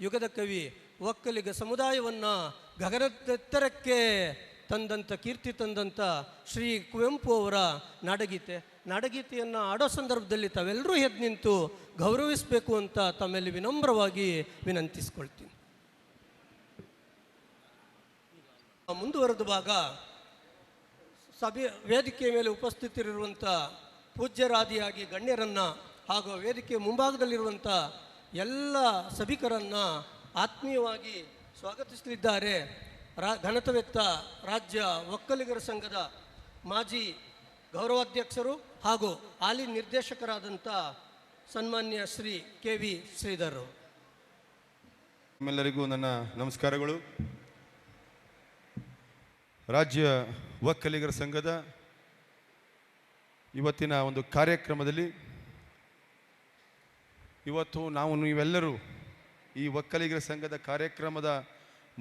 ಯುಗದ ಕವಿ ಒಕ್ಕಲಿಗ ಸಮುದಾಯವನ್ನು ಗಗನದೆತ್ತರಕ್ಕೆ ತಂದಂಥ ಕೀರ್ತಿ ತಂದಂಥ ಶ್ರೀ ಕುವೆಂಪು ಅವರ ನಾಡಗೀತೆಯನ್ನು ಆಡೋ ಸಂದರ್ಭದಲ್ಲಿ ತಾವೆಲ್ಲರೂ ಎದ್ದು ನಿಂತು ಗೌರವಿಸಬೇಕು ಅಂತ ತಮ್ಮಲ್ಲಿ ವಿನಮ್ರವಾಗಿ ವಿನಂತಿಸ್ಕೊಳ್ತೀನಿ. ಮುಂದುವರೆದ ಭಾಗ ವೇದಿಕೆಯ ಮೇಲೆ ಉಪಸ್ಥಿತರಿರುವಂಥ ಪೂಜ್ಯರಾದಿಯಾಗಿ ಗಣ್ಯರನ್ನು ಹಾಗೂ ವೇದಿಕೆಯ ಮುಂಭಾಗದಲ್ಲಿರುವಂಥ ಎಲ್ಲ ಸಭಿಕರನ್ನು ಆತ್ಮೀಯವಾಗಿ ಸ್ವಾಗತಿಸಲಿದ್ದಾರೆ. ಘನತೆವೆತ್ತ ರಾಜ್ಯ ಒಕ್ಕಲಿಗರ ಸಂಘದ ಮಾಜಿ ಗೌರವಾಧ್ಯಕ್ಷರು ಹಾಗೂ ಹಾಲಿ ನಿರ್ದೇಶಕರಾದಂಥ ಸನ್ಮಾನ್ಯ ಶ್ರೀ ಕೆ.ವಿ. ಶ್ರೀಧರ್. ನಿಮ್ಮೆಲ್ಲರಿಗೂ ನನ್ನ ನಮಸ್ಕಾರಗಳು. ರಾಜ್ಯ ಒಕ್ಕಲಿಗರ ಸಂಘದ ಇವತ್ತಿನ ಒಂದು ಕಾರ್ಯಕ್ರಮದಲ್ಲಿ ಇವತ್ತು ನೀವೆಲ್ಲರೂ ಈ ಒಕ್ಕಲಿಗರ ಸಂಘದ ಕಾರ್ಯಕ್ರಮದ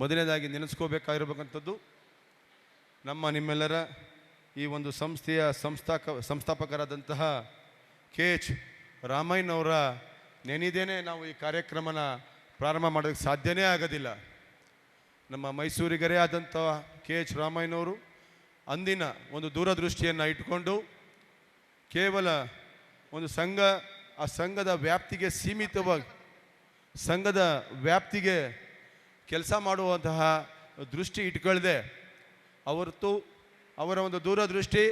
ಮೊದಲನೇದಾಗಿ ನೆನೆಸ್ಕೋಬೇಕಾಗಿರಬೇಕಂಥದ್ದು ನಿಮ್ಮೆಲ್ಲರ ಈ ಒಂದು ಸಂಸ್ಥೆಯ ಸಂಸ್ಥಾಪಕರಾದಂತಹ KH ರಾಮಯ್ಯನವರ ನೆನೆದೇನೆ ನಾವು ಈ ಕಾರ್ಯಕ್ರಮನ ಪ್ರಾರಂಭ ಮಾಡೋದಕ್ಕೆ ಸಾಧ್ಯನೇ ಆಗೋದಿಲ್ಲ. ನಮ್ಮ ಮೈಸೂರಿಗರೇ ಆದಂಥ KH ರಾಮಯ್ಯನವರು ಅಂದಿನ ಒಂದು ದೂರದೃಷ್ಟಿಯನ್ನು ಇಟ್ಕೊಂಡು ಕೇವಲ ಒಂದು ಆ ಸಂಘದ ವ್ಯಾಪ್ತಿಗೆ ಸೀಮಿತವಾಗಿ ಸಂಘದ ವ್ಯಾಪ್ತಿಗೆ ಕೆಲಸ ಮಾಡುವಂತಹ ದೃಷ್ಟಿ ಇಟ್ಕೊಳ್ಳದೆ ಅವರ ಒಂದು ದೂರದೃಷ್ಟಿ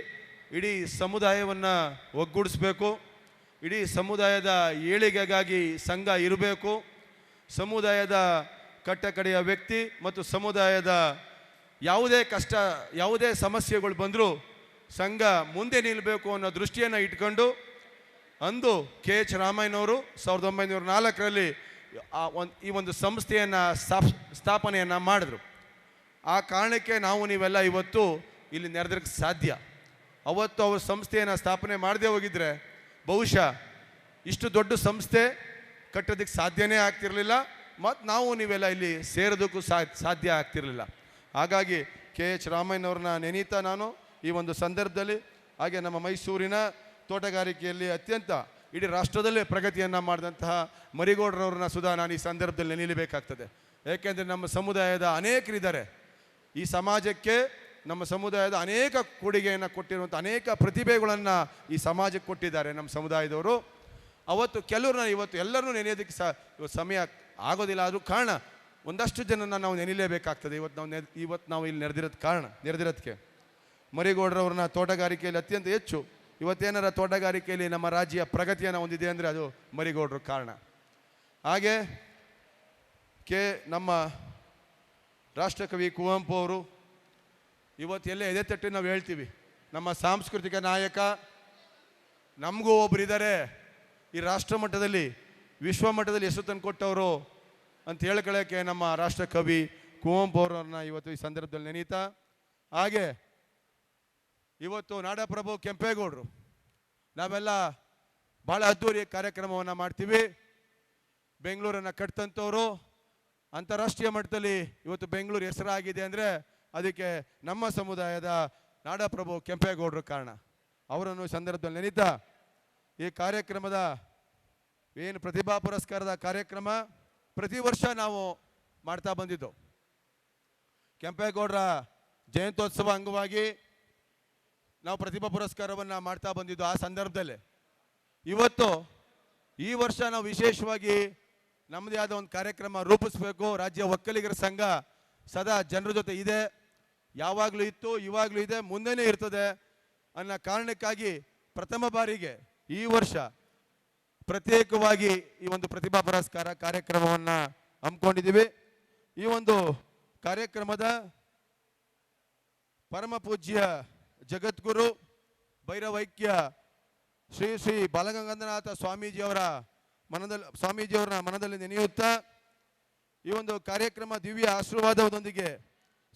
ಇಡೀ ಸಮುದಾಯವನ್ನು ಒಗ್ಗೂಡಿಸ್ಬೇಕು, ಇಡೀ ಸಮುದಾಯದ ಏಳಿಗೆಗಾಗಿ ಸಂಘ ಇರಬೇಕು, ಸಮುದಾಯದ ಕಟ್ಟಕಡೆಯ ವ್ಯಕ್ತಿ ಮತ್ತು ಸಮುದಾಯದ ಯಾವುದೇ ಕಷ್ಟ ಯಾವುದೇ ಸಮಸ್ಯೆಗಳು ಬಂದರೂ ಸಂಘ ಮುಂದೆ ನಿಲ್ಲಬೇಕು ಅನ್ನೋ ದೃಷ್ಟಿಯನ್ನು ಇಟ್ಕೊಂಡು ಅಂದು KH ರಾಮಯ್ಯನವರು 1904ರಲ್ಲಿ ಈ ಒಂದು ಸಂಸ್ಥೆಯನ್ನು ಸ್ಥಾಪನೆಯನ್ನು ಮಾಡಿದ್ರು. ಆ ಕಾರಣಕ್ಕೆ ನೀವೆಲ್ಲ ಇವತ್ತು ಇಲ್ಲಿ ನೆರೆದಿರಕ್ಕೆ ಸಾಧ್ಯ. ಅವತ್ತು ಅವ್ರ ಸಂಸ್ಥೆಯನ್ನು ಸ್ಥಾಪನೆ ಮಾಡದೆ ಹೋಗಿದ್ರೆ ಬಹುಶಃ ಇಷ್ಟು ದೊಡ್ಡ ಸಂಸ್ಥೆ ಕಟ್ಟೋದಕ್ಕೆ ಸಾಧ್ಯನೇ ಆಗ್ತಿರಲಿಲ್ಲ ಮತ್ತು ನೀವೆಲ್ಲ ಇಲ್ಲಿ ಸೇರೋದಕ್ಕೂ ಸಾಧ್ಯ ಆಗ್ತಿರಲಿಲ್ಲ. ಹಾಗಾಗಿ KH ರಾಮಯ್ಯನವ್ರನ್ನ ನೆನೀತಾ ನಾನು ಈ ಒಂದು ಸಂದರ್ಭದಲ್ಲಿ ಹಾಗೆ ನಮ್ಮ ಮೈಸೂರಿನ ತೋಟಗಾರಿಕೆಯಲ್ಲಿ ಅತ್ಯಂತ ಇಡೀ ರಾಷ್ಟ್ರದಲ್ಲೇ ಪ್ರಗತಿಯನ್ನು ಮಾಡಿದಂತಹ ಮರಿಗೌಡರವ್ರನ್ನ ಸುಧಾ ನಾನು ಈ ಸಂದರ್ಭದಲ್ಲಿ ನೆನೀಲೇಬೇಕಾಗ್ತದೆ. ಏಕೆಂದರೆ ನಮ್ಮ ಸಮುದಾಯದ ಅನೇಕರಿದ್ದಾರೆ, ಈ ಸಮಾಜಕ್ಕೆ ನಮ್ಮ ಸಮುದಾಯದ ಅನೇಕ ಕೊಡುಗೆಯನ್ನು ಕೊಟ್ಟಿರುವಂಥ ಅನೇಕ ಪ್ರತಿಭೆಗಳನ್ನು ಈ ಸಮಾಜಕ್ಕೆ ಕೊಟ್ಟಿದ್ದಾರೆ ನಮ್ಮ ಸಮುದಾಯದವರು. ಅವತ್ತು ಕೆಲವ್ರನ್ನ ಇವತ್ತು ಎಲ್ಲರನ್ನೂ ನೆನೆಯೋದಕ್ಕೆ ಇವತ್ತು ಸಮಯ ಆಗೋದಿಲ್ಲ. ಆದರೂ ಕಾರಣ ಒಂದಷ್ಟು ಜನನ ನಾವು ನೆನೀಲೇಬೇಕಾಗ್ತದೆ. ಇವತ್ತು ನಾವು ಇಲ್ಲಿ ನೆರೆದಿರೋದಕ್ಕೆ ಮರಿಗೌಡರವ್ರನ್ನ ತೋಟಗಾರಿಕೆಯಲ್ಲಿ ಅತ್ಯಂತ ಹೆಚ್ಚು ಇವತ್ತೇನಾರ ತೋಟಗಾರಿಕೆಯಲ್ಲಿ ನಮ್ಮ ರಾಜ್ಯ ಪ್ರಗತಿಯನ್ನು ಹೊಂದಿದೆ ಅಂದರೆ ಅದು ಮರಿಗೌಡರ ಕಾರಣ. ಹಾಗೆ ನಮ್ಮ ರಾಷ್ಟ್ರಕವಿ ಕುವೆಂಪು ಅವರು ಇವತ್ತೆಲ್ಲ ಎದೆತಟ್ಟಿ ನಾವು ಹೇಳ್ತೀವಿ, ನಮ್ಮ ಸಾಂಸ್ಕೃತಿಕ ನಾಯಕ ನಮಗೂ ಒಬ್ಬರು ಇದ್ದಾರೆ ಈ ರಾಷ್ಟ್ರ ಮಟ್ಟದಲ್ಲಿ ವಿಶ್ವ ಮಟ್ಟದಲ್ಲಿ ಹೆಸರು ತಂದು ಕೊಟ್ಟವರು ಅಂತ ಹೇಳ್ಕೊಳ್ಳೋಕ್ಕೆ ನಮ್ಮ ರಾಷ್ಟ್ರಕವಿ ಕುವೆಂಪು ಅವರನ್ನ ಇವತ್ತು ಈ ಸಂದರ್ಭದಲ್ಲಿ ನೆನೀತಾ, ಹಾಗೆ ಇವತ್ತು ನಾಡಪ್ರಭು ಕೆಂಪೇಗೌಡರು ನಾವೆಲ್ಲ ಭಾಳ ಅದ್ಧೂರಿ ಕಾರ್ಯಕ್ರಮವನ್ನು ಮಾಡ್ತೀವಿ. ಬೆಂಗಳೂರನ್ನು ಕಟ್ತಂಥವರು ಅಂತಾರಾಷ್ಟ್ರೀಯ ಮಟ್ಟದಲ್ಲಿ ಇವತ್ತು ಬೆಂಗಳೂರು ಹೆಸರಾಗಿದೆ ಅಂದರೆ ಅದಕ್ಕೆ ನಮ್ಮ ಸಮುದಾಯದ ನಾಡಪ್ರಭು ಕೆಂಪೇಗೌಡರು ಕಾರಣ. ಅವರನ್ನು ಸಂದರ್ಭದಲ್ಲಿ ನೆನೀತಾ ಈ ಕಾರ್ಯಕ್ರಮದ ಏನು ಪ್ರತಿಭಾ ಪುರಸ್ಕಾರದ ಕಾರ್ಯಕ್ರಮ ಪ್ರತಿ ವರ್ಷ ನಾವು ಮಾಡ್ತಾ ಬಂದಿದ್ದು. ಕೆಂಪೇಗೌಡರ ಜಯಂತ್ಯೋತ್ಸವ ಅಂಗವಾಗಿ ನಾವು ಪ್ರತಿಭಾ ಪುರಸ್ಕಾರವನ್ನು ಮಾಡ್ತಾ ಬಂದಿದ್ದು. ಆ ಸಂದರ್ಭದಲ್ಲೇ ಇವತ್ತು ಈ ವರ್ಷ ನಾವು ವಿಶೇಷವಾಗಿ ನಮ್ಮದೇ ಆದ ಒಂದು ಕಾರ್ಯಕ್ರಮ ರೂಪಿಸಬೇಕು. ರಾಜ್ಯ ಒಕ್ಕಲಿಗರ ಸಂಘ ಸದಾ ಜನರ ಜೊತೆ ಇದೆ, ಯಾವಾಗಲೂ ಇತ್ತು, ಇವಾಗಲೂ ಇದೆ, ಮುಂದೆನೇ ಇರ್ತದೆ ಅನ್ನೋ ಕಾರಣಕ್ಕಾಗಿ ಪ್ರಥಮ ಬಾರಿಗೆ ಈ ವರ್ಷ ಪ್ರತ್ಯೇಕವಾಗಿ ಈ ಒಂದು ಪ್ರತಿಭಾ ಪುರಸ್ಕಾರ ಕಾರ್ಯಕ್ರಮವನ್ನು ಹಮ್ಮಿಕೊಂಡಿದ್ದೀವಿ. ಈ ಒಂದು ಕಾರ್ಯಕ್ರಮದ ಪರಮ ಪೂಜ್ಯ ಜಗದ್ಗುರು ಭೈರವೈಕ್ಯ ಶ್ರೀ ಶ್ರೀ ಬಾಲಗಂಗಾಧರನಾಥ ಸ್ವಾಮೀಜಿಯವರ ಮನದಲ್ಲಿ ನೆನೆಯುತ್ತಾ ಈ ಒಂದು ಕಾರ್ಯಕ್ರಮ ದಿವ್ಯ ಆಶೀರ್ವಾದದೊಂದಿಗೆ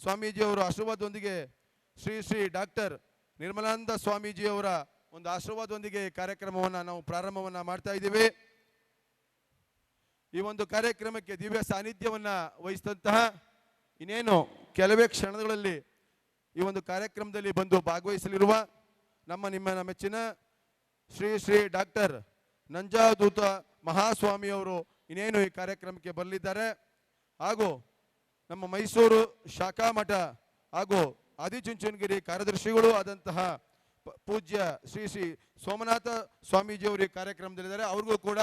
ಸ್ವಾಮೀಜಿಯವರ ಆಶೀರ್ವಾದದೊಂದಿಗೆ ಶ್ರೀ ಶ್ರೀ ಡಾಕ್ಟರ್ ನಿರ್ಮಲಾನಂದ ಸ್ವಾಮೀಜಿಯವರ ಒಂದು ಆಶೀರ್ವಾದದೊಂದಿಗೆ ಕಾರ್ಯಕ್ರಮವನ್ನು ನಾವು ಪ್ರಾರಂಭವನ್ನು ಮಾಡ್ತಾ ಇದ್ದೀವಿ. ಈ ಒಂದು ಕಾರ್ಯಕ್ರಮಕ್ಕೆ ದಿವ್ಯ ಸಾನ್ನಿಧ್ಯವನ್ನು ವಹಿಸಿದಂತಹ ಇನ್ನೇನು ಕೆಲವೇ ಕ್ಷಣಗಳಲ್ಲಿ ಈ ಒಂದು ಕಾರ್ಯಕ್ರಮದಲ್ಲಿ ಬಂದು ಭಾಗವಹಿಸಲಿರುವ ನಿಮ್ಮ ಮೆಚ್ಚಿನ ಶ್ರೀ ಶ್ರೀ ಡಾಕ್ಟರ್ ನಂಜಾದೂತ ಮಹಾಸ್ವಾಮಿಯವರು ಇನ್ನೇನು ಈ ಕಾರ್ಯಕ್ರಮಕ್ಕೆ ಬರಲಿದ್ದಾರೆ. ಹಾಗೂ ನಮ್ಮ ಮೈಸೂರು ಶಾಖಾ ಮಠ ಹಾಗೂ ಆದಿಚುಂಚನಗಿರಿ ಕಾರ್ಯದರ್ಶಿಗಳು ಆದಂತಹ ಪೂಜ್ಯ ಶ್ರೀ ಶ್ರೀ ಸೋಮನಾಥ ಸ್ವಾಮೀಜಿಯವರು ಈ ಕಾರ್ಯಕ್ರಮದಲ್ಲಿದ್ದಾರೆ. ಅವ್ರಿಗೂ ಕೂಡ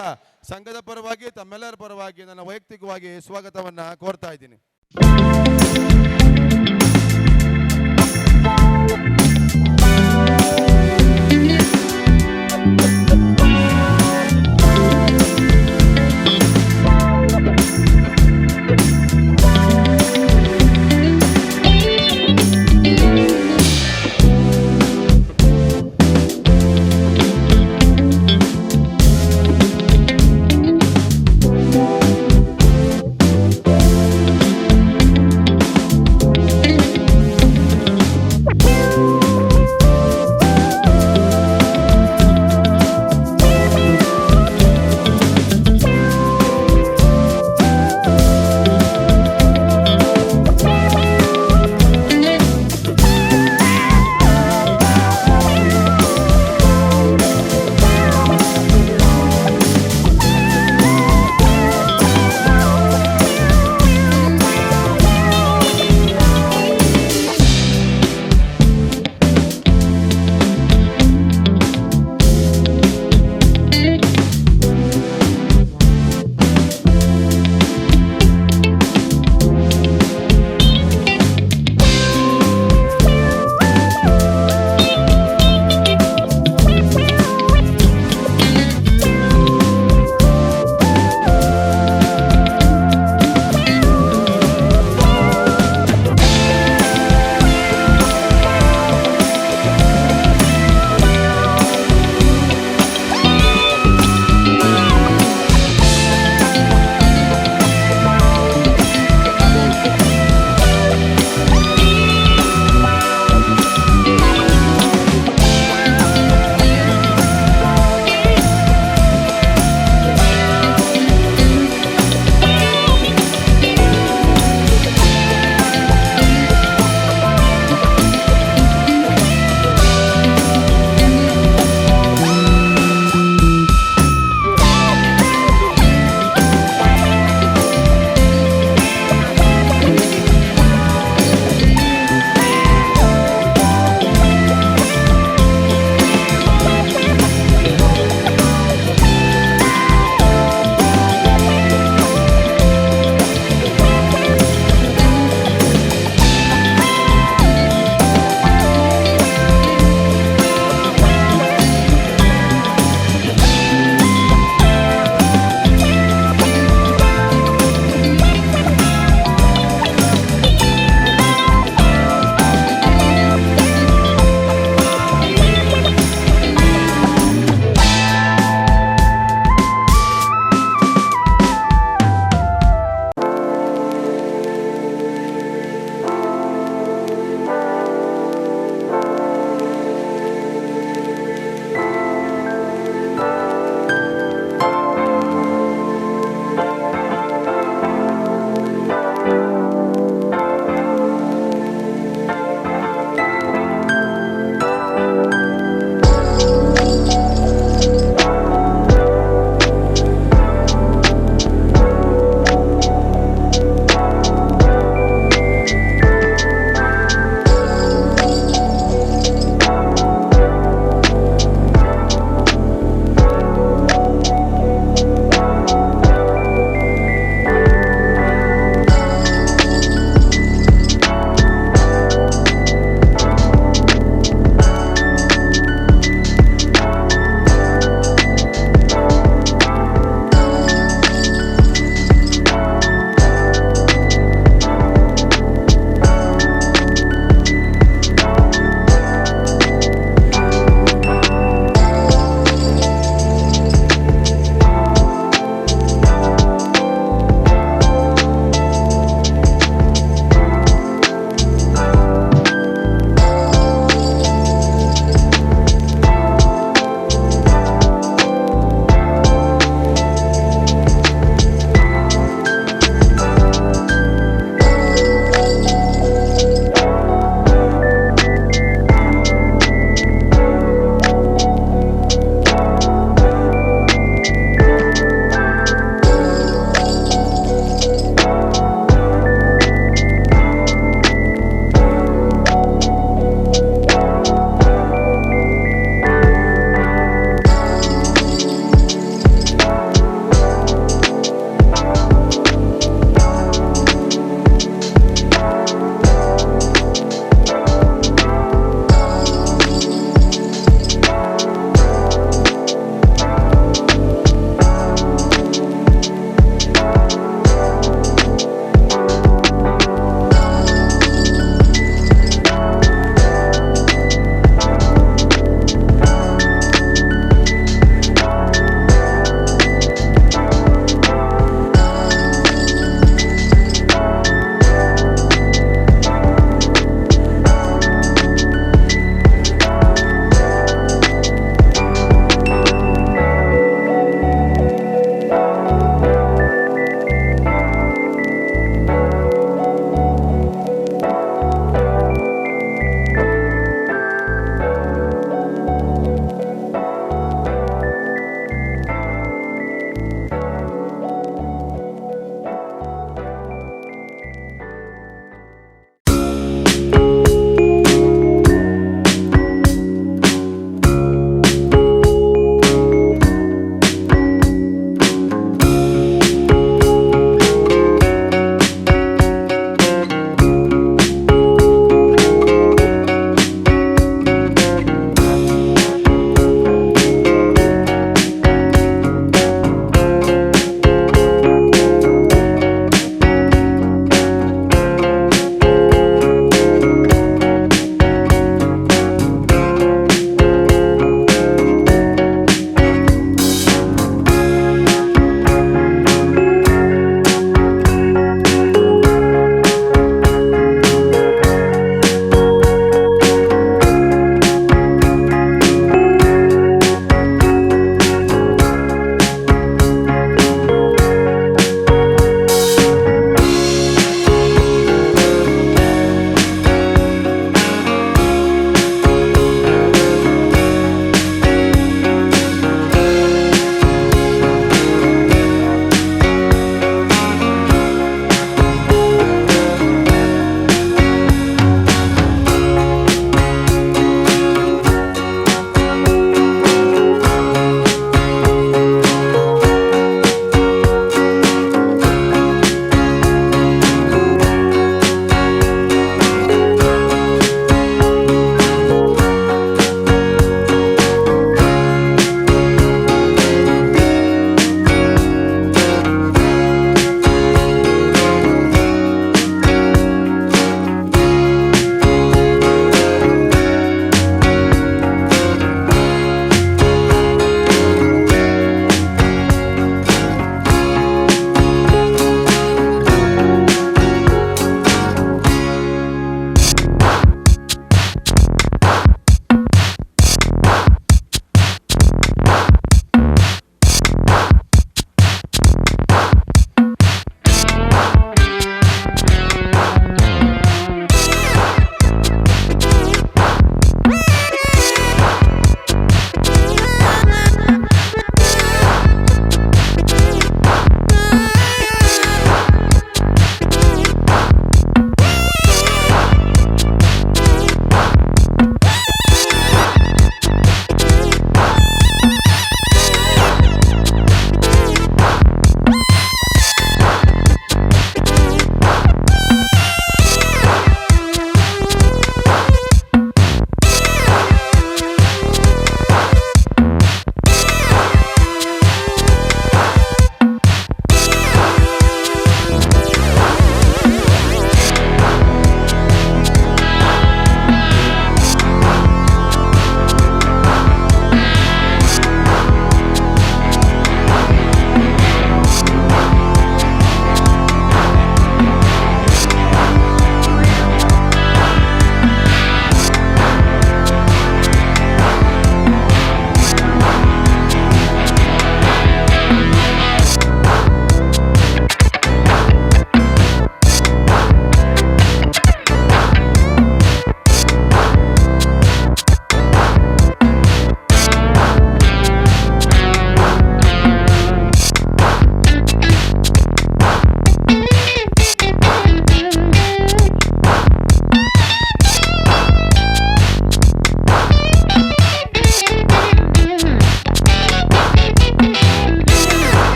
ಸಂಘದ ಪರವಾಗಿ ತಮ್ಮೆಲ್ಲರ ಪರವಾಗಿ ನನ್ನ ವೈಯಕ್ತಿಕವಾಗಿ ಸ್ವಾಗತವನ್ನು ಕೋರ್ತಾ ಇದ್ದೀನಿ.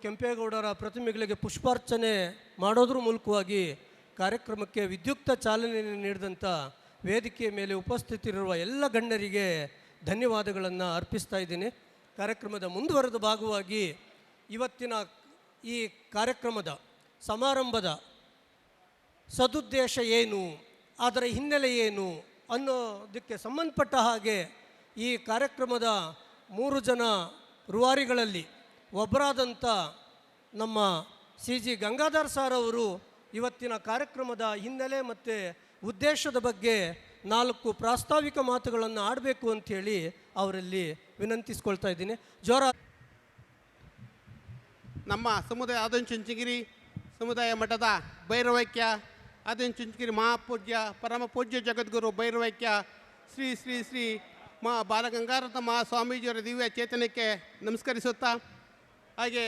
ಕೆಂಪೇಗೌಡರ ಪ್ರತಿಮೆಗಳಿಗೆ ಪುಷ್ಪಾರ್ಚನೆ ಮಾಡೋದ್ರ ಮೂಲಕವಾಗಿ ಕಾರ್ಯಕ್ರಮಕ್ಕೆ ವಿದ್ಯುಕ್ತ ಚಾಲನೆಯನ್ನು ನೀಡಿದಂಥ ವೇದಿಕೆಯ ಮೇಲೆ ಉಪಸ್ಥಿತರಿರುವ ಎಲ್ಲ ಗಣ್ಯರಿಗೆ ಧನ್ಯವಾದಗಳನ್ನು ಅರ್ಪಿಸ್ತಾ ಇದ್ದೀನಿ. ಕಾರ್ಯಕ್ರಮದ ಮುಂದುವರೆದ ಭಾಗವಾಗಿ ಇವತ್ತಿನ ಈ ಕಾರ್ಯಕ್ರಮದ ಸಮಾರಂಭದ ಸದುದ್ದೇಶ ಏನು, ಅದರ ಹಿನ್ನೆಲೆ ಏನು ಅನ್ನೋದಕ್ಕೆ ಸಂಬಂಧಪಟ್ಟ ಹಾಗೆ ಈ ಕಾರ್ಯಕ್ರಮದ 3 ಜನ ರೂವಾರಿಗಳಲ್ಲಿ ಒಬ್ಬರಾದಂಥ ನಮ್ಮ CG ಗಂಗಾಧರ್ ಸರ್ ಅವರು ಇವತ್ತಿನ ಕಾರ್ಯಕ್ರಮದ ಹಿನ್ನೆಲೆ ಮತ್ತು ಉದ್ದೇಶದ ಬಗ್ಗೆ 4 ಪ್ರಾಸ್ತಾವಿಕ ಮಾತುಗಳನ್ನು ಆಡಬೇಕು ಅಂಥೇಳಿ ಅವರಲ್ಲಿ ವಿನಂತಿಸ್ಕೊಳ್ತಾ ಇದ್ದೀನಿ. ಜೋರ ನಮ್ಮ ಸಮುದಾಯ ಆದಂಚುಂಚನಗಿರಿ ಸಮುದಾಯ ಮಠದ ಭೈರವೈಕ್ಯ ಆದಂಚುಂಚನಗಿರಿ ಮಹಾಪೂಜ್ಯ ಪರಮ ಪೂಜ್ಯ ಜಗದ್ಗುರು ಭೈರವೈಕ್ಯ ಶ್ರೀ ಶ್ರೀ ಶ್ರೀ ಬಾಲಗಂಗಾಧರ ಮಹಾಸ್ವಾಮೀಜಿಯವರ ದಿವ್ಯ ಚೇತನಕ್ಕೆ ನಮಸ್ಕರಿಸುತ್ತಾ, ಹಾಗೆ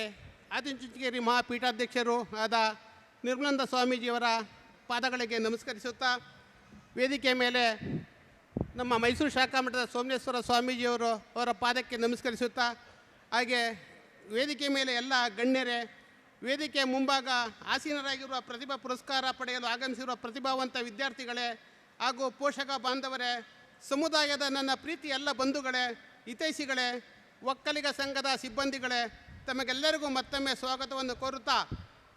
ಆದಂಚುಂಚನಗಿರಿ ಮಹಾಪೀಠಾಧ್ಯಕ್ಷರು ಆದ ನಿರ್ಮಲಾನಂದ ಸ್ವಾಮೀಜಿಯವರ ಪಾದಗಳಿಗೆ ನಮಸ್ಕರಿಸುತ್ತಾ, ವೇದಿಕೆ ಮೇಲೆ ನಮ್ಮ ಮೈಸೂರು ಶಾಖಾ ಮಠದ ಸೋಮೇಶ್ವರ ಸ್ವಾಮೀಜಿಯವರು ಅವರ ಪಾದಕ್ಕೆ ನಮಸ್ಕರಿಸುತ್ತಾ, ಹಾಗೆ ವೇದಿಕೆ ಮೇಲೆ ಎಲ್ಲ ಗಣ್ಯರೇ, ವೇದಿಕೆ ಮುಂಭಾಗ ಆಸೀನರಾಗಿರುವ ಪ್ರತಿಭಾ ಪುರಸ್ಕಾರ ಪಡೆಯಲು ಆಗಮಿಸಿರುವ ಪ್ರತಿಭಾವಂತ ವಿದ್ಯಾರ್ಥಿಗಳೇ ಹಾಗೂ ಪೋಷಕ ಬಾಂಧವರೇ, ಸಮುದಾಯದ ನನ್ನ ಪ್ರೀತಿ ಎಲ್ಲ ಬಂಧುಗಳೇ, ಹಿತೈಷಿಗಳೇ, ಒಕ್ಕಲಿಗ ಸಂಘದ ಸಿಬ್ಬಂದಿಗಳೇ, ತಮಗೆಲ್ಲರಿಗೂ ಮತ್ತೊಮ್ಮೆ ಸ್ವಾಗತವನ್ನು ಕೋರುತ್ತಾ,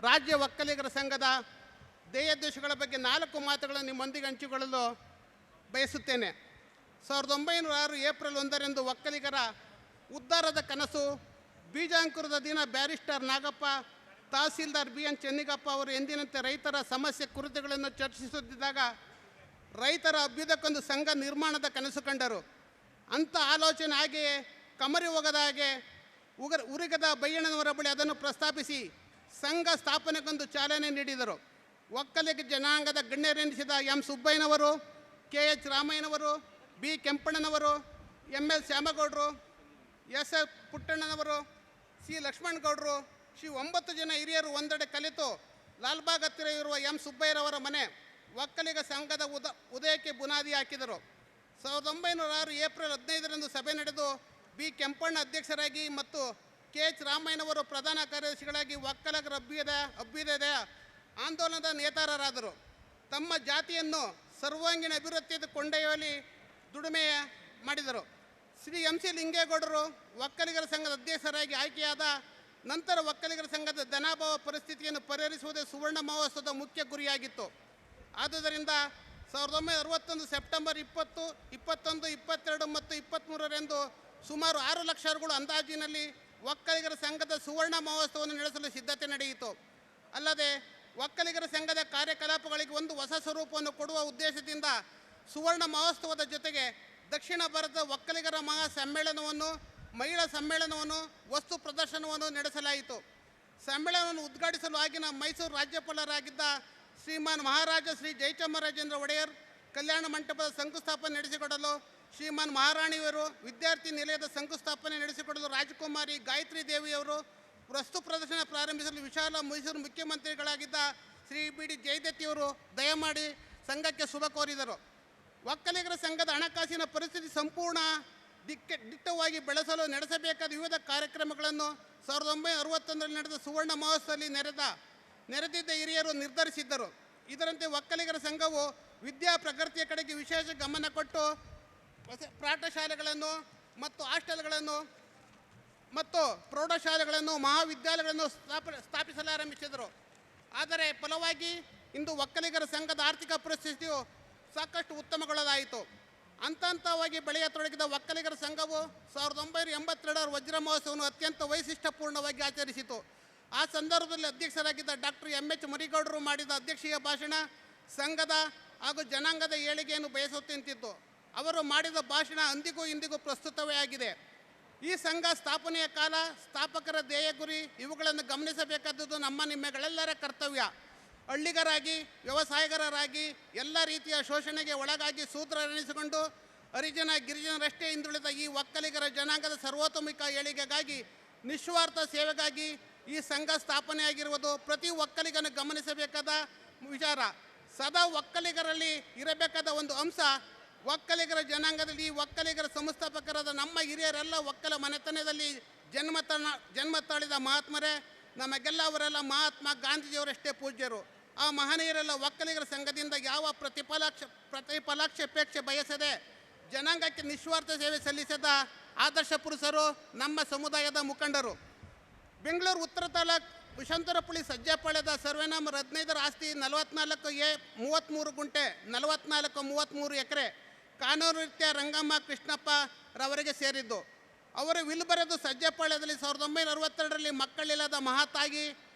ರಾಜ್ಯ ಒಕ್ಕಲಿಗರ ಸಂಘದ ಧ್ಯೇಯೋದ್ದೇಶಗಳ ಬಗ್ಗೆ 4 ಮಾತುಗಳನ್ನು ನಿಮ್ಮೊಂದಿಗೆ ಹಂಚಿಕೊಳ್ಳಲು ಬಯಸುತ್ತೇನೆ. 1906 ಏಪ್ರಿಲ್ 1ರಂದು ಒಕ್ಕಲಿಗರ ಉದ್ಧಾರದ ಕನಸು, ಬೀಜಾಂಕುರದ ದಿನ ಬ್ಯಾರಿಸ್ಟರ್ ನಾಗಪ್ಪ, ತಹಸೀಲ್ದಾರ್ BN ಚೆನ್ನಿಗಪ್ಪ ಅವರು ಎಂದಿನಂತೆ ರೈತರ ಸಮಸ್ಯೆ ಕುರಿತುಗಳನ್ನು ಚರ್ಚಿಸುತ್ತಿದ್ದಾಗ ರೈತರ ಅಭ್ಯುದಯಕ್ಕೊಂದು ಸಂಘ ನಿರ್ಮಾಣದ ಕನಸು ಕಂಡರು. ಅಂಥ ಆಲೋಚನೆ ಹಾಗೆಯೇ ಕಮರಿ ಹೋಗದ ಹಾಗೆ ಉರಿಗದ ಬಯ್ಯಣ್ಣನವರ ಬಳಿ ಅದನ್ನು ಪ್ರಸ್ತಾಪಿಸಿ ಸಂಘ ಸ್ಥಾಪನೆಗೊಂದು ಚಾಲನೆ ನೀಡಿದರು. ಒಕ್ಕಲಿಗ ಜನಾಂಗದ ಗಣ್ಯರೆನಿಸಿದ M ಸುಬ್ಬಯ್ಯನವರು, KH ರಾಮಯ್ಯನವರು, B ಕೆಂಪಣ್ಣನವರು, ML ಶ್ಯಾಮಗೌಡರು, SF ಪುಟ್ಟಣ್ಣನವರು, C ಲಕ್ಷ್ಮಣಗೌಡರು, 9 ಜನ ಹಿರಿಯರು ಒಂದೆಡೆ ಕಲಿತು ಲಾಲ್ಬಾಗ್ ಹತ್ತಿರ ಇರುವ M ಸುಬ್ಬಯ್ಯರವರ ಮನೆ ಒಕ್ಕಲಿಗ ಸಂಘದ ಉದಯಕ್ಕೆ ಬುನಾದಿ ಹಾಕಿದರು. 1906 ಏಪ್ರಿಲ್ 15ರಂದು ಸಭೆ ನಡೆದು B ಕೆಂಪಣ್ಣ ಅಧ್ಯಕ್ಷರಾಗಿ ಮತ್ತು KH ರಾಮಯ್ಯನವರು ಪ್ರಧಾನ ಕಾರ್ಯದರ್ಶಿಗಳಾಗಿ ಒಕ್ಕಲಿಗರ ಅಭ್ಯುದಯ ಆಂದೋಲನದ ನೇತಾರರಾದರು. ತಮ್ಮ ಜಾತಿಯನ್ನು ಸರ್ವಾಂಗೀಣ ಅಭಿವೃದ್ಧಿಯ ಕೊಂಡೊಯ್ಯುವಲ್ಲಿ ದುಡಿಮೆ ಮಾಡಿದರು. ಶ್ರೀ MC ಲಿಂಗೇಗೌಡರು ಒಕ್ಕಲಿಗರ ಸಂಘದ ಅಧ್ಯಕ್ಷರಾಗಿ ಆಯ್ಕೆಯಾದ ನಂತರ ಒಕ್ಕಲಿಗರ ಸಂಘದ ಧನಾಭಾವ ಪರಿಸ್ಥಿತಿಯನ್ನು ಪರಿಹರಿಸುವುದೇ ಸುವರ್ಣ ಮಹೋತ್ಸವದ ಮುಖ್ಯ ಗುರಿಯಾಗಿತ್ತು. ಆದುದರಿಂದ 1961 ಸೆಪ್ಟೆಂಬರ್ 20, 21, 22 ಮತ್ತು 23ರಂದು ಸುಮಾರು 6 ಲಕ್ಷ ರುಗಳು ಅಂದಾಜಿನಲ್ಲಿ ಒಕ್ಕಲಿಗರ ಸಂಘದ ಸುವರ್ಣ ಮಹೋತ್ಸವವನ್ನು ನಡೆಸಲು ಸಿದ್ಧತೆ ನಡೆಯಿತು. ಅಲ್ಲದೆ ಒಕ್ಕಲಿಗರ ಸಂಘದ ಕಾರ್ಯಕಲಾಪಗಳಿಗೆ ಒಂದು ಹೊಸ ಸ್ವರೂಪವನ್ನು ಕೊಡುವ ಉದ್ದೇಶದಿಂದ ಸುವರ್ಣ ಮಹೋತ್ಸವದ ಜೊತೆಗೆ ದಕ್ಷಿಣ ಭಾರತದ ಒಕ್ಕಲಿಗರ ಮಹಾ ಸಮ್ಮೇಳನವನ್ನು, ಮಹಿಳಾ ಸಮ್ಮೇಳನವನ್ನು, ವಸ್ತು ಪ್ರದರ್ಶನವನ್ನು ನಡೆಸಲಾಯಿತು. ಸಮ್ಮೇಳನವನ್ನು ಉದ್ಘಾಟಿಸಲು ಆಗಿನ ಮೈಸೂರು ರಾಜ್ಯಪಾಲರಾಗಿದ್ದ ಶ್ರೀಮಾನ್ ಮಹಾರಾಜ ಶ್ರೀ ಜಯಚಾಮರಾಜೇಂದ್ರ ಒಡೆಯರ್ ಕಲ್ಯಾಣ ಮಂಟಪದ ಶಂಕುಸ್ಥಾಪನೆ ನಡೆಸಿಕೊಡಲು, ಶ್ರೀಮಾನ್ ಮಹಾರಾಣಿಯವರು ವಿದ್ಯಾರ್ಥಿ ನಿಲಯದ ಶಂಕುಸ್ಥಾಪನೆ ನಡೆಸಿಕೊಡಲು, ರಾಜಕುಮಾರಿ ಗಾಯತ್ರಿ ದೇವಿಯವರು ವಸ್ತು ಪ್ರದರ್ಶನ ಪ್ರಾರಂಭಿಸಲು ವಿಶಾಲ ಮೈಸೂರು ಮುಖ್ಯಮಂತ್ರಿಗಳಾಗಿದ್ದ ಶ್ರೀ BD ಜಯದತ್ತಿಯವರು ದಯಮಾಡಿ ಸಂಘಕ್ಕೆ ಶುಭ ಕೋರಿದರು. ಒಕ್ಕಲಿಗರ ಸಂಘದ ಹಣಕಾಸಿನ ಪರಿಸ್ಥಿತಿ ಸಂಪೂರ್ಣ ದಿಟ್ಟವಾಗಿ ಬೆಳೆಸಲು ನಡೆಸಬೇಕಾದ ವಿವಿಧ ಕಾರ್ಯಕ್ರಮಗಳನ್ನು 1961ರಲ್ಲಿ ನಡೆದ ಸುವರ್ಣ ಮಹೋತ್ಸವದಲ್ಲಿ ನೆರೆದಿದ್ದ ಹಿರಿಯರು ನಿರ್ಧರಿಸಿದ್ದರು. ಇದರಂತೆ ಒಕ್ಕಲಿಗರ ಸಂಘವು ವಿದ್ಯಾ ಪ್ರಗತಿಯ ಕಡೆಗೆ ವಿಶೇಷ ಗಮನ ಕೊಟ್ಟು ಪಾಠಶಾಲೆಗಳನ್ನು ಮತ್ತು ಹಾಸ್ಟೆಲ್ಗಳನ್ನು ಮತ್ತು ಪ್ರೌಢಶಾಲೆಗಳನ್ನು, ಮಹಾವಿದ್ಯಾಲಯಗಳನ್ನು ಸ್ಥಾಪಿಸಲಾರಂಭಿಸಿದರು. ಆದರೆ ಫಲವಾಗಿ ಇಂದು ಒಕ್ಕಲಿಗರ ಸಂಘದ ಆರ್ಥಿಕ ಪರಿಸ್ಥಿತಿಯು ಸಾಕಷ್ಟು ಉತ್ತಮಗೊಳ್ಳಲಾಯಿತು. ಹಂತವಾಗಿ ಬೆಳೆಯತೊಡಗಿದ ಒಕ್ಕಲಿಗರ ಸಂಘವು 1982ರ ವಜ್ರ ಮಹೋತ್ಸವವನ್ನು ಅತ್ಯಂತ ವೈಶಿಷ್ಟ್ಯಪೂರ್ಣವಾಗಿ ಆಚರಿಸಿತು. ಆ ಸಂದರ್ಭದಲ್ಲಿ ಅಧ್ಯಕ್ಷರಾಗಿದ್ದ ಡಾಕ್ಟರ್ MH ಮರಿಗೌಡರು ಮಾಡಿದ ಅಧ್ಯಕ್ಷೀಯ ಭಾಷಣ ಸಂಘದ ಹಾಗೂ ಜನಾಂಗದ ಏಳಿಗೆಯನ್ನು ಬಯಸುತ್ತಿತ್ತು. ಅವರು ಮಾಡಿದ ಭಾಷಣ ಅಂದಿಗೂ ಇಂದಿಗೂ ಪ್ರಸ್ತುತವೇ ಆಗಿದೆ. ಈ ಸಂಘ ಸ್ಥಾಪನೆಯ ಕಾಲ, ಸ್ಥಾಪಕರ ಧ್ಯೇಯ ಗುರಿ ಇವುಗಳನ್ನು ಗಮನಿಸಬೇಕಾದದ್ದು ನಮ್ಮ ನಿಮ್ಮೆಗಳೆಲ್ಲರ ಕರ್ತವ್ಯ. ಹಳ್ಳಿಗರಾಗಿ, ವ್ಯವಸಾಯಗಾರರಾಗಿ ಎಲ್ಲ ರೀತಿಯ ಶೋಷಣೆಗೆ ಒಳಗಾಗಿ ಶೂದ್ರರೆನಿಸಿಕೊಂಡು ಹರಿಜನ ಗಿರಿಜನರಷ್ಟೇ ಹಿಂದುಳಿದ ಈ ಒಕ್ಕಲಿಗರ ಜನಾಂಗದ ಸರ್ವತೋಮುಖ ಏಳಿಗೆಗಾಗಿ, ನಿಸ್ವಾರ್ಥ ಸೇವೆಗಾಗಿ ಈ ಸಂಘ ಸ್ಥಾಪನೆಯಾಗಿರುವುದು ಪ್ರತಿ ಒಕ್ಕಲಿಗನು ಗಮನಿಸಬೇಕಾದ ವಿಚಾರ. ಸದಾ ಒಕ್ಕಲಿಗರಲ್ಲಿ ಇರಬೇಕಾದ ಒಂದು ಅಂಶ, ಒಕ್ಕಲಿಗರ ಜನಾಂಗದಲ್ಲಿ ಈ ಒಕ್ಕಲಿಗರ ಸಂಸ್ಥಾಪಕರಾದ ನಮ್ಮ ಹಿರಿಯರೆಲ್ಲ ಒಕ್ಕಲ ಮನೆತನದಲ್ಲಿ ಜನ್ಮ ತಾಳಿದ ಮಹಾತ್ಮರೇ. ನಮಗೆಲ್ಲ ಅವರೆಲ್ಲ ಮಹಾತ್ಮ ಗಾಂಧೀಜಿಯವರಷ್ಟೇ ಪೂಜ್ಯರು. ಆ ಮಹನೀಯರೆಲ್ಲ ಒಕ್ಕಲಿಗರ ಸಂಘದಿಂದ ಯಾವ ಪ್ರತಿಫಲಾಪೇಕ್ಷೆ ಬಯಸದೆ ಜನಾಂಗಕ್ಕೆ ನಿಸ್ವಾರ್ಥ ಸೇವೆ ಸಲ್ಲಿಸಿದ ಆದರ್ಶ ಪುರುಷರು ನಮ್ಮ ಸಮುದಾಯದ ಮುಖಂಡರು. ಬೆಂಗಳೂರು ಉತ್ತರ ತಾಲೂಕು ವಿಶಂತರಪುಳಿ ಸಜ್ಜಾಪಾಳ್ಯದ ಸರ್ವೆ ನಂಬರ್ 15ರ ಆಸ್ತಿ 44A 33 ಗುಂಟೆ 44-33 ಎಕರೆ ಕಾನೂನು ರೀತ್ಯ ರಂಗಮ್ಮ ಕೃಷ್ಣಪ್ಪ ರವರಿಗೆ ಸೇರಿದ್ದು. ಅವರು ವಿಲ್ ಬರೆದು ಸಜ್ಜಾಪಾಳ್ಯದಲ್ಲಿ 1962ರಲ್ಲಿ ಮಕ್ಕಳಿಲ್ಲದ ಮಹಾತಾಗಿ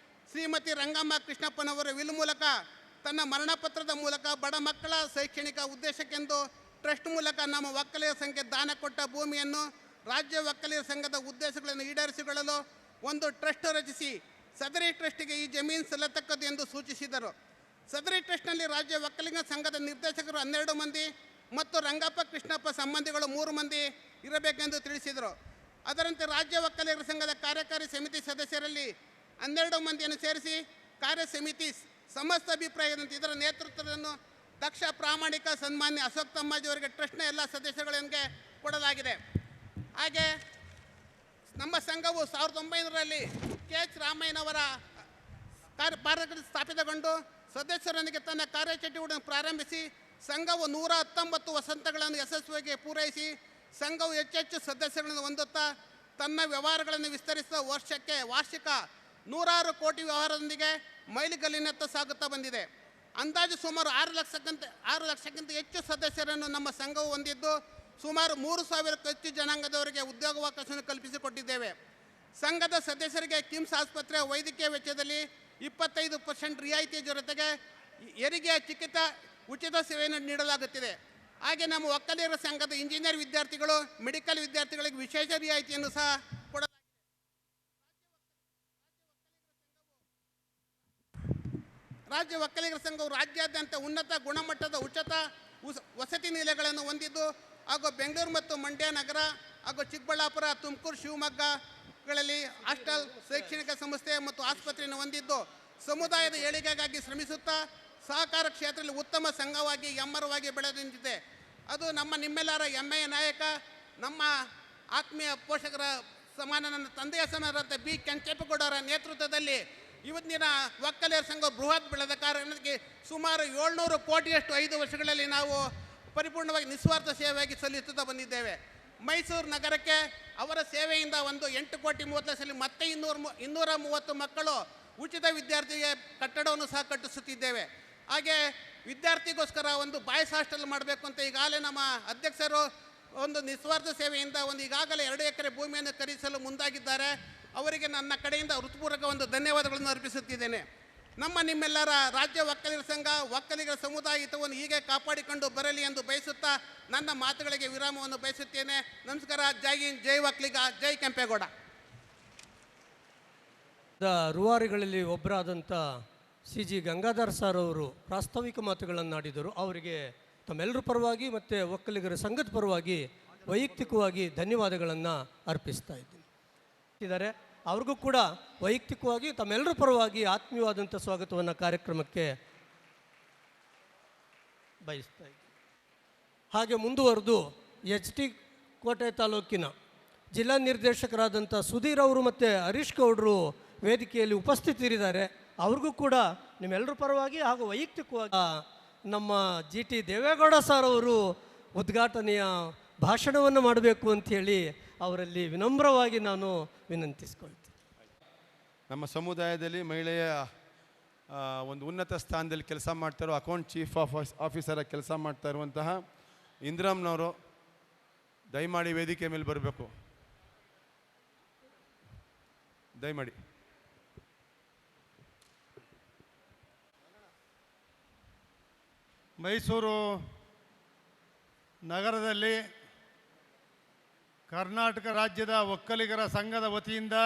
ಶ್ರೀಮತಿ ರಂಗಮ್ಮ ಕೃಷ್ಣಪ್ಪನವರ ವಿಲ್ ಮೂಲಕ ತನ್ನ ಮರಣಪತ್ರದ ಮೂಲಕ ಬಡ ಮಕ್ಕಳ ಶೈಕ್ಷಣಿಕ ಉದ್ದೇಶಕ್ಕೆಂದು ಟ್ರಸ್ಟ್ ಮೂಲಕ ನಮ್ಮ ಒಕ್ಕಲಿಗರ ಸಂಘಕ್ಕೆ ದಾನ ಕೊಟ್ಟ ಭೂಮಿಯನ್ನು ರಾಜ್ಯ ಒಕ್ಕಲಿಗರ ಸಂಘದ ಉದ್ದೇಶಗಳನ್ನು ಈಡೇರಿಸಿಕೊಳ್ಳಲು ಒಂದು ಟ್ರಸ್ಟ್ ರಚಿಸಿ ಸದರಿ ಟ್ರಸ್ಟಿಗೆ ಈ ಜಮೀನು ಸಲ್ಲತಕ್ಕದ್ದು ಎಂದು ಸೂಚಿಸಿದರು. ಸದರಿ ಟ್ರಸ್ಟ್ನಲ್ಲಿ ರಾಜ್ಯ ಒಕ್ಕಲಿಗ ಸಂಘದ ನಿರ್ದೇಶಕರು 12 ಮಂದಿ ಮತ್ತು ರಂಗಪ್ಪ ಕೃಷ್ಣಪ್ಪ ಸಂಬಂಧಿಗಳು 3 ಮಂದಿ ಇರಬೇಕೆಂದು ತಿಳಿಸಿದರು. ಅದರಂತೆ ರಾಜ್ಯ ಒಕ್ಕಲಿಗರ ಸಂಘದ ಕಾರ್ಯಕಾರಿ ಸಮಿತಿ ಸದಸ್ಯರಲ್ಲಿ 12 ಮಂದಿಯನ್ನು ಸೇರಿಸಿ ಕಾರ್ಯ ಸಮಿತಿ ಸಮಸ್ತ ಅಭಿಪ್ರಾಯದಂತೆ ಇದರ ನೇತೃತ್ವವನ್ನು ದಕ್ಷ ಪ್ರಾಮಾಣಿಕ ಸನ್ಮಾನ್ಯ ಅಶೋಕ್ ತಮ್ಮಾಜಿಯವರಿಗೆ ಟ್ರಸ್ಟ್ನ ಎಲ್ಲ ಸದಸ್ಯಗಳಿಗೆ ಕೊಡಲಾಗಿದೆ. ಹಾಗೆ ನಮ್ಮ ಸಂಘವು 1900ರಲ್ಲಿ KH ರಾಮಯ್ಯನವರ ಕಾರ್ಯಕಾರಿ ಸ್ಥಾಪಿತಗೊಂಡು ಸದಸ್ಯರೊಂದಿಗೆ ತನ್ನ ಕಾರ್ಯಚಟುವಟಿಕೆಯನ್ನು ಪ್ರಾರಂಭಿಸಿ ಸಂಘವು 119 ವಸಂತಗಳನ್ನು ಯಶಸ್ವಿಯಾಗಿ ಪೂರೈಸಿ ಸಂಘವು ಹೆಚ್ಚೆಚ್ಚು ಸದಸ್ಯಗಳನ್ನು ಹೊಂದುತ್ತಾ ತನ್ನ ವ್ಯವಹಾರಗಳನ್ನು ವಿಸ್ತರಿಸುವ ವಾರ್ಷಿಕ 106 ಕೋಟಿ ವ್ಯವಹಾರದೊಂದಿಗೆ ಮೈಲಿಗಲ್ಲಿನತ್ತ ಸಾಗುತ್ತಾ ಬಂದಿದೆ. ಅಂದಾಜು ಸುಮಾರು 6 ಲಕ್ಷಕ್ಕಿಂತ ಹೆಚ್ಚು ಸದಸ್ಯರನ್ನು ನಮ್ಮ ಸಂಘವು ಹೊಂದಿದ್ದು ಸುಮಾರು 3,000ಕ್ಕೂ ಹೆಚ್ಚು ಜನಾಂಗದವರಿಗೆ ಉದ್ಯೋಗಾವಕಾಶವನ್ನು ಕಲ್ಪಿಸಿಕೊಟ್ಟಿದ್ದೇವೆ. ಸಂಘದ ಸದಸ್ಯರಿಗೆ ಕಿಮ್ಸ್ ಆಸ್ಪತ್ರೆ ವೈದ್ಯಕೀಯ ವೆಚ್ಚದಲ್ಲಿ 25% ರಿಯಾಯಿತಿ ಜೊತೆಗೆ ಹೆರಿಗೆಯ ಚಿಕಿತ್ಸಾ ಉಚಿತ ಸೇವೆಯನ್ನು ನೀಡಲಾಗುತ್ತಿದೆ. ಹಾಗೆ ನಮ್ಮ ಒಕ್ಕಲಿಗರ ಸಂಘದ ಇಂಜಿನಿಯರ್ ವಿದ್ಯಾರ್ಥಿಗಳು ಮೆಡಿಕಲ್ ವಿದ್ಯಾರ್ಥಿಗಳಿಗೆ ವಿಶೇಷ ರಿಯಾಯಿತಿಯನ್ನು ಸಹ ಕೊಡಲಾಗಿದೆ. ರಾಜ್ಯ ಒಕ್ಕಲಿಗರ ಸಂಘವು ರಾಜ್ಯಾದ್ಯಂತ ಉನ್ನತ ಗುಣಮಟ್ಟದ ಉಚಿತ ವಸತಿ ನಿಲಯಗಳನ್ನು ಹೊಂದಿದ್ದು ಹಾಗೂ ಬೆಂಗಳೂರು ಮತ್ತು ಮಂಡ್ಯ ನಗರ ಹಾಗೂ ಚಿಕ್ಕಬಳ್ಳಾಪುರ, ತುಮಕೂರು, ಶಿವಮೊಗ್ಗಗಳಲ್ಲಿ ಹಾಸ್ಟೆಲ್, ಶೈಕ್ಷಣಿಕ ಸಂಸ್ಥೆ ಮತ್ತು ಆಸ್ಪತ್ರೆಯನ್ನು ಹೊಂದಿದ್ದು ಸಮುದಾಯದ ಏಳಿಗೆಗಾಗಿ ಶ್ರಮಿಸುತ್ತಾ ಸಹಕಾರ ಕ್ಷೇತ್ರದಲ್ಲಿ ಉತ್ತಮ ಸಂಘವಾಗಿ ಎಮ್ಮರವಾಗಿ ಬೆಳೆದು ನಿಂತಿದೆ. ಅದು ನಿಮ್ಮೆಲ್ಲರ ಹೆಮ್ಮೆಯ ನಾಯಕ, ನಮ್ಮ ಆತ್ಮೀಯ ಪೋಷಕರ ಸಮಾನ ನನ್ನ ತಂದೆಯ ಸಮಾನರಂತ ಬಿ ಕೆಂಚಪ್ಪಗೌಡರ ನೇತೃತ್ವದಲ್ಲಿ ಇವತ್ತಿನ ಒಕ್ಕಲಿಗರ ಸಂಘ ಬೃಹತ್ ಬೆಳೆದ ಕಾರಣಕ್ಕೆ ಸುಮಾರು 700 ಕೋಟಿಯಷ್ಟು 5 ವರ್ಷಗಳಲ್ಲಿ ನಾವು ಪರಿಪೂರ್ಣವಾಗಿ ನಿಸ್ವಾರ್ಥ ಸೇವೆಯಾಗಿ ಸಲ್ಲಿಸುತ್ತಾ ಬಂದಿದ್ದೇವೆ. ಮೈಸೂರು ನಗರಕ್ಕೆ ಅವರ ಸೇವೆಯಿಂದ ಒಂದು 8 ಕೋಟಿ 30 ಲಕ್ಷದಲ್ಲಿ ಮತ್ತೆ 230 ಮಕ್ಕಳು ಉಚಿತ ವಿದ್ಯಾರ್ಥಿಗೆ ಕಟ್ಟಡವನ್ನು ಸಹ ಕಟ್ಟಿಸುತ್ತಿದ್ದೇವೆ. ಹಾಗೆ ವಿದ್ಯಾರ್ಥಿಗೋಸ್ಕರ ಒಂದು ಬಾಯ್ಸ್ ಹಾಸ್ಟೆಲ್ ಮಾಡಬೇಕು ಅಂತ ಈಗಾಗಲೇ ನಮ್ಮ ಅಧ್ಯಕ್ಷರು ಒಂದು ನಿಸ್ವಾರ್ಥ ಸೇವೆಯಿಂದ ಈಗಾಗಲೇ 2 ಎಕರೆ ಭೂಮಿಯನ್ನು ಖರೀದಿಸಲು ಮುಂದಾಗಿದ್ದಾರೆ. ಅವರಿಗೆ ನನ್ನ ಕಡೆಯಿಂದ ಹೃತ್ಪೂರ್ವಕ ಒಂದು ಧನ್ಯವಾದಗಳನ್ನು ಅರ್ಪಿಸುತ್ತಿದ್ದೇನೆ. ನಿಮ್ಮೆಲ್ಲರ ರಾಜ್ಯ ಒಕ್ಕಲಿಗರ ಸಂಘ ಒಕ್ಕಲಿಗರ ಸಮುದಾಯ ಹಿತವನ್ನು ಹೀಗೆ ಕಾಪಾಡಿಕೊಂಡು ಬರಲಿ ಎಂದು ಬಯಸುತ್ತಾ ನನ್ನ ಮಾತುಗಳಿಗೆ ವಿರಾಮವನ್ನು ಬಯಸುತ್ತೇನೆ. ನಮಸ್ಕಾರ. ಜೈ ಹಿಂದ್, ಜೈ ಒಕ್ಕಲಿಗ, ಜೈ ಕೆಂಪೇಗೌಡ. ರೂವಾರಿಗಳಲ್ಲಿ ಒಬ್ಬರಾದಂಥ CG ಗಂಗಾಧರ್ ಸರ್ ಅವರು ಪ್ರಾಸ್ತಾವಿಕ ಮಾತುಗಳನ್ನಾಡಿದರು. ಅವರಿಗೆ ತಮ್ಮೆಲ್ಲರ ಪರವಾಗಿ ಮತ್ತು ಒಕ್ಕಲಿಗರ ಸಂಘದ ಪರವಾಗಿ ವೈಯಕ್ತಿಕವಾಗಿ ಧನ್ಯವಾದಗಳನ್ನು ಅರ್ಪಿಸ್ತಾ ಇದ್ದಾರೆ. ಅವ್ರಿಗೂ ಕೂಡ ವೈಯಕ್ತಿಕವಾಗಿ ತಮ್ಮೆಲ್ಲರ ಪರವಾಗಿ ಆತ್ಮೀಯವಾದಂಥ ಸ್ವಾಗತವನ್ನು ಕಾರ್ಯಕ್ರಮಕ್ಕೆ ಬಯಸ್ತಾ ಇದ್ದೀನಿ. ಹಾಗೆ ಮುಂದುವರೆದು HT ಕೋಟೆ ತಾಲೂಕಿನ ಜಿಲ್ಲಾ ನಿರ್ದೇಶಕರಾದಂಥ ಸುಧೀರ್ ಅವರು ಮತ್ತು ಹರೀಶ್ ಗೌಡರು ವೇದಿಕೆಯಲ್ಲಿ ಉಪಸ್ಥಿತರಿದ್ದಾರೆ. ಅವ್ರಿಗೂ ಕೂಡ ನಿಮ್ಮೆಲ್ಲರ ಪರವಾಗಿ ಹಾಗೂ ವೈಯಕ್ತಿಕವಾಗಿ ನಮ್ಮ GT ದೇವೇಗೌಡ ಸರ್ ಅವರು ಉದ್ಘಾಟನೆಯ ಭಾಷಣವನ್ನು ಮಾಡಬೇಕು ಅಂಥೇಳಿ ಅವರಲ್ಲಿ ವಿನಮ್ರವಾಗಿ ನಾನು ವಿನಂತಿಸ್ಕೊಳ್ತೀನಿ. ನಮ್ಮ ಸಮುದಾಯದಲ್ಲಿ ಮಹಿಳೆಯ ಒಂದು ಉನ್ನತ ಸ್ಥಾನದಲ್ಲಿ ಕೆಲಸ ಮಾಡ್ತಾರೋ ಅಕೌಂಟ್ ಚೀಫ್ ಆಫೀಸರ ಕೆಲಸ ಮಾಡ್ತಾ ಇರುವಂತಹ ಇಂದ್ರಮ್ನವರು ದಯಮಾಡಿ ವೇದಿಕೆ ಮೇಲೆ ಬರಬೇಕು. ದಯಮಾಡಿ. ಮೈಸೂರು ನಗರದಲ್ಲಿ ಕರ್ನಾಟಕ ರಾಜ್ಯದ ಒಕ್ಕಲಿಗರ ಸಂಘದ ವತಿಯಿಂದ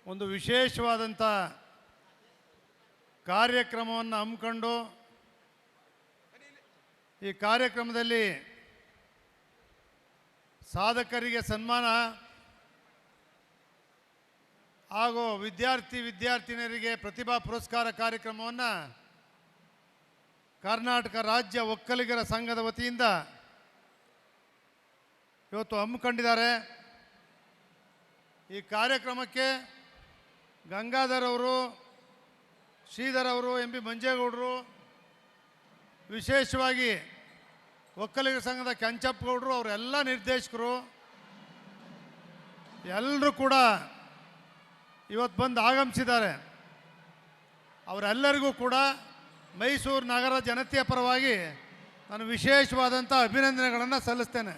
ಒಂದು ವಿಶೇಷವಾದಂಥ ಕಾರ್ಯಕ್ರಮವನ್ನು ಹಮ್ಮಿಕೊಂಡು ಈ ಕಾರ್ಯಕ್ರಮದಲ್ಲಿ ಸಾಧಕರಿಗೆ ಸನ್ಮಾನ ಹಾಗೂ ವಿದ್ಯಾರ್ಥಿನಿಯರಿಗೆ ಪ್ರತಿಭಾ ಪುರಸ್ಕಾರ ಕಾರ್ಯಕ್ರಮವನ್ನು ಕರ್ನಾಟಕ ರಾಜ್ಯ ಒಕ್ಕಲಿಗರ ಸಂಘದ ವತಿಯಿಂದ ಇವತ್ತು ಹಮ್ಮಿಕೊಂಡಿದ್ದಾರೆ. ಈ ಕಾರ್ಯಕ್ರಮಕ್ಕೆ ಗಂಗಾಧರ್ ಅವರು, ಶ್ರೀಧರ್ ಅವರು, ಎಂ ಪಿ ಮಂಜೇಗೌಡರು, ವಿಶೇಷವಾಗಿ ಒಕ್ಕಲಿಗರ ಸಂಘದ ಕೆಂಚಪ್ಪಗೌಡರು, ಅವರೆಲ್ಲ ನಿರ್ದೇಶಕರು ಎಲ್ಲರೂ ಕೂಡ ಇವತ್ತು ಬಂದು ಆಗಮಿಸಿದ್ದಾರೆ. ಅವರೆಲ್ಲರಿಗೂ ಕೂಡ ಮೈಸೂರು ನಗರ ಜನತೆಯ ಪರವಾಗಿ ನಾನು ವಿಶೇಷವಾದಂಥ ಅಭಿನಂದನೆಗಳನ್ನು ಸಲ್ಲಿಸ್ತೇನೆ.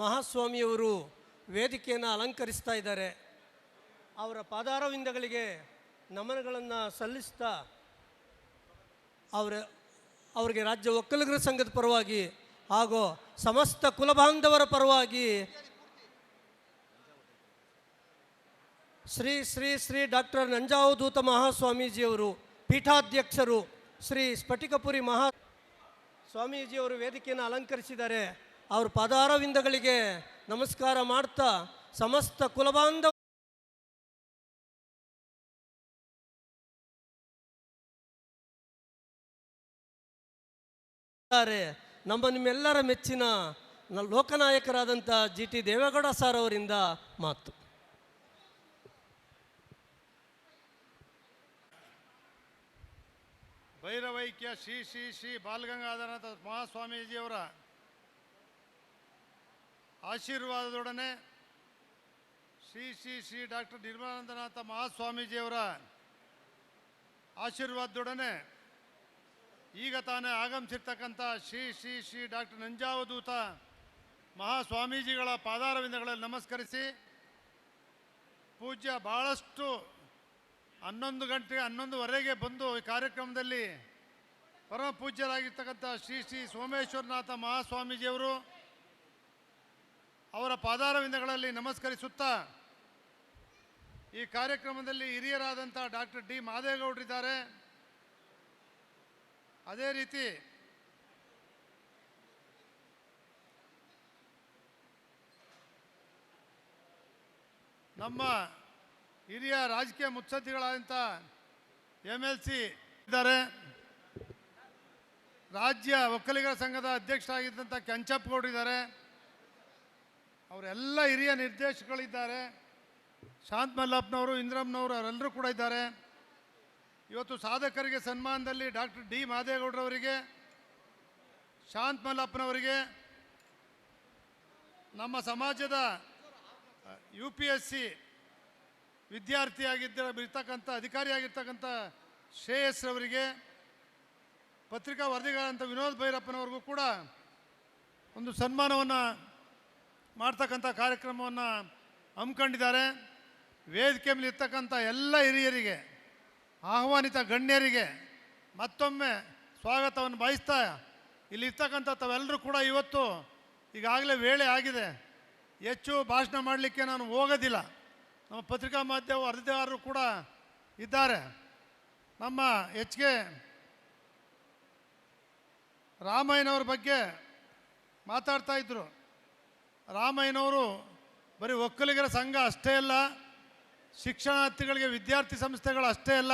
ಮಹಾಸ್ವಾಮಿಯವರು ವೇದಿಕೆಯನ್ನು ಅಲಂಕರಿಸ್ತಾ ಇದ್ದಾರೆ. ಅವರ ಪಾದಾರವಿಂದಗಳಿಗೆ ನಮನಗಳನ್ನು ಸಲ್ಲಿಸ್ತಾ ಅವರಿಗೆ ರಾಜ್ಯ ಒಕ್ಕಲಿಗರ ಸಂಘದ ಪರವಾಗಿ ಹಾಗೂ ಸಮಸ್ತ ಕುಲಬಾಂಧವರ ಪರವಾಗಿ ಶ್ರೀ ಶ್ರೀ ಶ್ರೀ ಡಾಕ್ಟರ್ ನಂಜಾವಧೂತ ಮಹಾಸ್ವಾಮೀಜಿಯವರು, ಪೀಠಾಧ್ಯಕ್ಷರು ಶ್ರೀ ಸ್ಫಟಿಕಪುರಿ ಸ್ವಾಮೀಜಿಯವರು ವೇದಿಕೆಯನ್ನು ಅಲಂಕರಿಸಿದ್ದಾರೆ. ಅವ್ರ ಪಾದಾರವಿಂದಗಳಿಗೆ ನಮಸ್ಕಾರ ಮಾಡ್ತಾ ಸಮಸ್ತ ಕುಲಬಾಂಧವ ನಿಮ್ಮೆಲ್ಲರ ಮೆಚ್ಚಿನ ಲೋಕನಾಯಕರಾದಂಥ GT ದೇವೇಗೌಡ ಸರ್ ಅವರಿಂದ ಮಾತು. ಭೈರವೈಕ್ಯ ಶ್ರೀ ಶ್ರೀ ಶ್ರೀ ಬಾಲಗಂಗಾಧರನಾಥ ಮಹಾಸ್ವಾಮೀಜಿಯವರ ಆಶೀರ್ವಾದದೊಡನೆ ಶ್ರೀ ಶ್ರೀ ಶ್ರೀ ಡಾಕ್ಟರ್ ನಿರ್ಮಲಾನಂದನಾಥ ಮಹಾಸ್ವಾಮೀಜಿಯವರ ಆಶೀರ್ವಾದದೊಡನೆ ಈಗ ತಾನೇ ಆಗಮಿಸಿರ್ತಕ್ಕಂಥ ಶ್ರೀ ಶ್ರೀ ಶ್ರೀ ಡಾಕ್ಟರ್ ನಂಜಾವಧೂತ ಮಹಾಸ್ವಾಮೀಜಿಗಳ ಪಾದಾರವಿಂದಗಳಲ್ಲಿ ನಮಸ್ಕರಿಸಿ, ಪೂಜ್ಯ ಭಾಳಷ್ಟು 11:30 ಬಂದು ಈ ಕಾರ್ಯಕ್ರಮದಲ್ಲಿ ಪರಮ ಪೂಜ್ಯರಾಗಿರ್ತಕ್ಕಂಥ ಶ್ರೀ ಶ್ರೀ ಸೋಮೇಶ್ವರನಾಥ ಮಹಾಸ್ವಾಮೀಜಿಯವರು ಅವರ ಪಾದಾರವಿಂದಗಳಲ್ಲಿ ನಮಸ್ಕರಿಸುತ್ತಾ, ಈ ಕಾರ್ಯಕ್ರಮದಲ್ಲಿ ಹಿರಿಯರಾದಂಥ ಡಾಕ್ಟರ್ ಡಿ ಮಾದೇಗೌಡರಿದ್ದಾರೆ. ಅದೇ ರೀತಿ ನಮ್ಮ ಹಿರಿಯ ರಾಜಕೀಯ ಮುತ್ಸದ್ದಿಗಳಾದಂಥ MLC ಇದ್ದಾರೆ. ರಾಜ್ಯ ಒಕ್ಕಲಿಗರ ಸಂಘದ ಅಧ್ಯಕ್ಷರಾಗಿದ್ದಂಥ ಕೆಂಚಪ್ಪಗೌಡರಿದ್ದಾರೆ. ಅವರೆಲ್ಲ ಹಿರಿಯ ನಿರ್ದೇಶಕಗಳಿದ್ದಾರೆ. ಶಾಂತ ಮಲ್ಲಪ್ಪನವರು, ಇಂದ್ರಮ್ಮನವರು, ಅವರೆಲ್ಲರೂ ಕೂಡ ಇದ್ದಾರೆ. ಇವತ್ತು ಸಾಧಕರಿಗೆ ಸನ್ಮಾನದಲ್ಲಿ ಡಾಕ್ಟರ್ ಡಿ ಮಾದೇಗೌಡರವರಿಗೆ, ಶಾಂತ ಮಲ್ಲಪ್ಪನವರಿಗೆ, ನಮ್ಮ ಸಮಾಜದ UPSC ವಿದ್ಯಾರ್ಥಿಯಾಗಿರ್ತಕ್ಕಂಥ ಅಧಿಕಾರಿಯಾಗಿರ್ತಕ್ಕಂಥ ಶ್ರೇಯಸ್ರವರಿಗೆ, ಪತ್ರಿಕಾ ವರದಿಗಾರಂಥ ವಿನೋದ್ ಭೈರಪ್ಪನವ್ರಿಗೂ ಕೂಡ ಒಂದು ಸನ್ಮಾನವನ್ನು ಮಾಡ್ತಕ್ಕಂಥ ಕಾರ್ಯಕ್ರಮವನ್ನು ಹಮ್ಮಿಕೊಂಡಿದ್ದಾರೆ. ವೇದಿಕೆ ಮೇಲೆ ಇರ್ತಕ್ಕಂಥ ಎಲ್ಲ ಹಿರಿಯರಿಗೆ, ಆಹ್ವಾನಿತ ಗಣ್ಯರಿಗೆ ಮತ್ತೊಮ್ಮೆ ಸ್ವಾಗತವನ್ನು ಬಯಸ್ತಾ, ಇಲ್ಲಿರ್ತಕ್ಕಂಥ ತಾವೆಲ್ಲರೂ ಕೂಡ ಇವತ್ತು ಈಗಾಗಲೇ ವೇಳೆ ಆಗಿದೆ, ಹೆಚ್ಚು ಭಾಷಣ ಮಾಡಲಿಕ್ಕೆ ನಾನು ಹೋಗೋದಿಲ್ಲ. ನಮ್ಮ ಪತ್ರಿಕಾ ಮಾಧ್ಯಮ ವರದಿಗಾರರು ಕೂಡ ಇದ್ದಾರೆ. ನಮ್ಮ HK ರಾಮಯ್ಯನವ್ರ ಬಗ್ಗೆ ಮಾತಾಡ್ತಾ ಇದ್ದರು. ರಾಮಯ್ಯನವರು ಬರೀ ಒಕ್ಕಲಿಗರ ಸಂಘ ಅಷ್ಟೇ ಅಲ್ಲ, ಶಿಕ್ಷಣಾರ್ಥಿಗಳಿಗೆ ವಿದ್ಯಾರ್ಥಿ ಸಂಸ್ಥೆಗಳು ಅಷ್ಟೇ ಅಲ್ಲ,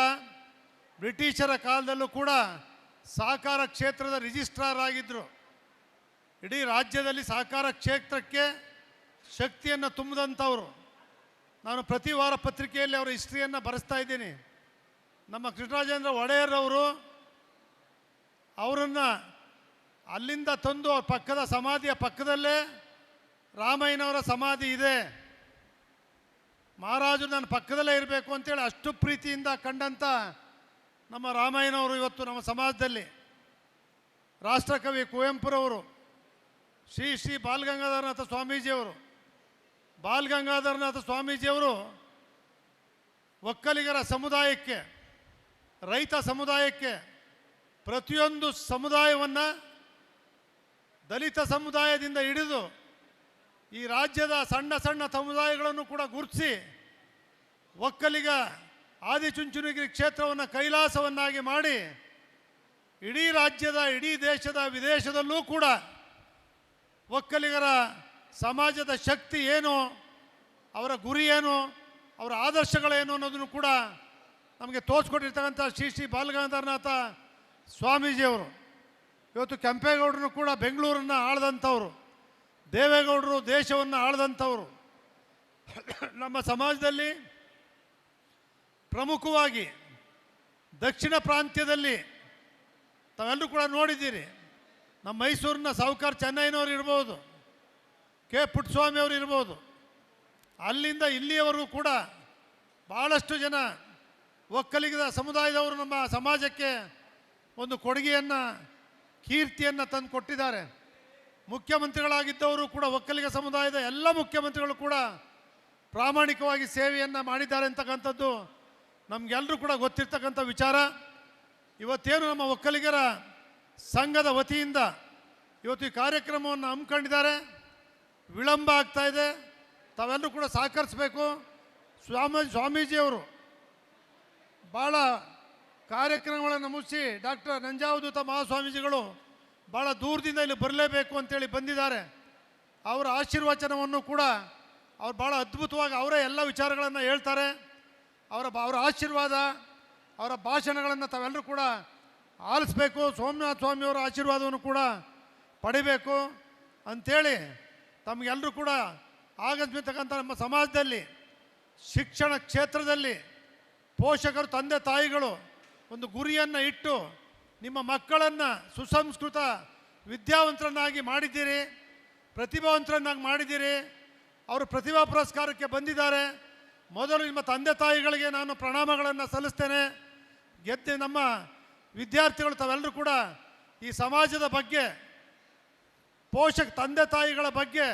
ಬ್ರಿಟಿಷರ ಕಾಲದಲ್ಲೂ ಕೂಡ ಸಹಕಾರ ಕ್ಷೇತ್ರದ ರಿಜಿಸ್ಟ್ರಾರ್ ಆಗಿದ್ದರು. ಇಡೀ ರಾಜ್ಯದಲ್ಲಿ ಸಹಕಾರ ಕ್ಷೇತ್ರಕ್ಕೆ ಶಕ್ತಿಯನ್ನು ತುಂಬಿದಂಥವರು. ನಾನು ಪ್ರತಿ ವಾರ ಪತ್ರಿಕೆಯಲ್ಲಿ ಅವರ ಹಿಸ್ಟ್ರಿಯನ್ನು ಬರೆಸ್ತಾ ಇದ್ದೀನಿ. ನಮ್ಮ ಕೃಷ್ಣರಾಜೇಂದ್ರ ಒಡೆಯರ್ ಅವರು ಅವರನ್ನು ಅಲ್ಲಿಂದ ತಂದು ಅವ್ರ ಪಕ್ಕದ ಸಮಾಧಿಯ ಪಕ್ಕದಲ್ಲೇ ರಾಮಯ್ಯನವರ ಸಮಾಧಿ ಇದೆ. ಮಹಾರಾಜರು ನನ್ನ ಪಕ್ಕದಲ್ಲೇ ಇರಬೇಕು ಅಂತೇಳಿ ಅಷ್ಟು ಪ್ರೀತಿಯಿಂದ ಕಂಡಂಥ ನಮ್ಮ ರಾಮಯ್ಯನವರು ಇವತ್ತು ನಮ್ಮ ಸಮಾಜದಲ್ಲಿ. ರಾಷ್ಟ್ರಕವಿ ಕುವೆಂಪುರವರು, ಶ್ರೀ ಶ್ರೀ ಬಾಲಗಂಗಾಧರನಾಥ ಸ್ವಾಮೀಜಿಯವರು, ಬಾಲಗಂಗಾಧರನಾಥ ಸ್ವಾಮೀಜಿಯವರು ಒಕ್ಕಲಿಗರ ಸಮುದಾಯಕ್ಕೆ, ರೈತ ಸಮುದಾಯಕ್ಕೆ, ಪ್ರತಿಯೊಂದು ಸಮುದಾಯವನ್ನು, ದಲಿತ ಸಮುದಾಯದಿಂದ ಹಿಡಿದು ಈ ರಾಜ್ಯದ ಸಣ್ಣ ಸಣ್ಣ ಸಮುದಾಯಗಳನ್ನು ಕೂಡ ಗುರುತಿಸಿ ಒಕ್ಕಲಿಗ ಆದಿಚುಂಚನಗಿರಿ ಕ್ಷೇತ್ರವನ್ನು ಕೈಲಾಸವನ್ನಾಗಿ ಮಾಡಿ ಇಡೀ ರಾಜ್ಯದ, ಇಡೀ ದೇಶದ, ವಿದೇಶದಲ್ಲೂ ಕೂಡ ಒಕ್ಕಲಿಗರ ಸಮಾಜದ ಶಕ್ತಿ ಏನು, ಅವರ ಗುರಿ ಏನು, ಅವರ ಆದರ್ಶಗಳೇನು ಅನ್ನೋದನ್ನು ಕೂಡ ನಮಗೆ ತೋರಿಸ್ಕೊಟ್ಟಿರ್ತಕ್ಕಂಥ ಶ್ರೀ ಶ್ರೀ ಬಾಲಗಂಗಾಧರನಾಥ ಸ್ವಾಮೀಜಿಯವರು. ಇವತ್ತು ಕೆಂಪೇಗೌಡರನ್ನು ಕೂಡ ಬೆಂಗಳೂರನ್ನು ಆಳ್ದಂಥವ್ರು, ದೇವೇಗೌಡರು ದೇಶವನ್ನು ಆಳದಂಥವರು. ನಮ್ಮ ಸಮಾಜದಲ್ಲಿ ಪ್ರಮುಖವಾಗಿ ದಕ್ಷಿಣ ಪ್ರಾಂತ್ಯದಲ್ಲಿ ತಾವೆಲ್ಲರೂ ಕೂಡ ನೋಡಿದ್ದೀರಿ. ನಮ್ಮ ಮೈಸೂರಿನ ಸಾಹುಕಾರ ಚೆನ್ನೈನವರು ಇರ್ಬೋದು, ಕೆ ಪುಟ್ಟಸ್ವಾಮಿ ಅವರು ಇರ್ಬೋದು, ಅಲ್ಲಿಂದ ಇಲ್ಲಿಯವರೆಗೂ ಕೂಡ ಭಾಳಷ್ಟು ಜನ ಒಕ್ಕಲಿಗರ ಸಮುದಾಯದವರು ನಮ್ಮ ಸಮಾಜಕ್ಕೆ ಒಂದು ಕೊಡುಗೆಯನ್ನು, ಕೀರ್ತಿಯನ್ನು ತಂದು ಕೊಟ್ಟಿದ್ದಾರೆ. ಮುಖ್ಯಮಂತ್ರಿಗಳಾಗಿದ್ದವರು ಕೂಡ ಒಕ್ಕಲಿಗ ಸಮುದಾಯದ ಎಲ್ಲ ಮುಖ್ಯಮಂತ್ರಿಗಳು ಕೂಡ ಪ್ರಾಮಾಣಿಕವಾಗಿ ಸೇವೆಯನ್ನು ಮಾಡಿದ್ದಾರೆ ಅಂತಕ್ಕಂಥದ್ದು ನಮಗೆಲ್ಲರೂ ಕೂಡ ಗೊತ್ತಿರ್ತಕ್ಕಂಥ ವಿಚಾರ. ಇವತ್ತೇನು ನಮ್ಮ ಒಕ್ಕಲಿಗರ ಸಂಘದ ವತಿಯಿಂದ ಇವತ್ತು ಈ ಕಾರ್ಯಕ್ರಮವನ್ನು ಹಮ್ಮಿಕೊಂಡಿದ್ದಾರೆ. ವಿಳಂಬ ಆಗ್ತಾ ಇದೆ, ತಾವೆಲ್ಲರೂ ಕೂಡ ಸಹಕರಿಸಬೇಕು. ಸ್ವಾಮೀಜಿಯವರು ಭಾಳ ಕಾರ್ಯಕ್ರಮಗಳನ್ನು ಮುಗಿಸಿ ಡಾಕ್ಟರ್ ನಂಜಾವಧೂತ ಮಹಾಸ್ವಾಮೀಜಿಗಳು ಭಾಳ ದೂರದಿಂದ ಇಲ್ಲಿ ಬರಲೇಬೇಕು ಅಂತೇಳಿ ಬಂದಿದ್ದಾರೆ. ಅವರ ಆಶೀರ್ವಚನವನ್ನು ಕೂಡ ಅವ್ರು ಭಾಳ ಅದ್ಭುತವಾಗಿ ಅವರೇ ಎಲ್ಲ ವಿಚಾರಗಳನ್ನು ಹೇಳ್ತಾರೆ. ಅವರ ಆಶೀರ್ವಾದ, ಅವರ ಭಾಷಣಗಳನ್ನು ತಾವೆಲ್ಲರೂ ಕೂಡ ಆಲಿಸ್ಬೇಕು. ಸೋಮನಾಥ ಸ್ವಾಮಿಯವರ ಆಶೀರ್ವಾದವನ್ನು ಕೂಡ ಪಡಿಬೇಕು ಅಂಥೇಳಿ ತಮಗೆಲ್ಲರೂ ಕೂಡ ಆಗಮಿಸ್ತಕ್ಕಂಥ ನಮ್ಮ ಸಮಾಜದಲ್ಲಿ ಶಿಕ್ಷಣ ಕ್ಷೇತ್ರದಲ್ಲಿ ಪೋಷಕರು, ತಂದೆ ತಾಯಿಗಳು ಒಂದು ಗುರಿಯನ್ನು ಇಟ್ಟು ನಿಮ್ಮ ಮಕ್ಕಳನ್ನು ಸುಸಂಸ್ಕೃತ ವಿದ್ಯಾವಂತರನ್ನಾಗಿ ಮಾಡಿದ್ದೀರಿ, ಪ್ರತಿಭಾವಂತರನ್ನಾಗಿ ಮಾಡಿದ್ದೀರಿ. ಅವರು ಪ್ರತಿಭಾ ಪುರಸ್ಕಾರಕ್ಕೆ ಬಂದಿದ್ದಾರೆ. ಮೊದಲು ನಿಮ್ಮ ತಂದೆ ತಾಯಿಗಳಿಗೆ ನಾನು ಪ್ರಣಾಮಗಳನ್ನು ಸಲ್ಲಿಸ್ತೇನೆ. ನಮ್ಮ ವಿದ್ಯಾರ್ಥಿಗಳು ತಾವೆಲ್ಲರೂ ಕೂಡ ಈ ಸಮಾಜದ ಬಗ್ಗೆ, ತಂದೆ ತಾಯಿಗಳ ಬಗ್ಗೆ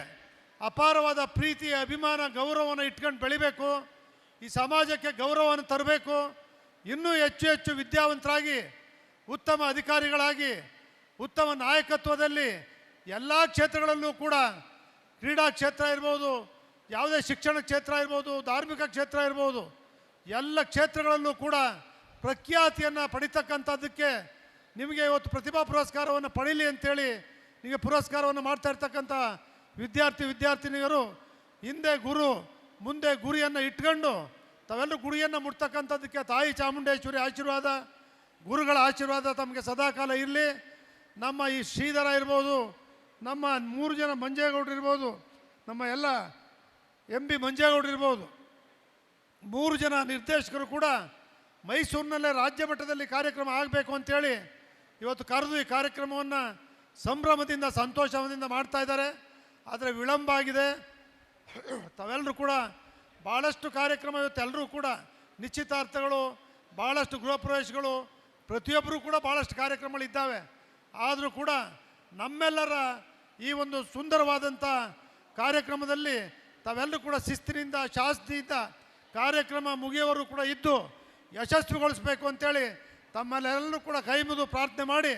ಅಪಾರವಾದ ಪ್ರೀತಿ, ಅಭಿಮಾನ, ಗೌರವವನ್ನು ಇಟ್ಕೊಂಡು ಬೆಳಿಬೇಕು. ಈ ಸಮಾಜಕ್ಕೆ ಗೌರವವನ್ನು ತರಬೇಕು. ಇನ್ನೂ ಹೆಚ್ಚು ಹೆಚ್ಚು ವಿದ್ಯಾವಂತರಾಗಿ, ಉತ್ತಮ ಅಧಿಕಾರಿಗಳಾಗಿ, ಉತ್ತಮ ನಾಯಕತ್ವದಲ್ಲಿ ಎಲ್ಲ ಕ್ಷೇತ್ರಗಳಲ್ಲೂ ಕೂಡ, ಕ್ರೀಡಾ ಕ್ಷೇತ್ರ ಇರ್ಬೋದು, ಯಾವುದೇ ಶಿಕ್ಷಣ ಕ್ಷೇತ್ರ ಇರ್ಬೋದು, ಧಾರ್ಮಿಕ ಕ್ಷೇತ್ರ ಇರ್ಬೋದು, ಎಲ್ಲ ಕ್ಷೇತ್ರಗಳಲ್ಲೂ ಕೂಡ ಪ್ರಖ್ಯಾತಿಯನ್ನು ಪಡಿತಕ್ಕಂಥದ್ದಕ್ಕೆ ನಿಮಗೆ ಇವತ್ತು ಪ್ರತಿಭಾ ಪುರಸ್ಕಾರವನ್ನು ಪಡೀಲಿ ಅಂಥೇಳಿ ನಿಮಗೆ ಪುರಸ್ಕಾರವನ್ನು ಮಾಡ್ತಾ ಇರ್ತಕ್ಕಂಥ ವಿದ್ಯಾರ್ಥಿನಿಯರು ಹಿಂದೆ ಗುರು ಮುಂದೆ ಗುರಿಯನ್ನು ಇಟ್ಕೊಂಡು ತಾವೆಲ್ಲರೂ ಗುರಿಯನ್ನು ಮುಟ್ತಕ್ಕಂಥದ್ದಕ್ಕೆ ತಾಯಿ ಚಾಮುಂಡೇಶ್ವರಿ ಆಶೀರ್ವಾದ, ಗುರುಗಳ ಆಶೀರ್ವಾದ ತಮಗೆ ಸದಾಕಾಲ ಇರಲಿ. ನಮ್ಮ ಈ ಶ್ರೀಧರ ಇರ್ಬೋದು, ನಮ್ಮ 3 ಜನ ಮಂಜೇಗೌಡರು ಇರ್ಬೋದು, ನಮ್ಮ ಎಲ್ಲ MB ಮಂಜೇಗೌಡರು ಇರ್ಬೋದು, 3 ಜನ ನಿರ್ದೇಶಕರು ಕೂಡ ಮೈಸೂರಿನಲ್ಲೇ ರಾಜ್ಯ ಮಟ್ಟದಲ್ಲಿ ಕಾರ್ಯಕ್ರಮ ಆಗಬೇಕು ಅಂಥೇಳಿ ಇವತ್ತು ಕರೆದು ಈ ಕಾರ್ಯಕ್ರಮವನ್ನು ಸಂಭ್ರಮದಿಂದ, ಸಂತೋಷದಿಂದ ಮಾಡ್ತಾ ಇದ್ದಾರೆ. ಆದರೆ ವಿಳಂಬ ಆಗಿದೆ. ತಾವೆಲ್ಲರೂ ಕೂಡ ಭಾಳಷ್ಟು ಕಾರ್ಯಕ್ರಮ ಇವತ್ತು ಎಲ್ಲರೂ ಕೂಡ ನಿಶ್ಚಿತಾರ್ಥಗಳು, ಭಾಳಷ್ಟು ಗೃಹ ಪ್ರವೇಶಗಳು, ಪ್ರತಿಯೊಬ್ಬರೂ ಕೂಡ ಭಾಳಷ್ಟು ಕಾರ್ಯಕ್ರಮಗಳಿದ್ದಾವೆ. ಆದರೂ ಕೂಡ ನಮ್ಮೆಲ್ಲರ ಈ ಒಂದು ಸುಂದರವಾದಂಥ ಕಾರ್ಯಕ್ರಮದಲ್ಲಿ ತಾವೆಲ್ಲರೂ ಕೂಡ ಶಿಸ್ತಿನಿಂದ, ಶಾಸ್ತಿಯಿಂದ ಕಾರ್ಯಕ್ರಮ ಮುಗಿಯೋವರು ಕೂಡ ಇದ್ದು ಯಶಸ್ವಿಗೊಳಿಸಬೇಕು ಅಂತೇಳಿ ತಮ್ಮೆಲ್ಲರೂ ಕೂಡ ಕೈ ಮುಗಿದು ಪ್ರಾರ್ಥನೆ ಮಾಡಿ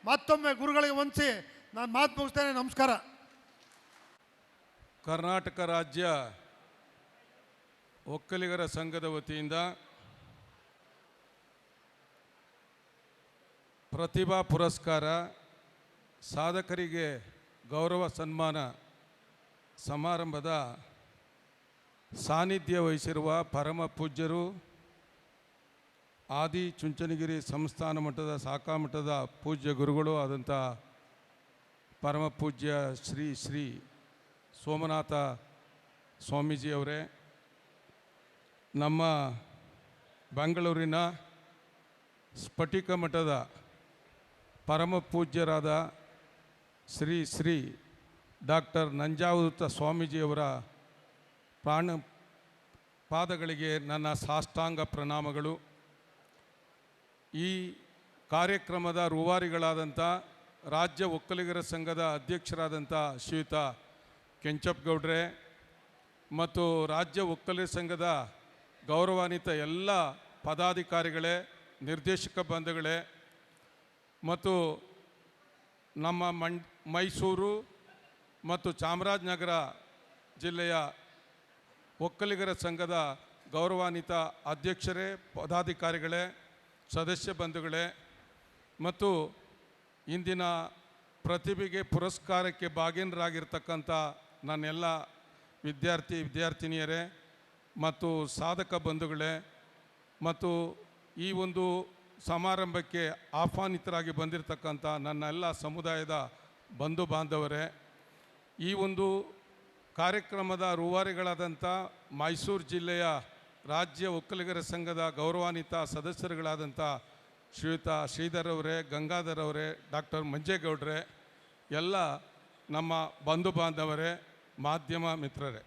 ಮತ್ತೊಮ್ಮೆ ಗುರುಗಳಿಗೆ ವಂದಿಸಿ ನಾನು ಮಾತು ಮುಗಿಸ್ತೇನೆ. ನಮಸ್ಕಾರ. ಕರ್ನಾಟಕ ರಾಜ್ಯ ಒಕ್ಕಲಿಗರ ಸಂಘದ ವತಿಯಿಂದ ಪ್ರತಿಭಾ ಪುರಸ್ಕಾರ, ಸಾಧಕರಿಗೆ ಗೌರವ ಸನ್ಮಾನ ಸಮಾರಂಭದ ಸಾನ್ನಿಧ್ಯ ವಹಿಸಿರುವ ಪರಮ ಪೂಜ್ಯರು, ಆದಿ ಚುಂಚನಗಿರಿ ಸಂಸ್ಥಾನ ಮಠದ ಶಾಖಾ ಮಠದ ಪೂಜ್ಯ ಗುರುಗಳು ಆದಂಥ ಪರಮ ಪೂಜ್ಯ ಶ್ರೀ ಶ್ರೀ ಸೋಮನಾಥ ಸ್ವಾಮೀಜಿಯವರೇ, ನಮ್ಮ ಬೆಂಗಳೂರಿನ ಸ್ಫಟಿಕ ಮಠದ ಪರಮ ಪೂಜ್ಯರಾದ ಶ್ರೀ ಶ್ರೀ ಡಾಕ್ಟರ್ ನಂಜಾವಧೂತ ಸ್ವಾಮೀಜಿಯವರ ಪಾದಗಳಿಗೆ ನನ್ನ ಸಾಷ್ಟಾಂಗ ಪ್ರಣಾಮಗಳು. ಈ ಕಾರ್ಯಕ್ರಮದ ರೂವಾರಿಗಳಾದಂಥ ರಾಜ್ಯ ಒಕ್ಕಲಿಗರ ಸಂಘದ ಅಧ್ಯಕ್ಷರಾದಂಥ ಶ್ರೀಯುತ ಕೆಂಚಪ್ಪಗೌಡ್ರೆ ಮತ್ತು ರಾಜ್ಯ ಒಕ್ಕಲಿಗರ ಸಂಘದ ಗೌರವಾನ್ವಿತ ಎಲ್ಲ ಪದಾಧಿಕಾರಿಗಳೇ, ನಿರ್ದೇಶಕ ಬಂಧುಗಳೇ ಮತ್ತು ನಮ್ಮ ಮೈಸೂರು ಮತ್ತು ಚಾಮರಾಜನಗರ ಜಿಲ್ಲೆಯ ಒಕ್ಕಲಿಗರ ಸಂಘದ ಗೌರವಾನ್ವಿತ ಅಧ್ಯಕ್ಷರೇ, ಪದಾಧಿಕಾರಿಗಳೇ, ಸದಸ್ಯ ಬಂಧುಗಳೇ ಮತ್ತು ಇಂದಿನ ಪ್ರತಿಭೆಗೆ ಪುರಸ್ಕಾರಕ್ಕೆ ಭಾಗಿನರಾಗಿರ್ತಕ್ಕಂಥ ನನ್ನೆಲ್ಲ ವಿದ್ಯಾರ್ಥಿನಿಯರೇ ಮತ್ತು ಸಾಧಕ ಬಂಧುಗಳೇ ಮತ್ತು ಈ ಒಂದು ಸಮಾರಂಭಕ್ಕೆ ಆಹ್ವಾನಿತರಾಗಿ ಬಂದಿರತಕ್ಕಂಥ ನನ್ನ ಎಲ್ಲ ಸಮುದಾಯದ ಬಂಧು ಬಾಂಧವರೇ, ಈ ಒಂದು ಕಾರ್ಯಕ್ರಮದ ರೂವಾರಿಗಳಾದಂಥ ಮೈಸೂರು ಜಿಲ್ಲೆಯ ರಾಜ್ಯ ಒಕ್ಕಲಿಗರ ಸಂಘದ ಗೌರವಾನ್ವಿತ ಸದಸ್ಯರುಗಳಾದಂಥ ಶ್ರೀಯುತ ಶ್ರೀಧರ್ ಅವರೇ, ಗಂಗಾಧರ್ ಅವರೇ, ಡಾಕ್ಟರ್ ಮಂಜೇಗೌಡ್ರೆ, ಎಲ್ಲ ನಮ್ಮ ಬಂಧು ಬಾಂಧವರೇ, ಮಾಧ್ಯಮ ಮಿತ್ರರೇ,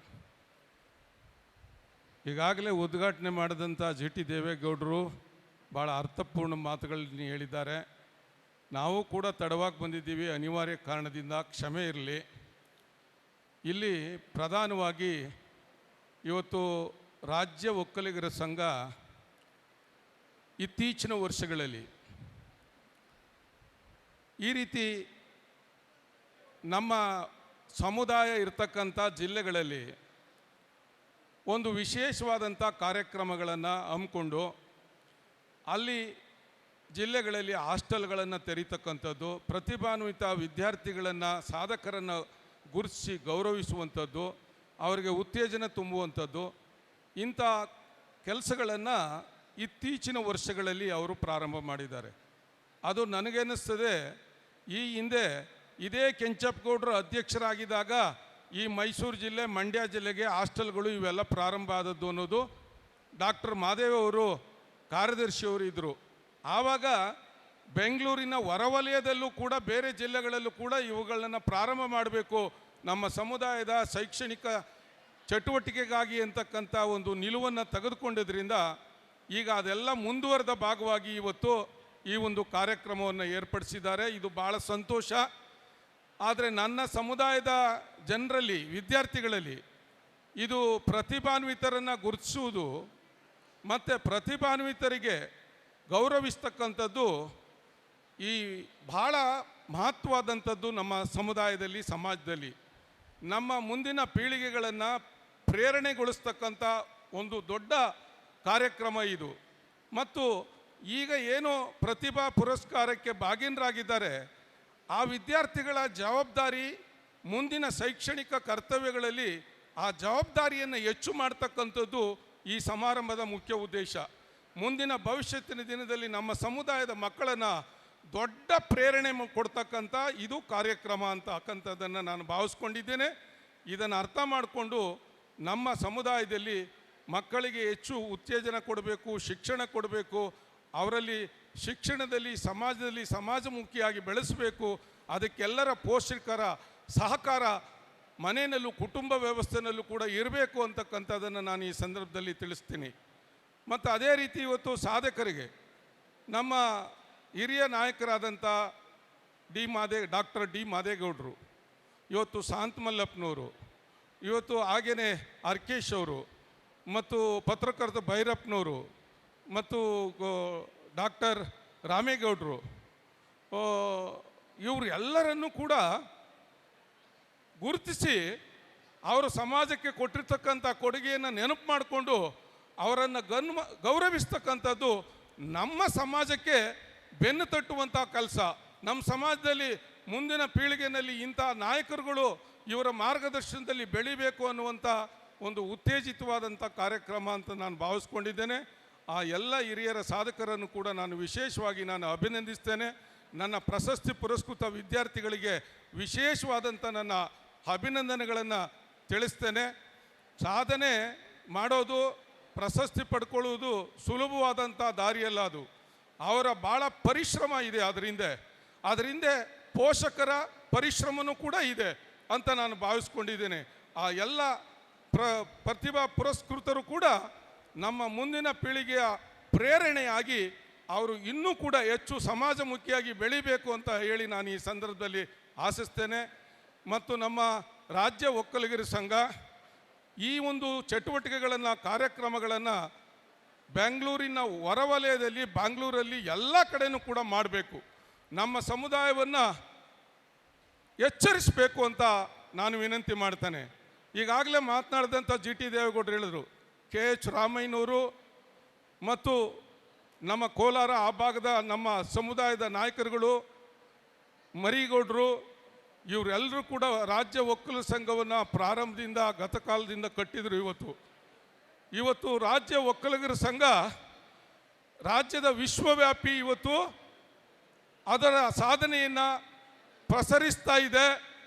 ಈಗಾಗಲೇ ಉದ್ಘಾಟನೆ ಮಾಡಿದಂಥ ಜಿ ಟಿ ದೇವೇಗೌಡರು ಭಾಳ ಅರ್ಥಪೂರ್ಣ ಮಾತುಗಳನ್ನ ಹೇಳಿದ್ದಾರೆ. ನಾವು ಕೂಡ ತಡವಾಗಿ ಬಂದಿದ್ದೀವಿ, ಅನಿವಾರ್ಯ ಕಾರಣದಿಂದ ಕ್ಷಮೆ ಇರಲಿ. ಇಲ್ಲಿ ಪ್ರಧಾನವಾಗಿ ಇವತ್ತು ರಾಜ್ಯ ಒಕ್ಕಲಿಗರ ಸಂಘ ಇತ್ತೀಚಿನ ವರ್ಷಗಳಲ್ಲಿ ಈ ರೀತಿ ನಮ್ಮ ಸಮುದಾಯ ಇರತಕ್ಕಂಥ ಜಿಲ್ಲೆಗಳಲ್ಲಿ ಒಂದು ವಿಶೇಷವಾದಂಥ ಕಾರ್ಯಕ್ರಮಗಳನ್ನು ಹಮ್ಮಿಕೊಂಡು ಅಲ್ಲಿ ಜಿಲ್ಲೆಗಳಲ್ಲಿ ಹಾಸ್ಟೆಲ್ಗಳನ್ನು ತೆರೀತಕ್ಕಂಥದ್ದು, ಪ್ರತಿಭಾನ್ವಿತ ವಿದ್ಯಾರ್ಥಿಗಳನ್ನು, ಸಾಧಕರನ್ನು ಗುರುತಿಸಿ ಗೌರವಿಸುವಂಥದ್ದು, ಅವರಿಗೆ ಉತ್ತೇಜನ ತುಂಬುವಂಥದ್ದು, ಇಂಥ ಕೆಲಸಗಳನ್ನು ಇತ್ತೀಚಿನ ವರ್ಷಗಳಲ್ಲಿ ಅವರು ಪ್ರಾರಂಭ ಮಾಡಿದ್ದಾರೆ. ಅದು ನನಗನ್ನಿಸ್ತದೆ, ಈ ಹಿಂದೆ ಇದೇ ಕೆಂಚಪ್ಪಗೌಡರು ಅಧ್ಯಕ್ಷರಾಗಿದ್ದಾಗ ಈ ಮೈಸೂರು ಜಿಲ್ಲೆ, ಮಂಡ್ಯ ಜಿಲ್ಲೆಗೆ ಹಾಸ್ಟೆಲ್ಗಳು ಇವೆಲ್ಲ ಪ್ರಾರಂಭ ಆದದ್ದು ಅನ್ನೋದು ಡಾಕ್ಟರ್ ಮಾದೇವ್ ಅವರು ಕಾರ್ಯದರ್ಶಿಯವರು ಇದ್ದರು. ಆವಾಗ ಬೆಂಗಳೂರಿನ ಹೊರವಲಯದಲ್ಲೂ ಕೂಡ ಬೇರೆ ಜಿಲ್ಲೆಗಳಲ್ಲೂ ಕೂಡ ಇವುಗಳನ್ನು ಪ್ರಾರಂಭ ಮಾಡಬೇಕು, ನಮ್ಮ ಸಮುದಾಯದ ಶೈಕ್ಷಣಿಕ ಚಟುವಟಿಕೆಗಾಗಿ ಅಂತಕ್ಕಂಥ ಒಂದು ನಿಲುವನ್ನು ತೆಗೆದುಕೊಂಡಿದ್ದರಿಂದ ಈಗ ಅದೆಲ್ಲ ಮುಂದುವರೆದ ಭಾಗವಾಗಿ ಇವತ್ತು ಈ ಒಂದು ಕಾರ್ಯಕ್ರಮವನ್ನು ಏರ್ಪಡಿಸಿದ್ದಾರೆ. ಇದು ಭಾಳ ಸಂತೋಷ. ಆದರೆ ನನ್ನ ಸಮುದಾಯದ ಜನರಲ್ಲಿ, ವಿದ್ಯಾರ್ಥಿಗಳಲ್ಲಿ ಇದು ಪ್ರತಿಭಾನ್ವಿತರನ್ನು ಗುರುತಿಸುವುದು ಮತ್ತು ಪ್ರತಿಭಾನ್ವಿತರಿಗೆ ಗೌರವಿಸ್ತಕ್ಕಂಥದ್ದು ಈ ಭಾಳ ಮಹತ್ವವಾದಂಥದ್ದು ನಮ್ಮ ಸಮುದಾಯದಲ್ಲಿ, ಸಮಾಜದಲ್ಲಿ. ನಮ್ಮ ಮುಂದಿನ ಪೀಳಿಗೆಗಳನ್ನು ಪ್ರೇರಣೆಗೊಳಿಸ್ತಕ್ಕಂಥ ಒಂದು ದೊಡ್ಡ ಕಾರ್ಯಕ್ರಮ ಇದು. ಮತ್ತು ಈಗ ಏನು ಪ್ರತಿಭಾ ಪುರಸ್ಕಾರಕ್ಕೆ ಭಾಗಿನರಾಗಿದ್ದಾರೆ, ಆ ವಿದ್ಯಾರ್ಥಿಗಳ ಜವಾಬ್ದಾರಿ, ಮುಂದಿನ ಶೈಕ್ಷಣಿಕ ಕರ್ತವ್ಯಗಳಲ್ಲಿ ಆ ಜವಾಬ್ದಾರಿಯನ್ನು ಹೆಚ್ಚು ಮಾಡ್ತಕ್ಕಂಥದ್ದು ಈ ಸಮಾರಂಭದ ಮುಖ್ಯ ಉದ್ದೇಶ. ಮುಂದಿನ ಭವಿಷ್ಯತ್ತಿನ ದಿನದಲ್ಲಿ ನಮ್ಮ ಸಮುದಾಯದ ಮಕ್ಕಳನ್ನು ದೊಡ್ಡ ಪ್ರೇರಣೆ ಕೊಡ್ತಕ್ಕಂಥ ಇದು ಕಾರ್ಯಕ್ರಮ ಅಂತಕ್ಕಂಥದ್ದನ್ನು ನಾನು ಭಾವಿಸ್ಕೊಂಡಿದ್ದೇನೆ. ಇದನ್ನು ಅರ್ಥ ಮಾಡಿಕೊಂಡು ನಮ್ಮ ಸಮುದಾಯದಲ್ಲಿ ಮಕ್ಕಳಿಗೆ ಹೆಚ್ಚು ಉತ್ತೇಜನ ಕೊಡಬೇಕು, ಶಿಕ್ಷಣ ಕೊಡಬೇಕು, ಅವರಲ್ಲಿ ಶಿಕ್ಷಣದಲ್ಲಿ, ಸಮಾಜದಲ್ಲಿ ಸಮಾಜಮುಖಿಯಾಗಿ ಬೆಳೆಸಬೇಕು. ಅದಕ್ಕೆಲ್ಲರ ಪೋಷಕರ ಸಹಕಾರ ಮನೆಯಲ್ಲೂ, ಕುಟುಂಬ ವ್ಯವಸ್ಥೆಯಲ್ಲೂ ಕೂಡ ಇರಬೇಕು ಅಂತಕ್ಕಂಥದ್ದನ್ನು ನಾನು ಈ ಸಂದರ್ಭದಲ್ಲಿ ತಿಳಿಸ್ತೀನಿ. ಮತ್ತು ಅದೇ ರೀತಿ ಇವತ್ತು ಸಾಧಕರಿಗೆ ನಮ್ಮ ಹಿರಿಯ ನಾಯಕರಾದಂಥ ಡಾಕ್ಟರ್ ಡಿ ಮಾದೇಗೌಡರು, ಇವತ್ತು ಶಾಂತ ಮಲ್ಲಪ್ಪನವರು, ಇವತ್ತು ಹಾಗೇ ಅರ್ಕೇಶ್ ಅವರು, ಮತ್ತು ಪತ್ರಕರ್ತ ಭೈರಪ್ಪನವರು, ಮತ್ತು ಡಾಕ್ಟರ್ ರಾಮೇಗೌಡರು, ಇವರು ಎಲ್ಲರನ್ನೂ ಕೂಡ ಗುರುತಿಸಿ ಅವರು ಸಮಾಜಕ್ಕೆ ಕೊಟ್ಟಿರ್ತಕ್ಕಂಥ ಕೊಡುಗೆಯನ್ನು ನೆನಪು ಮಾಡಿಕೊಂಡು ಅವರನ್ನು ಗೌರವಿಸ್ತಕ್ಕಂಥದ್ದು ನಮ್ಮ ಸಮಾಜಕ್ಕೆ ಬೆನ್ನು ತಟ್ಟುವಂಥ ಕೆಲಸ. ನಮ್ಮ ಸಮಾಜದಲ್ಲಿ ಮುಂದಿನ ಪೀಳಿಗೆಯಲ್ಲಿ ಇಂಥ ನಾಯಕರುಗಳು ಇವರ ಮಾರ್ಗದರ್ಶನದಲ್ಲಿ ಬೆಳಿಬೇಕು ಅನ್ನುವಂಥ ಒಂದು ಉತ್ತೇಜಿತವಾದಂಥ ಕಾರ್ಯಕ್ರಮ ಅಂತ ನಾನು ಭಾವಿಸ್ಕೊಂಡಿದ್ದೇನೆ. ಆ ಎಲ್ಲ ಹಿರಿಯರ ಸಾಧಕರನ್ನು ಕೂಡ ನಾನು ವಿಶೇಷವಾಗಿ ಅಭಿನಂದಿಸ್ತೇನೆ. ನನ್ನ ಪ್ರಶಸ್ತಿ ಪುರಸ್ಕೃತ ವಿದ್ಯಾರ್ಥಿಗಳಿಗೆ ವಿಶೇಷವಾದಂಥ ನನ್ನ ಅಭಿನಂದನೆಗಳನ್ನು ತಿಳಿಸ್ತೇನೆ. ಸಾಧನೆ ಮಾಡೋದು, ಪ್ರಶಸ್ತಿ ಪಡ್ಕೊಳ್ಳುವುದು ಸುಲಭವಾದಂಥ ದಾರಿಯಲ್ಲ. ಅದು ಅವರ ಭಾಳ ಪರಿಶ್ರಮ ಇದೆ. ಅದರಿಂದ ಪೋಷಕರ ಪರಿಶ್ರಮನೂ ಕೂಡ ಇದೆ ಅಂತ ನಾನು ಭಾವಿಸ್ಕೊಂಡಿದ್ದೇನೆ. ಆ ಎಲ್ಲ ಪ್ರತಿಭಾ ಪುರಸ್ಕೃತರು ಕೂಡ ನಮ್ಮ ಮುಂದಿನ ಪೀಳಿಗೆಯ ಪ್ರೇರಣೆಯಾಗಿ ಅವರು ಇನ್ನೂ ಕೂಡ ಹೆಚ್ಚು ಸಮಾಜಮುಖಿಯಾಗಿ ಬೆಳಿಬೇಕು ಅಂತ ಹೇಳಿ ನಾನು ಈ ಸಂದರ್ಭದಲ್ಲಿ ಆಶಿಸ್ತೇನೆ. ಮತ್ತು ನಮ್ಮ ರಾಜ್ಯ ಒಕ್ಕಲಿಗರ ಸಂಘ ಈ ಒಂದು ಚಟುವಟಿಕೆಗಳನ್ನು, ಕಾರ್ಯಕ್ರಮಗಳನ್ನು ಬೆಂಗಳೂರಿನ ಹೊರವಲಯದಲ್ಲಿ, ಬೆಂಗಳೂರಲ್ಲಿ ಎಲ್ಲ ಕಡೆಯೂ ಕೂಡ ಮಾಡಬೇಕು. ನಮ್ಮ ಸಮುದಾಯವನ್ನು ಎಚ್ಚರಿಸಬೇಕು ಅಂತ ನಾನು ವಿನಂತಿ ಮಾಡ್ತೇನೆ. ಈಗಾಗಲೇ ಮಾತನಾಡಿದಂಥ ಜಿ ಟಿ ದೇವೇಗೌಡರು ಹೇಳಿದರು, ಕೆ ಎಚ್ ರಾಮಯ್ಯನವರು ಮತ್ತು ನಮ್ಮ ಕೋಲಾರ ಆ ಭಾಗದ ನಮ್ಮ ಸಮುದಾಯದ ನಾಯಕರುಗಳು, ಮರಿಗೌಡರು, ಇವರೆಲ್ಲರೂ ಕೂಡ ರಾಜ್ಯ ಒಕ್ಕಲಿಗರ ಸಂಘವನ್ನು ಪ್ರಾರಂಭದಿಂದ ಗತಕಾಲದಿಂದ ಕಟ್ಟಿದರು. ಇವತ್ತು ರಾಜ್ಯ ಒಕ್ಕಲಿಗರ ಸಂಘ ರಾಜ್ಯದ ವಿಶ್ವವ್ಯಾಪಿ ಇವತ್ತು ಅದರ ಸಾಧನೆಯನ್ನು ಪ್ರಸರಿಸ್ತಾ ಇದೆ.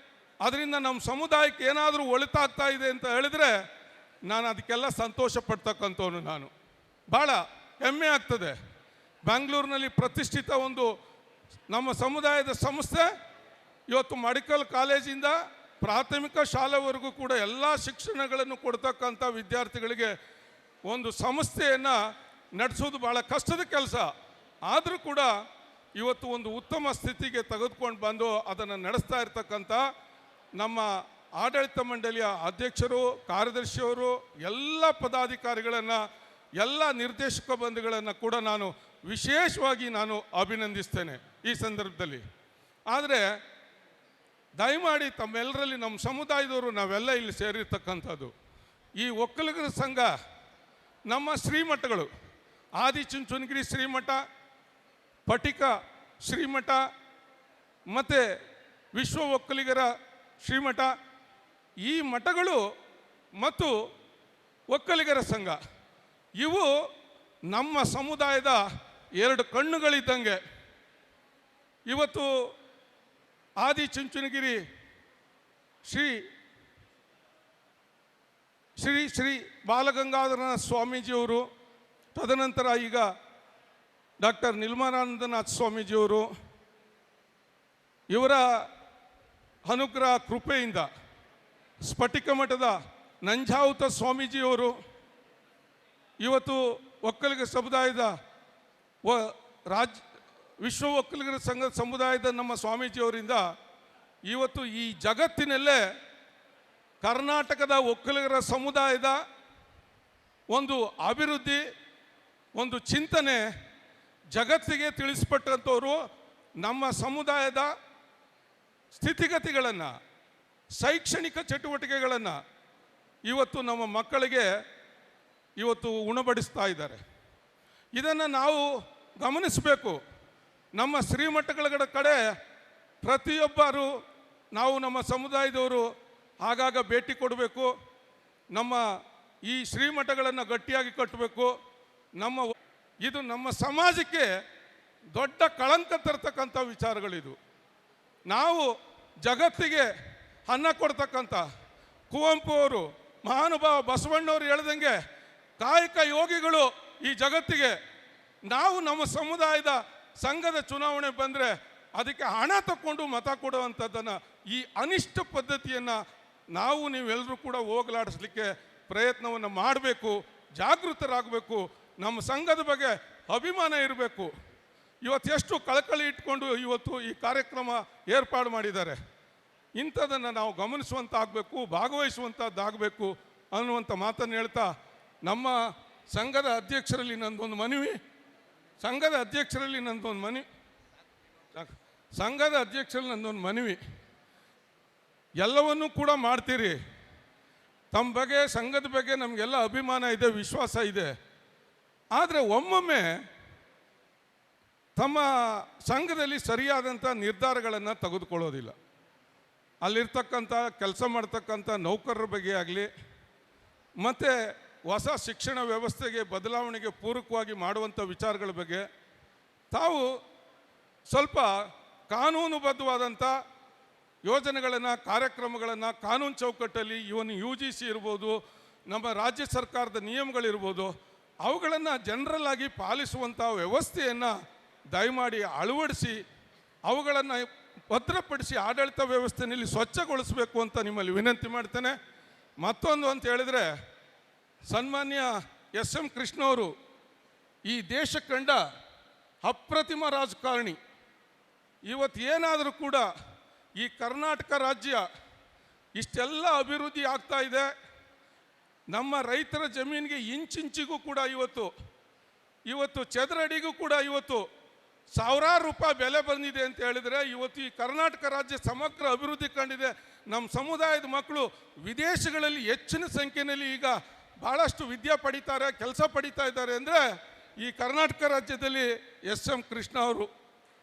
ಅದರಿಂದ ನಮ್ಮ ಸಮುದಾಯಕ್ಕೆ ಏನಾದರೂ ಒಳಿತಾಗ್ತಾ ಇದೆ ಅಂತ ಹೇಳಿದ್ರೆ ನಾನು ಅದಕ್ಕೆಲ್ಲ ಸಂತೋಷ ಪಡ್ತಕ್ಕಂಥವನು. ನಾನು ಭಾಳ ಹೆಮ್ಮೆ ಆಗ್ತದೆ. ಬೆಂಗಳೂರಿನಲ್ಲಿ ಪ್ರತಿಷ್ಠಿತ ಒಂದು ನಮ್ಮ ಸಮುದಾಯದ ಸಂಸ್ಥೆ ಇವತ್ತು ಮೆಡಿಕಲ್ ಕಾಲೇಜಿಂದ ಪ್ರಾಥಮಿಕ ಶಾಲೆವರೆಗೂ ಕೂಡ ಎಲ್ಲ ಶಿಕ್ಷಣಗಳನ್ನು ಕೊಡ್ತಕ್ಕಂಥ ವಿದ್ಯಾರ್ಥಿಗಳಿಗೆ ಒಂದು ಸಂಸ್ಥೆಯನ್ನು ನಡೆಸೋದು ಭಾಳ ಕಷ್ಟದ ಕೆಲಸ. ಆದರೂ ಕೂಡ ಇವತ್ತು ಒಂದು ಉತ್ತಮ ಸ್ಥಿತಿಗೆ ತೆಗೆದುಕೊಂಡು ಬಂದು ಅದನ್ನು ನಡೆಸ್ತಾ ಇರ್ತಕ್ಕಂಥ ನಮ್ಮ ಆಡಳಿತ ಮಂಡಳಿಯ ಅಧ್ಯಕ್ಷರು, ಕಾರ್ಯದರ್ಶಿಯವರು, ಎಲ್ಲ ಪದಾಧಿಕಾರಿಗಳನ್ನು, ಎಲ್ಲ ನಿರ್ದೇಶಕ ಬಂಧುಗಳನ್ನು ಕೂಡ ನಾನು ವಿಶೇಷವಾಗಿ ಅಭಿನಂದಿಸ್ತೇನೆ ಈ ಸಂದರ್ಭದಲ್ಲಿ. ಆದರೆ ದಯಮಾಡಿ ತಮ್ಮೆಲ್ಲರಲ್ಲಿ, ನಮ್ಮ ಸಮುದಾಯದವರು ನಾವೆಲ್ಲ ಇಲ್ಲಿ ಸೇರಿರ್ತಕ್ಕಂಥದ್ದು, ಈ ಒಕ್ಕಲಿಗರ ಸಂಘ ನಮ್ಮ ಶ್ರೀಮಠಗಳು ಆದಿಚುಂಚನಗಿರಿ ಶ್ರೀಮಠ, ಪಟಿಕ ಶ್ರೀಮಠ ಮತ್ತು ವಿಶ್ವ ಒಕ್ಕಲಿಗರ ಶ್ರೀಮಠ, ಈ ಮಠಗಳು ಮತ್ತು ಒಕ್ಕಲಿಗರ ಸಂಘ ಇವು ನಮ್ಮ ಸಮುದಾಯದ ಎರಡು ಕಣ್ಣುಗಳಿದ್ದಂಗೆ. ಇವತ್ತು ಆದಿಚುಂಚನಗಿರಿ ಶ್ರೀ ಶ್ರೀ ಶ್ರೀ ಬಾಲಗಂಗಾಧರನಾಥ ಸ್ವಾಮೀಜಿಯವರು, ತದನಂತರ ಈಗ ಡಾಕ್ಟರ್ ನಿರ್ಮಲಾನಂದನಾಥ ಸ್ವಾಮೀಜಿಯವರು, ಇವರ ಅನುಗ್ರಹ ಕೃಪೆಯಿಂದ ಸ್ಫಟಿಕ ಮಠದ ನಂಜಾವತ ಸ್ವಾಮೀಜಿಯವರು, ಇವತ್ತು ಒಕ್ಕಲಿಗ ಸಮುದಾಯದ ವಿಶ್ವ ಒಕ್ಕಲಿಗರ ಸಂಘದ ಸಮುದಾಯದ ನಮ್ಮ ಸ್ವಾಮೀಜಿಯವರಿಂದ ಇವತ್ತು ಈ ಜಗತ್ತಿನಲ್ಲೇ ಕರ್ನಾಟಕದ ಒಕ್ಕಲಿಗರ ಸಮುದಾಯದ ಒಂದು ಅಭಿವೃದ್ಧಿ, ಒಂದು ಚಿಂತನೆ ಜಗತ್ತಿಗೆ ತಿಳಿಸ್ಪಟ್ಟಂಥವರು. ನಮ್ಮ ಸಮುದಾಯದ ಸ್ಥಿತಿಗತಿಗಳನ್ನು, ಶೈಕ್ಷಣಿಕ ಚಟುವಟಿಕೆಗಳನ್ನು ಇವತ್ತು ನಮ್ಮ ಮಕ್ಕಳಿಗೆ ಇವತ್ತು ಉಣಬಡಿಸ್ತಾ ಇದ್ದಾರೆ. ಇದನ್ನು ನಾವು ಗಮನಿಸಬೇಕು. ನಮ್ಮ ಶ್ರೀಮಠಗಳ ಕಡೆ ಪ್ರತಿಯೊಬ್ಬರು ನಾವು ನಮ್ಮ ಸಮುದಾಯದವರು ಆಗಾಗ ಭೇಟಿ ಕೊಡಬೇಕು. ನಮ್ಮ ಈ ಶ್ರೀಮಠಗಳನ್ನು ಗಟ್ಟಿಯಾಗಿ ಕಟ್ಟಬೇಕು. ಇದು ನಮ್ಮ ಸಮಾಜಕ್ಕೆ ದೊಡ್ಡ ಕಳಂಕ ತರ್ತಕ್ಕಂಥ ವಿಚಾರಗಳಿದು. ನಾವು ಜಗತ್ತಿಗೆ ಅನ್ನ ಕೊಡ್ತಕ್ಕಂಥ ಕುವೆಂಪು ಅವರು, ಮಹಾನುಭಾವ ಬಸವಣ್ಣವರು ಹೇಳ್ದಂಗೆ ಕಾಯಕ ಯೋಗಿಗಳು ಈ ಜಗತ್ತಿಗೆ. ನಾವು ನಮ್ಮ ಸಮುದಾಯದ ಸಂಘದ ಚುನಾವಣೆ ಬಂದರೆ ಅದಕ್ಕೆ ಹಣ ತಕ್ಕೊಂಡು ಮತ ಕೊಡುವಂಥದ್ದನ್ನು, ಈ ಅನಿಷ್ಟ ಪದ್ಧತಿಯನ್ನು ನಾವು ನೀವೆಲ್ಲರೂ ಕೂಡ ಹೋಗಲಾಡಿಸ್ಲಿಕ್ಕೆ ಪ್ರಯತ್ನವನ್ನು ಮಾಡಬೇಕು, ಜಾಗೃತರಾಗಬೇಕು. ನಮ್ಮ ಸಂಘದ ಬಗ್ಗೆ ಅಭಿಮಾನ ಇರಬೇಕು. ಇವತ್ತು ಎಷ್ಟು ಕಳಕಳಿ ಇಟ್ಕೊಂಡು ಇವತ್ತು ಈ ಕಾರ್ಯಕ್ರಮ ಏರ್ಪಾಡು ಮಾಡಿದ್ದಾರೆ. ಇಂಥದನ್ನು ನಾವು ಗಮನಿಸುವಂತಾಗಬೇಕು, ಭಾಗವಹಿಸುವಂಥದ್ದಾಗಬೇಕು ಅನ್ನುವಂಥ ಮಾತನ್ನು ಹೇಳ್ತಾ, ನಮ್ಮ ಸಂಘದ ಅಧ್ಯಕ್ಷರಲ್ಲಿ ನಂದೊಂದು ಮನವಿ, ಎಲ್ಲವನ್ನೂ ಕೂಡ ಮಾಡ್ತೀರಿ. ತಮ್ಮ ಬಗ್ಗೆ, ಸಂಘದ ಬಗ್ಗೆ ನಮಗೆಲ್ಲ ಅಭಿಮಾನ ಇದೆ, ವಿಶ್ವಾಸ ಇದೆ. ಆದರೆ ಒಮ್ಮೊಮ್ಮೆ ತಮ್ಮ ಸಂಘದಲ್ಲಿ ಸರಿಯಾದಂಥ ನಿರ್ಧಾರಗಳನ್ನು ತೆಗೆದುಕೊಳ್ಳೋದಿಲ್ಲ. ಅಲ್ಲಿರ್ತಕ್ಕಂಥ ಕೆಲಸ ಮಾಡ್ತಕ್ಕಂಥ ನೌಕರರ ಬಗ್ಗೆ ಆಗಲಿ, ಮತ್ತು ಹೊಸ ಶಿಕ್ಷಣ ವ್ಯವಸ್ಥೆಗೆ ಬದಲಾವಣೆಗೆ ಪೂರಕವಾಗಿ ಮಾಡುವಂಥ ವಿಚಾರಗಳ ಬಗ್ಗೆ ತಾವು ಸ್ವಲ್ಪ ಕಾನೂನುಬದ್ಧವಾದಂಥ ಯೋಜನೆಗಳನ್ನು, ಕಾರ್ಯಕ್ರಮಗಳನ್ನು ಕಾನೂನು ಚೌಕಟ್ಟಲ್ಲಿ ಇವನು UGC ಇರ್ಬೋದು, ನಮ್ಮ ರಾಜ್ಯ ಸರ್ಕಾರದ ನಿಯಮಗಳಿರ್ಬೋದು, ಅವುಗಳನ್ನು ಜನರಲ್ ಆಗಿ ಪಾಲಿಸುವಂಥ ವ್ಯವಸ್ಥೆಯನ್ನು ದಯಮಾಡಿ ಅಳವಡಿಸಿ ಅವುಗಳನ್ನು ಭದ್ರಪಡಿಸಿ ಆಡಳಿತ ವ್ಯವಸ್ಥೆಯಲ್ಲಿ ಸ್ವಚ್ಛಗೊಳಿಸಬೇಕು ಅಂತ ನಿಮ್ಮಲ್ಲಿ ವಿನಂತಿ ಮಾಡ್ತೇನೆ. ಮತ್ತೊಂದು ಅಂತ ಹೇಳಿದರೆ, ಸನ್ಮಾನ್ಯ SM ಕೃಷ್ಣವರು ಈ ದೇಶ ಕಂಡ ಅಪ್ರತಿಮ ರಾಜಕಾರಣಿ. ಇವತ್ತು ಏನಾದರೂ ಕೂಡ ಈ ಕರ್ನಾಟಕ ರಾಜ್ಯ ಇಷ್ಟೆಲ್ಲ ಅಭಿವೃದ್ಧಿ ಆಗ್ತಾ ಇದೆ. ನಮ್ಮ ರೈತರ ಜಮೀನಿಗೆ ಇಂಚಿಂಚಿಗೂ ಕೂಡ ಇವತ್ತು ಚದರಡಿಗೂ ಕೂಡ ಇವತ್ತು ಸಾವಿರಾರು ರೂಪಾಯಿ ಬೆಲೆ ಬಂದಿದೆ ಅಂತ ಹೇಳಿದರೆ, ಇವತ್ತು ಈ ಕರ್ನಾಟಕ ರಾಜ್ಯ ಸಮಗ್ರ ಅಭಿವೃದ್ಧಿ ಕಂಡಿದೆ. ನಮ್ಮ ಸಮುದಾಯದ ಮಕ್ಕಳು ವಿದೇಶಗಳಲ್ಲಿ ಹೆಚ್ಚಿನ ಸಂಖ್ಯೆಯಲ್ಲಿ ಈಗ ಭಾಳಷ್ಟು ವಿದ್ಯೆ ಪಡಿತಾರೆ, ಕೆಲಸ ಪಡಿತಾ ಇದ್ದಾರೆ ಅಂದರೆ ಈ ಕರ್ನಾಟಕ ರಾಜ್ಯದಲ್ಲಿ SM ಕೃಷ್ಣ ಅವರು.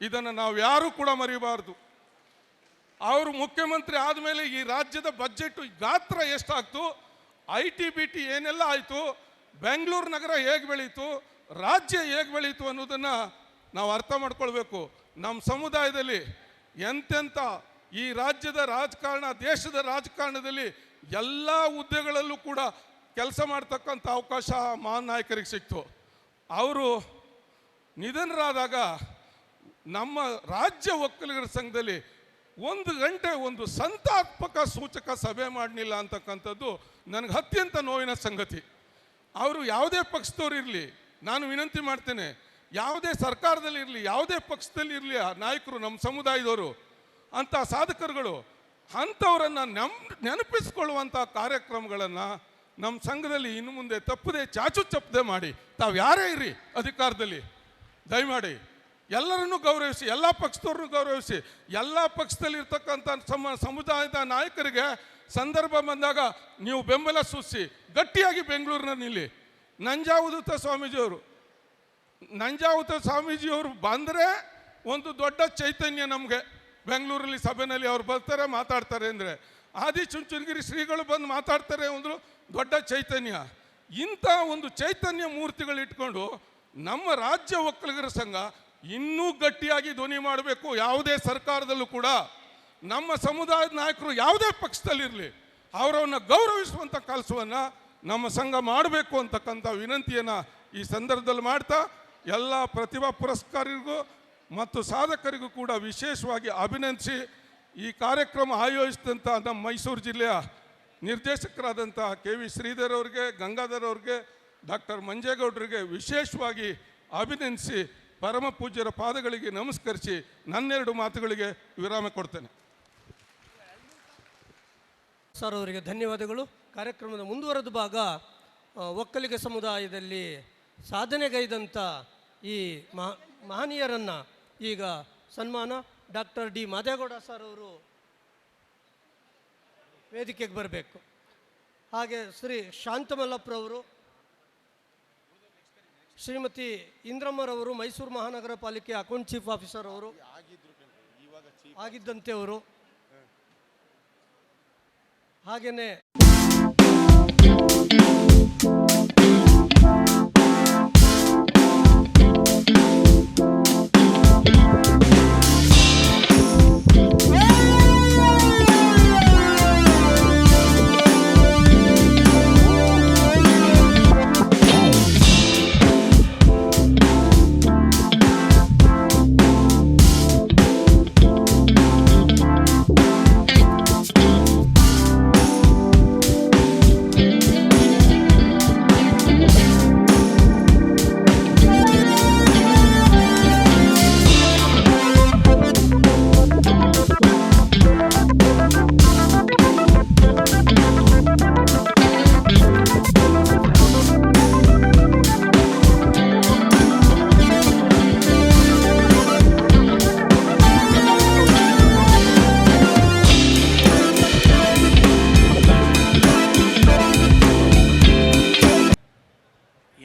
ಇದನ್ನು ನಾವು ಯಾರೂ ಕೂಡ ಮರಿಬಾರ್ದು. ಅವರು ಮುಖ್ಯಮಂತ್ರಿ ಆದಮೇಲೆ ಈ ರಾಜ್ಯದ ಬಜೆಟು ಗಾತ್ರ ಎಷ್ಟಾಗ್ತು, IT-BT ಏನೆಲ್ಲ ಆಯಿತು, ಬೆಂಗಳೂರು ನಗರ ಹೇಗೆ ಬೆಳೀತು, ರಾಜ್ಯ ಹೇಗೆ ಬೆಳೀತು ಅನ್ನೋದನ್ನು ನಾವು ಅರ್ಥ ಮಾಡ್ಕೊಳ್ಬೇಕು. ನಮ್ಮ ಸಮುದಾಯದಲ್ಲಿ ಎಂತೆಂಥ ಈ ರಾಜ್ಯದ ರಾಜಕಾರಣ, ದೇಶದ ರಾಜಕಾರಣದಲ್ಲಿ ಎಲ್ಲ ಹುದ್ದೆಗಳಲ್ಲೂ ಕೂಡ ಕೆಲಸ ಮಾಡ್ತಕ್ಕಂಥ ಅವಕಾಶ ಮಹಾನ್ ನಾಯಕರಿಗೆ ಸಿಕ್ತು. ಅವರು ನಿಧನರಾದಾಗ ನಮ್ಮ ರಾಜ್ಯ ಒಕ್ಕಲಿಗರ ಸಂಘದಲ್ಲಿ 1 ಗಂಟೆ ಒಂದು ಸಂತಾತ್ಮಕ ಸೂಚಕ ಸಭೆ ಮಾಡಲಿಲ್ಲ ಅಂತಕ್ಕಂಥದ್ದು ನನಗೆ ಅತ್ಯಂತ ನೋವಿನ ಸಂಗತಿ. ಅವರು ಯಾವುದೇ ಪಕ್ಷದವ್ರು ಇರಲಿ, ನಾನು ವಿನಂತಿ ಮಾಡ್ತೇನೆ, ಯಾವುದೇ ಸರ್ಕಾರದಲ್ಲಿರಲಿ, ಯಾವುದೇ ಪಕ್ಷದಲ್ಲಿ ಇರಲಿ, ನಾಯಕರು ನಮ್ಮ ಸಮುದಾಯದವರು ಅಂಥ ಸಾಧಕರುಗಳು ಅಂಥವರನ್ನು ನೆನಪಿಸ್ಕೊಳ್ಳುವಂಥ ಕಾರ್ಯಕ್ರಮಗಳನ್ನು ನಮ್ಮ ಸಂಘದಲ್ಲಿ ಇನ್ನು ಮುಂದೆ ತಪ್ಪದೆ ಚಾಚು ತಪ್ಪದೆ ಮಾಡಿ. ತಾವು ಯಾರೇ ಇರಿ ಅಧಿಕಾರದಲ್ಲಿ, ದಯಮಾಡಿ ಎಲ್ಲರನ್ನೂ ಗೌರವಿಸಿ, ಎಲ್ಲ ಪಕ್ಷದವ್ರನ್ನೂ ಗೌರವಿಸಿ, ಎಲ್ಲ ಪಕ್ಷದಲ್ಲಿರ್ತಕ್ಕಂಥ ಸಮುದಾಯದ ನಾಯಕರಿಗೆ ಸಂದರ್ಭ ಬಂದಾಗ ನೀವು ಬೆಂಬಲ ಸೂಚಿಸಿ ಗಟ್ಟಿಯಾಗಿ ಬೆಂಗಳೂರಿನಲ್ಲಿ ನಿಲ್ಲಿ. ನಂಜಾವಧೂತ ಸ್ವಾಮೀಜಿಯವರು ಬಂದರೆ ಒಂದು ದೊಡ್ಡ ಚೈತನ್ಯ ನಮಗೆ. ಬೆಂಗಳೂರಲ್ಲಿ ಸಭೆಯಲ್ಲಿ ಅವ್ರು ಬರ್ತಾರೆ, ಮಾತಾಡ್ತಾರೆ ಅಂದರೆ, ಆದಿಚುಂಚನಗಿರಿ ಶ್ರೀಗಳು ಬಂದು ಮಾತಾಡ್ತಾರೆ ಒಂದು ದೊಡ್ಡ ಚೈತನ್ಯ. ಇಂಥ ಒಂದು ಚೈತನ್ಯ ಮೂರ್ತಿಗಳು ಇಟ್ಕೊಂಡು ನಮ್ಮ ರಾಜ್ಯ ಒಕ್ಕಲಿಗರ ಸಂಘ ಇನ್ನೂ ಗಟ್ಟಿಯಾಗಿ ಧ್ವನಿ ಮಾಡಬೇಕು. ಯಾವುದೇ ಸರ್ಕಾರದಲ್ಲೂ ಕೂಡ ನಮ್ಮ ಸಮುದಾಯದ ನಾಯಕರು ಯಾವುದೇ ಪಕ್ಷದಲ್ಲಿರಲಿ ಅವರನ್ನು ಗೌರವಿಸುವಂಥ ಕೆಲಸವನ್ನು ನಮ್ಮ ಸಂಘ ಮಾಡಬೇಕು ಅಂತಕ್ಕಂಥ ವಿನಂತಿಯನ್ನು ಈ ಸಂದರ್ಭದಲ್ಲಿ ಮಾಡ್ತಾ, ಎಲ್ಲ ಪ್ರತಿಭಾ ಪುರಸ್ಕಾರರಿಗೂ ಮತ್ತು ಸಾಧಕರಿಗೂ ಕೂಡ ವಿಶೇಷವಾಗಿ ಅಭಿನಂದಿಸಿ, ಈ ಕಾರ್ಯಕ್ರಮ ಆಯೋಜಿಸಿದಂಥ ನಮ್ಮ ಮೈಸೂರು ಜಿಲ್ಲೆಯ ನಿರ್ದೇಶಕರಾದಂಥ KV ಶ್ರೀಧರ್ ಅವ್ರಿಗೆ, ಗಂಗಾಧರ್ ಅವ್ರಿಗೆ, ಡಾಕ್ಟರ್ ಮಂಜೇಗೌಡರಿಗೆ ವಿಶೇಷವಾಗಿ ಅಭಿನಂದಿಸಿ ಪರಮ ಪೂಜ್ಯರ ಪಾದಗಳಿಗೆ ನಮಸ್ಕರಿಸಿ ನನ್ನೆರಡು ಮಾತುಗಳಿಗೆ ವಿರಾಮ ಕೊಡ್ತೇನೆ. ಸರ್ ಅವರಿಗೆ ಧನ್ಯವಾದಗಳು. ಕಾರ್ಯಕ್ರಮದ ಮುಂದುವರೆದ ಭಾಗ ಒಕ್ಕಲಿಗ ಸಮುದಾಯದಲ್ಲಿ ಸಾಧನೆಗೈದಂಥ ಈ ಮಹನೀಯರನ್ನು ಈಗ ಸನ್ಮಾನ. ಡಾಕ್ಟರ್ D ಮಾದೇಗೌಡ ಸರ್ ಅವರು ವೇದಿಕೆಗೆ ಬರಬೇಕು. ಹಾಗೆ ಶ್ರೀ ಶಾಂತಮಲ್ಲಪ್ರವರು, ಶ್ರೀಮತಿ ಇಂದ್ರಮ್ಮರವರು, ಮೈಸೂರು ಮಹಾನಗರ ಪಾಲಿಕೆ ಅಕೌಂಟ್ ಚೀಫ್ ಆಫೀಸರ್ ಅವರು ಆಗಿದ್ದಂತೆ ಅವರು, ಹಾಗೆಯೇ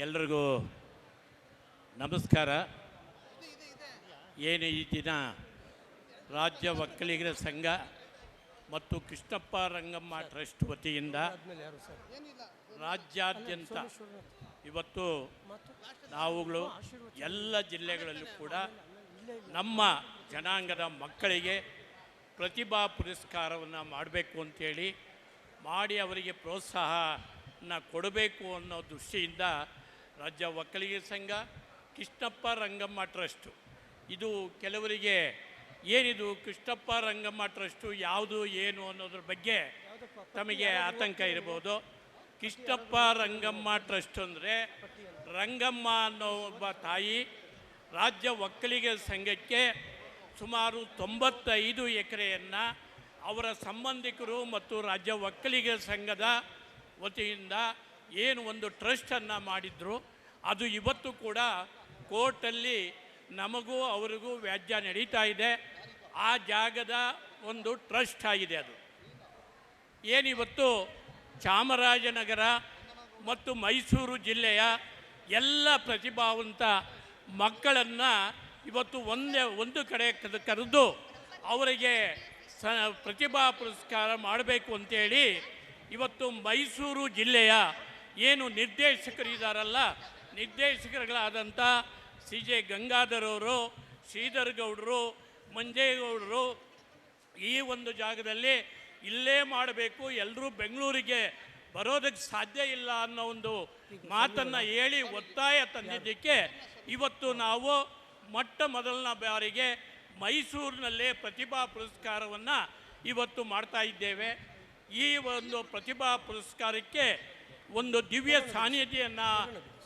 ಎಲ್ರಿಗೂ ನಮಸ್ಕಾರ. ಏನು ಈ ದಿನ ರಾಜ್ಯ ಒಕ್ಕಲಿಗರ ಸಂಘ ಮತ್ತು ಕೃಷ್ಣಪ್ಪ ರಂಗಮ್ಮ ಟ್ರಸ್ಟ್ ವತಿಯಿಂದ ರಾಜ್ಯಾದ್ಯಂತ ಇವತ್ತು ನಾವುಗಳು ಎಲ್ಲ ಜಿಲ್ಲೆಗಳಲ್ಲೂ ಕೂಡ ನಮ್ಮ ಜನಾಂಗದ ಮಕ್ಕಳಿಗೆ ಪ್ರತಿಭಾ ಪುರಸ್ಕಾರವನ್ನು ಮಾಡಬೇಕು ಅಂಥೇಳಿ ಮಾಡಿ ಅವರಿಗೆ ಪ್ರೋತ್ಸಾಹನ ಕೊಡಬೇಕು ಅನ್ನೋ ದೃಷ್ಟಿಯಿಂದ ರಾಜ್ಯ ಒಕ್ಕಲಿಗರ ಸಂಘ, ಕೃಷ್ಣಪ್ಪ ರಂಗಮ್ಮ ಟ್ರಸ್ಟು, ಇದು ಕೆಲವರಿಗೆ ಏನಿದು ಕೃಷ್ಣಪ್ಪ ರಂಗಮ್ಮ ಟ್ರಸ್ಟು ಯಾವುದು ಏನು ಅನ್ನೋದ್ರ ಬಗ್ಗೆ ತಮಗೆ ಆತಂಕ ಇರ್ಬೋದು. ಕೃಷ್ಣಪ್ಪ ರಂಗಮ್ಮ ಟ್ರಸ್ಟ್ ಅಂದರೆ ರಂಗಮ್ಮ ಅನ್ನೋ ಒಬ್ಬ ತಾಯಿ ರಾಜ್ಯ ಒಕ್ಕಲಿಗರ ಸಂಘಕ್ಕೆ ಸುಮಾರು 95 ಎಕರೆಯನ್ನು ಅವರ ಸಂಬಂಧಿಕರು ಮತ್ತು ರಾಜ್ಯ ಒಕ್ಕಲಿಗರ ಸಂಘದ ವತಿಯಿಂದ ಏನು ಒಂದು ಟ್ರಸ್ಟನ್ನು ಮಾಡಿದ್ರು, ಅದು ಇವತ್ತು ಕೂಡ ಕೋರ್ಟಲ್ಲಿ ನಮಗೂ ಅವರಿಗೂ ವ್ಯಾಜ್ಯ ನಡೀತಾ ಇದೆ. ಆ ಜಾಗದ ಒಂದು ಟ್ರಸ್ಟ್ ಆಗಿದೆ. ಅದು ಏನಿವತ್ತು ಚಾಮರಾಜನಗರ ಮತ್ತು ಮೈಸೂರು ಜಿಲ್ಲೆಯ ಎಲ್ಲ ಪ್ರತಿಭಾವಂತ ಮಕ್ಕಳನ್ನು ಇವತ್ತು ಒಂದು ಕಡೆ ಕರೆದು ಅವರಿಗೆ ಪ್ರತಿಭಾ ಪುರಸ್ಕಾರ ಮಾಡಬೇಕು ಅಂತೇಳಿ ಇವತ್ತು ಮೈಸೂರು ಜಿಲ್ಲೆಯ ಏನು ನಿರ್ದೇಶಕರಿದ್ದಾರಲ್ಲ, ನಿರ್ದೇಶಕರುಗಳಾದಂಥ CJ ಗಂಗಾಧರ್ ಅವರು, ಶ್ರೀಧರ್ ಗೌಡರು, ಮಂಜೇಗೌಡರು, ಈ ಒಂದು ಜಾಗದಲ್ಲಿ ಇಲ್ಲೇ ಮಾಡಬೇಕು, ಎಲ್ಲರೂ ಬೆಂಗಳೂರಿಗೆ ಬರೋದಕ್ಕೆ ಸಾಧ್ಯ ಇಲ್ಲ ಅನ್ನೋ ಒಂದು ಮಾತನ್ನು ಹೇಳಿ ಒತ್ತಾಯ ತಂದಿದ್ದಕ್ಕೆ ಇವತ್ತು ನಾವು ಮೊದಲನ ಬಾರಿಗೆ ಮೈಸೂರಿನಲ್ಲೇ ಪ್ರತಿಭಾ ಪುರಸ್ಕಾರವನ್ನು ಇವತ್ತು ಮಾಡ್ತಾ ಇದ್ದೇವೆ. ಈ ಒಂದು ಪ್ರತಿಭಾ ಪುರಸ್ಕಾರಕ್ಕೆ ಒಂದು ದಿವ್ಯ ಸಾನ್ನಿಧ್ಯವನ್ನು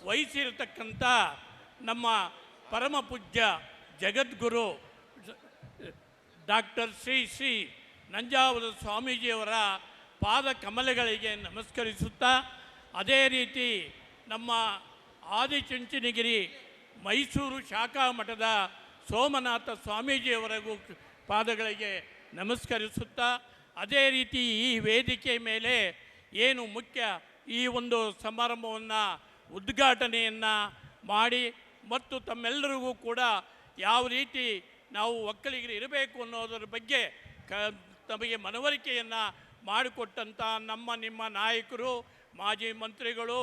ವಹಿಸಿರತಕ್ಕಂಥ ನಮ್ಮ ಪರಮ ಪೂಜ್ಯ ಜಗದ್ಗುರು ಡಾಕ್ಟರ್ ಶ್ರೀ ಶ್ರೀ ನಂಜಾವರ ಸ್ವಾಮೀಜಿಯವರ ಪಾದ ಕಮಲಗಳಿಗೆ ನಮಸ್ಕರಿಸುತ್ತಾ, ಅದೇ ರೀತಿ ನಮ್ಮ ಆದಿಚುಂಚನಗಿರಿ ಮೈಸೂರು ಶಾಖಾ ಮಠದ ಸೋಮನಾಥ ಸ್ವಾಮೀಜಿಯವರೆಗೂ ಪಾದಗಳಿಗೆ ನಮಸ್ಕರಿಸುತ್ತಾ, ಅದೇ ರೀತಿ ಈ ವೇದಿಕೆ ಮೇಲೆ ಏನು ಮುಖ್ಯ ಈ ಒಂದು ಸಮಾರಂಭವನ್ನು ಉದ್ಘಾಟನೆಯನ್ನು ಮಾಡಿ ಮತ್ತು ತಮ್ಮೆಲ್ಲರಿಗೂ ಕೂಡ ಯಾವ ರೀತಿ ನಾವು ಒಕ್ಕಲಿಗರು ಇರಬೇಕು ಅನ್ನೋದರ ಬಗ್ಗೆ ತಮಗೆ ಮನವರಿಕೆಯನ್ನು ಮಾಡಿಕೊಟ್ಟಂಥ ನಿಮ್ಮ ನಾಯಕರು, ಮಾಜಿ ಮಂತ್ರಿಗಳು,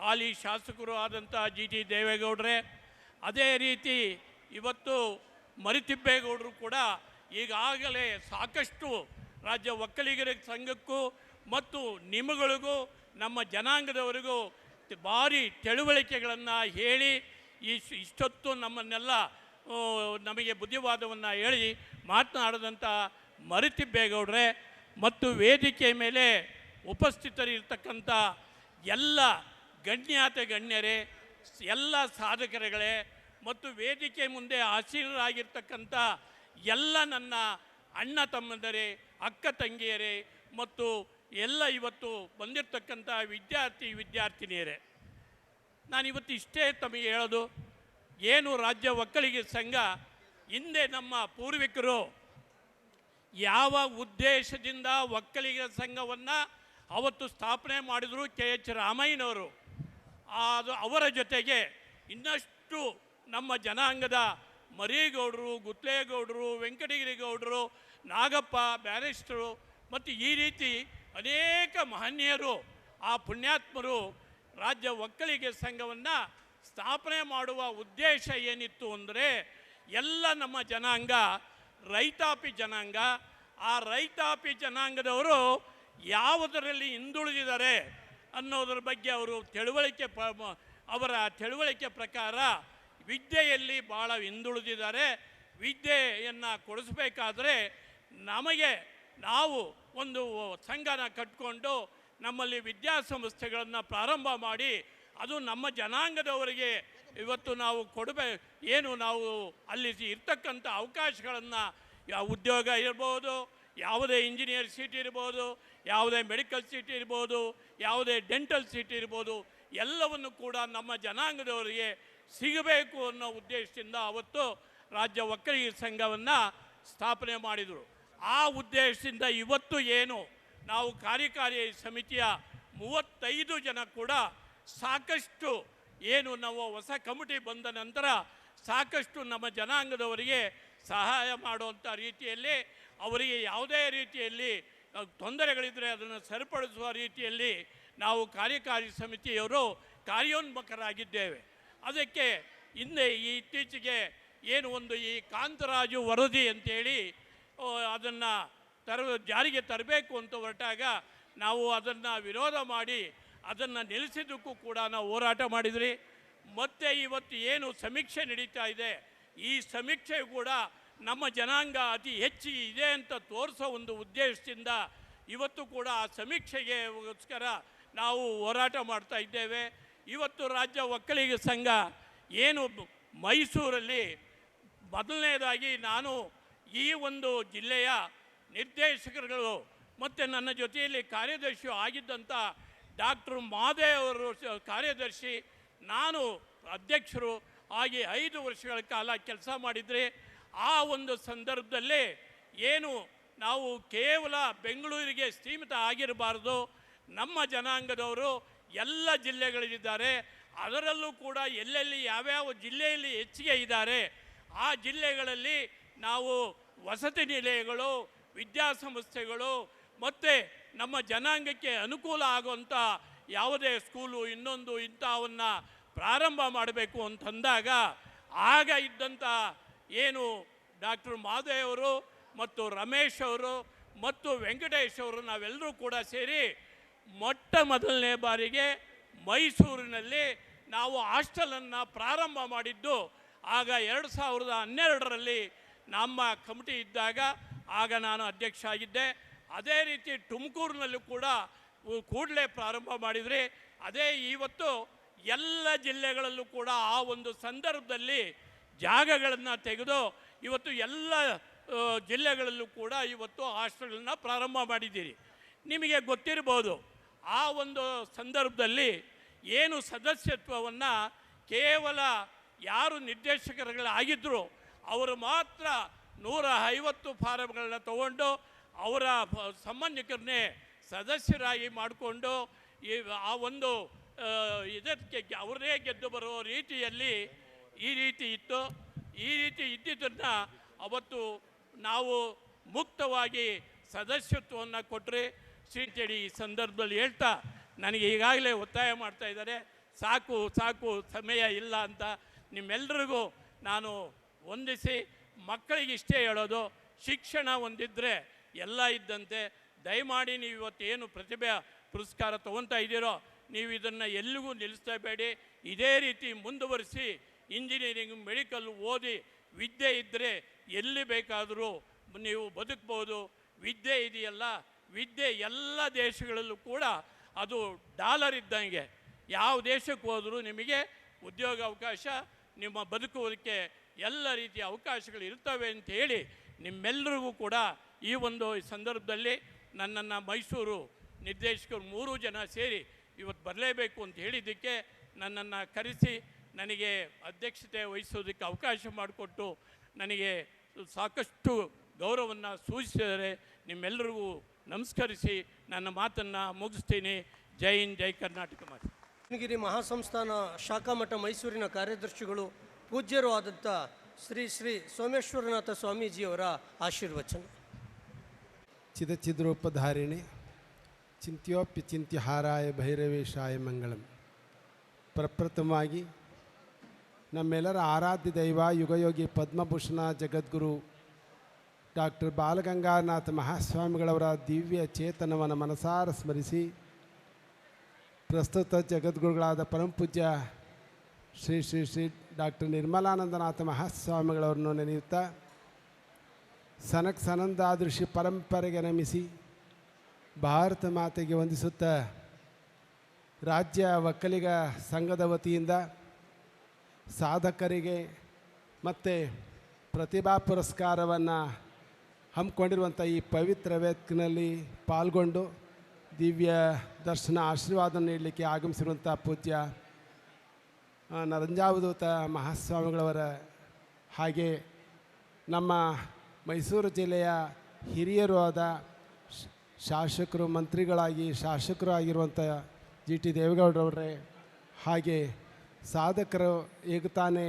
ಹಾಲಿ ಶಾಸಕರು ಆದಂಥ ಜಿ ದೇವೇಗೌಡರೇ, ಅದೇ ರೀತಿ ಇವತ್ತು ಮರಿತಿಬ್ಬೇಗೌಡರು ಕೂಡ ಈಗಾಗಲೇ ಸಾಕಷ್ಟು ರಾಜ್ಯ ಒಕ್ಕಲಿಗರ ಸಂಘಕ್ಕೂ ಮತ್ತು ನಿಮಗಳಿಗೂ ನಮ್ಮ ಜನಾಂಗದವರಿಗೂ ಭಾರಿ ತಿಳುವಳಿಕೆಗಳನ್ನು ಹೇಳಿ ಇಷ್ಟೊತ್ತು ನಮ್ಮನ್ನೆಲ್ಲ ನಮಗೆ ಬುದ್ಧಿವಾದವನ್ನು ಹೇಳಿ ಮಾತನಾಡಿದಂಥ ಮರಿತಿಬ್ಬೇಗೌಡರೇ ಮತ್ತು ವೇದಿಕೆ ಮೇಲೆ ಉಪಸ್ಥಿತರಿರ್ತಕ್ಕಂಥ ಎಲ್ಲ ಗಣ್ಯರೇ, ಎಲ್ಲ ಸಾಧಕರುಗಳೇ ಮತ್ತು ವೇದಿಕೆ ಮುಂದೆ ಆಸೀನರಾಗಿರ್ತಕ್ಕಂಥ ಎಲ್ಲ ನನ್ನ ಅಣ್ಣ ತಮ್ಮಂದರೇ, ಅಕ್ಕ ತಂಗಿಯರೇ ಮತ್ತು ಎಲ್ಲ ಇವತ್ತು ಬಂದಿರತಕ್ಕಂಥ ವಿದ್ಯಾರ್ಥಿನಿಯರೇ, ನಾನಿವತ್ತು ಇಷ್ಟೇ ತಮಗೆ ಹೇಳೋದು, ಏನು ರಾಜ್ಯ ಒಕ್ಕಲಿಗರ ಸಂಘ ಹಿಂದೆ ನಮ್ಮ ಪೂರ್ವಿಕರು ಯಾವ ಉದ್ದೇಶದಿಂದ ಒಕ್ಕಲಿಗರ ಸಂಘವನ್ನು ಅವತ್ತು ಸ್ಥಾಪನೆ ಮಾಡಿದರು KH ರಾಮಯ್ಯನವರು, ಅದು ಅವರ ಜೊತೆಗೆ ಇನ್ನಷ್ಟು ನಮ್ಮ ಜನಾಂಗದ ಮರಿಗೌಡರು, ಗುತ್ಲೇಗೌಡರು, ವೆಂಕಟಗಿರಿಗೌಡರು, ನಾಗಪ್ಪ ಬ್ಯಾರಿಸ್ಟರು ಮತ್ತು ಈ ರೀತಿ ಅನೇಕ ಮಹನೀಯರು, ಆ ಪುಣ್ಯಾತ್ಮರು ರಾಜ್ಯ ಒಕ್ಕಲಿಗರ ಸಂಘವನ್ನು ಸ್ಥಾಪನೆ ಮಾಡುವ ಉದ್ದೇಶ ಏನಿತ್ತು ಅಂದರೆ, ಎಲ್ಲ ನಮ್ಮ ಜನಾಂಗ ರೈತಾಪಿ ಜನಾಂಗ, ಆ ರೈತಾಪಿ ಜನಾಂಗದವರು ಯಾವುದರಲ್ಲಿ ಹಿಂದುಳಿದಿದ್ದಾರೆ ಅನ್ನೋದ್ರ ಬಗ್ಗೆ ಅವರು ಅವರ ತಿಳುವಳಿಕೆ ಪ್ರಕಾರ ವಿದ್ಯೆಯಲ್ಲಿ ಭಾಳ ಹಿಂದುಳಿದಿದ್ದಾರೆ. ವಿದ್ಯೆಯನ್ನು ಕೊಡಿಸ್ಬೇಕಾದ್ರೆ ನಾವು ಒಂದು ಸಂಘನ ಕಟ್ಕೊಂಡು ನಮ್ಮಲ್ಲಿ ವಿದ್ಯಾಸಂಸ್ಥೆಗಳನ್ನು ಪ್ರಾರಂಭ ಮಾಡಿ ಅದು ನಮ್ಮ ಜನಾಂಗದವರಿಗೆ ಇವತ್ತು ನಾವು ನಾವು ಅಲ್ಲಿ ಇರ್ತಕ್ಕಂಥ ಅವಕಾಶಗಳನ್ನು ಉದ್ಯೋಗ ಇರ್ಬೋದು, ಯಾವುದೇ ಇಂಜಿನಿಯರ್ ಸೀಟ್ ಇರ್ಬೋದು, ಯಾವುದೇ ಮೆಡಿಕಲ್ ಸೀಟ್ ಇರ್ಬೋದು, ಯಾವುದೇ ಡೆಂಟಲ್ ಸೀಟ್ ಇರ್ಬೋದು, ಎಲ್ಲವನ್ನು ಕೂಡ ನಮ್ಮ ಜನಾಂಗದವರಿಗೆ ಸಿಗಬೇಕು ಅನ್ನೋ ಉದ್ದೇಶದಿಂದ ಅವತ್ತು ರಾಜ್ಯ ಒಕ್ಕಲಿಗರ ಸಂಘವನ್ನು ಸ್ಥಾಪನೆ ಮಾಡಿದರು. ಆ ಉದ್ದೇಶದಿಂದ ಇವತ್ತು ಏನು ನಾವು ಕಾರ್ಯಕಾರಿ ಸಮಿತಿಯ 35 ಜನ ಕೂಡ ಸಾಕಷ್ಟು ಏನು ನಾವು ಹೊಸ ಕಮಿಟಿ ಬಂದ ನಂತರ ಸಾಕಷ್ಟು ನಮ್ಮ ಜನಾಂಗದವರಿಗೆ ಸಹಾಯ ಮಾಡುವಂಥ ರೀತಿಯಲ್ಲಿ, ಅವರಿಗೆ ಯಾವುದೇ ರೀತಿಯಲ್ಲಿ ತೊಂದರೆಗಳಿದ್ದರೆ ಅದನ್ನು ಸರಿಪಡಿಸುವ ರೀತಿಯಲ್ಲಿ ನಾವು ಕಾರ್ಯಕಾರಿ ಸಮಿತಿಯವರು ಕಾರ್ಯೋನ್ಮುಖರಾಗಿದ್ದೇವೆ. ಅದಕ್ಕೆ ಹಿಂದೆ ಇತ್ತೀಚೆಗೆ ಏನು ಒಂದು ಈ ಕಾಂತರಾಜು ವರದಿ ಅಂತೇಳಿ ಅದನ್ನು ಜಾರಿಗೆ ತರಬೇಕು ಅಂತ ಹೊರಟಾಗ ನಾವು ಅದನ್ನು ವಿರೋಧ ಮಾಡಿ ಅದನ್ನು ನಿಲ್ಲಿಸಿದ್ದಕ್ಕೂ ಕೂಡ ನಾವು ಹೋರಾಟ ಮಾಡಿದ್ರಿ. ಮತ್ತು ಇವತ್ತು ಏನು ಸಮೀಕ್ಷೆ ನಡೀತಾ ಇದೆ, ಈ ಸಮೀಕ್ಷೆ ಕೂಡ ನಮ್ಮ ಜನಾಂಗ ಅತಿ ಹೆಚ್ಚು ಇದೆ ಅಂತ ತೋರಿಸೋ ಒಂದು ಉದ್ದೇಶದಿಂದ ಇವತ್ತು ಕೂಡ ಆ ಸಮೀಕ್ಷೆಗೋಸ್ಕರ ನಾವು ಹೋರಾಟ ಮಾಡ್ತಾ ಇದ್ದೇವೆ. ಇವತ್ತು ರಾಜ್ಯ ಒಕ್ಕಲಿಗರ ಸಂಘ ಏನು ಮೈಸೂರಲ್ಲಿ ಮೊದಲನೇದಾಗಿ ನಾನು ಈ ಒಂದು ಜಿಲ್ಲೆಯ ನಿರ್ದೇಶಕರುಗಳು ಮತ್ತು ನನ್ನ ಜೊತೆಯಲ್ಲಿ ಕಾರ್ಯದರ್ಶಿ ಆಗಿದ್ದಂಥ ಡಾಕ್ಟರ್ ಮಾದೇವ್ ಅವರು ಕಾರ್ಯದರ್ಶಿ, ನಾನು ಅಧ್ಯಕ್ಷರು ಆಗಿ 5 ವರ್ಷಗಳ ಕಾಲ ಕೆಲಸ ಮಾಡಿದರೆ, ಆ ಒಂದು ಸಂದರ್ಭದಲ್ಲಿ ಏನು ನಾವು ಕೇವಲ ಬೆಂಗಳೂರಿಗೆ ಸೀಮಿತ ಆಗಿರಬಾರ್ದು, ನಮ್ಮ ಜನಾಂಗದವರು ಎಲ್ಲ ಜಿಲ್ಲೆಗಳಲ್ಲಿದ್ದಾರೆ, ಅದರಲ್ಲೂ ಕೂಡ ಎಲ್ಲೆಲ್ಲಿ ಯಾವ್ಯಾವ ಜಿಲ್ಲೆಯಲ್ಲಿ ಹೆಚ್ಚಿಗೆ ಇದ್ದಾರೆ ಆ ಜಿಲ್ಲೆಗಳಲ್ಲಿ ನಾವು ವಸತಿ ನಿಲಯಗಳು, ವಿದ್ಯಾಸಂಸ್ಥೆಗಳು ಮತ್ತು ನಮ್ಮ ಜನಾಂಗಕ್ಕೆ ಅನುಕೂಲ ಆಗುವಂಥ ಯಾವುದೇ ಸ್ಕೂಲು ಇನ್ನೊಂದು ಇಂಥವನ್ನು ಪ್ರಾರಂಭ ಮಾಡಬೇಕು ಅಂತಂದಾಗ ಆಗ ಇದ್ದಂಥ ಏನು ಡಾಕ್ಟರ್ ಮಾದೇವರು ಮತ್ತು ರಮೇಶ್ ಅವರು ಮತ್ತು ವೆಂಕಟೇಶ್ ಅವರು ನಾವೆಲ್ಲರೂ ಕೂಡ ಸೇರಿ ಮೊಟ್ಟ ಮೊದಲನೇ ಬಾರಿಗೆ ಮೈಸೂರಿನಲ್ಲಿ ನಾವು ಹಾಸ್ಟೆಲನ್ನು ಪ್ರಾರಂಭ ಮಾಡಿದ್ದು. ಆಗ 2012ರಲ್ಲಿ ನಮ್ಮ ಕಮಿಟಿ ಇದ್ದಾಗ ಆಗ ನಾನು ಅಧ್ಯಕ್ಷ ಆಗಿದ್ದೆ. ಅದೇ ರೀತಿ ತುಮಕೂರಿನಲ್ಲೂ ಕೂಡ ಕೂಡಲೇ ಪ್ರಾರಂಭ ಮಾಡಿದ್ರಿ. ಅದೇ ಇವತ್ತು ಎಲ್ಲ ಜಿಲ್ಲೆಗಳಲ್ಲೂ ಕೂಡ ಆ ಒಂದು ಸಂದರ್ಭದಲ್ಲಿ ಜಾಗಗಳನ್ನು ತೆಗೆದು ಇವತ್ತು ಎಲ್ಲ ಜಿಲ್ಲೆಗಳಲ್ಲೂ ಕೂಡ ಇವತ್ತು ಹಾಸ್ಟೆಲನ್ನು ಪ್ರಾರಂಭ ಮಾಡಿದ್ದೀರಿ. ನಿಮಗೆ ಗೊತ್ತಿರ್ಬೋದು, ಆ ಒಂದು ಸಂದರ್ಭದಲ್ಲಿ ಏನು ಸದಸ್ಯತ್ವವನ್ನು ಕೇವಲ ಯಾರು ನಿರ್ದೇಶಕರುಗಳಾಗಿದ್ದರು ಅವರು ಮಾತ್ರ 150 ಫಾರಮ್ಗಳನ್ನ ತಗೊಂಡು ಅವರ ಸಂಬಂಧಿಕರನ್ನೇ ಸದಸ್ಯರಾಗಿ ಮಾಡಿಕೊಂಡು ಆ ಒಂದು ಇದಕ್ಕೆ ಅವರೇ ಗೆದ್ದು ಬರೋ ರೀತಿಯಲ್ಲಿ ಈ ರೀತಿ ಇತ್ತು. ಈ ರೀತಿ ಇದ್ದಿದ್ದನ್ನು ಅವತ್ತು ನಾವು ಮುಕ್ತವಾಗಿ ಸದಸ್ಯತ್ವವನ್ನು ಕೊಟ್ಟರೆ ಶ್ರೀಚಡಿ ಈ ಸಂದರ್ಭದಲ್ಲಿ ಹೇಳ್ತಾ ನನಗೆ ಈಗಾಗಲೇ ಒತ್ತಾಯ ಮಾಡ್ತಾ ಇದ್ದಾರೆ, ಸಾಕು ಸಾಕು ಸಮಯ ಇಲ್ಲ ಅಂತ. ನಿಮ್ಮೆಲ್ಲರಿಗೂ ನಾನು ವಂದಿಸಿ ಮಕ್ಕಳಿಗೆ ಇಷ್ಟೇ ಹೇಳೋದು, ಶಿಕ್ಷಣ ಒಂದಿದ್ದರೆ ಎಲ್ಲ ಇದ್ದಂತೆ. ದಯಮಾಡಿ ನೀವು ಇವತ್ತೇನು ಪ್ರತಿಭೆ ಪುರಸ್ಕಾರ ತೊಗೊತಾ ಇದ್ದೀರೋ ನೀವು ಇದನ್ನು ಎಲ್ಲಿಗೂ ನಿಲ್ಲಿಸಬೇಡಿ. ಇದೇ ರೀತಿ ಮುಂದುವರಿಸಿ ಇಂಜಿನಿಯರಿಂಗ್ ಮೆಡಿಕಲ್ ಓದಿ ವಿದ್ಯೆ ಇದ್ದರೆ ಎಲ್ಲಿ ಬೇಕಾದರೂ ನೀವು ಬದುಕ್ಬೋದು. ವಿದ್ಯೆ ಇದೆಯಲ್ಲ, ವಿದ್ಯೆ ಎಲ್ಲ ದೇಶಗಳಲ್ಲೂ ಕೂಡ ಅದು ಡಾಲರ್ ಇದ್ದಂಗೆ. ಯಾವ ದೇಶಕ್ಕೆ ಹೋದರೂ ನಿಮಗೆ ಉದ್ಯೋಗ ಅವಕಾಶ, ನಿಮ್ಮ ಬದುಕುವುದಕ್ಕೆ ಎಲ್ಲ ರೀತಿಯ ಅವಕಾಶಗಳು ಇರ್ತವೆ ಅಂತ ಹೇಳಿ ನಿಮ್ಮೆಲ್ಲರಿಗೂ ಕೂಡ ಈ ಒಂದು ಸಂದರ್ಭದಲ್ಲಿ ನನ್ನನ್ನು ಮೈಸೂರು ನಿರ್ದೇಶಕರು 3 ಜನ ಸೇರಿ ಇವತ್ತು ಬರಲೇಬೇಕು ಅಂತ ಹೇಳಿದ್ದಕ್ಕೆ ನನ್ನನ್ನು ಕರೆಸಿ ನನಗೆ ಅಧ್ಯಕ್ಷತೆ ವಹಿಸೋದಕ್ಕೆ ಅವಕಾಶ ಮಾಡಿಕೊಟ್ಟು ನನಗೆ ಸಾಕಷ್ಟು ಗೌರವವನ್ನು ಸೂಚಿಸಿದರೆ ನಿಮ್ಮೆಲ್ಲರಿಗೂ ನಮಸ್ಕರಿಸಿ ನನ್ನ ಮಾತನ್ನು ಮುಗಿಸ್ತೀನಿ. ಜೈ ಹಿಂದ್, ಜೈ ಕರ್ನಾಟಕ ಮಾತು. ಗಿರಿ ಮಹಾಸಂಸ್ಥಾನ ಶಾಖಾಮಠ ಮೈಸೂರಿನ ಕಾರ್ಯದರ್ಶಿಗಳು ಪೂಜ್ಯರು ಆದಂಥ ಶ್ರೀ ಶ್ರೀ ಸೋಮೇಶ್ವರನಾಥ ಸ್ವಾಮೀಜಿಯವರ ಆಶೀರ್ವಚನ. ಚಿದಚಿದ್ರೂಪಧಾರಿಣಿ ಚಿಂತ್ಯೋಪ್ಯಚಿಂತ್ಯಹಾರಾಯ ಭೈರವೇಶಾಯ ಮಂಗಳಂ. ಪ್ರಪ್ರಥಮವಾಗಿ ನಮ್ಮೆಲ್ಲರ ಆರಾಧ್ಯ ದೈವ ಯುಗಯೋಗಿ ಪದ್ಮಭೂಷಣ ಜಗದ್ಗುರು ಡಾಕ್ಟರ್ ಬಾಲಗಂಗಾಧರನಾಥ ಮಹಾಸ್ವಾಮಿಗಳವರ ದಿವ್ಯ ಚೇತನವನ್ನು ಮನಸಾರ ಸ್ಮರಿಸಿ, ಪ್ರಸ್ತುತ ಜಗದ್ಗುರುಗಳಾದ ಪರಮಪೂಜ್ಯ ಶ್ರೀ ಶ್ರೀ ಶ್ರೀ ಡಾಕ್ಟರ್ ನಿರ್ಮಲಾನಂದನಾಥ ಮಹಾಸ್ವಾಮಿಗಳವರನ್ನು ನೆನೆಯುತ್ತಾ, ಸನಂದಾದೃಶಿ ಪರಂಪರೆಗೆ ನಮಿಸಿ ಭಾರತ ಮಾತೆಗೆ ವಂದಿಸುತ್ತಾ, ರಾಜ್ಯ ಒಕ್ಕಲಿಗ ಸಂಘದ ವತಿಯಿಂದ ಸಾಧಕರಿಗೆ ಮತ್ತು ಪ್ರತಿಭಾ ಪುರಸ್ಕಾರವನ್ನು ಹಮ್ಮಿಕೊಂಡಿರುವಂಥ ಈ ಪವಿತ್ರ ವೇದಿಕೆಯಲ್ಲಿ ಪಾಲ್ಗೊಂಡು ದಿವ್ಯ ದರ್ಶನ ಆಶೀರ್ವಾದ ನೀಡಲಿಕ್ಕೆ ಆಗಮಿಸಿರುವಂಥ ಪೂಜ್ಯ ನಂಜಾವಧೂತ ಮಹಾಸ್ವಾಮಿಗಳವರ, ಹಾಗೆ ನಮ್ಮ ಮೈಸೂರು ಜಿಲ್ಲೆಯ ಹಿರಿಯರು ಆದ ಶಾಸಕರು, ಮಂತ್ರಿಗಳಾಗಿ ಶಾಸಕರು ಆಗಿರುವಂಥ ಜಿ ಟಿ ದೇವೇಗೌಡರವರೇ, ಹಾಗೆ ಸಾಧಕರು ಈಗ ತಾನೇ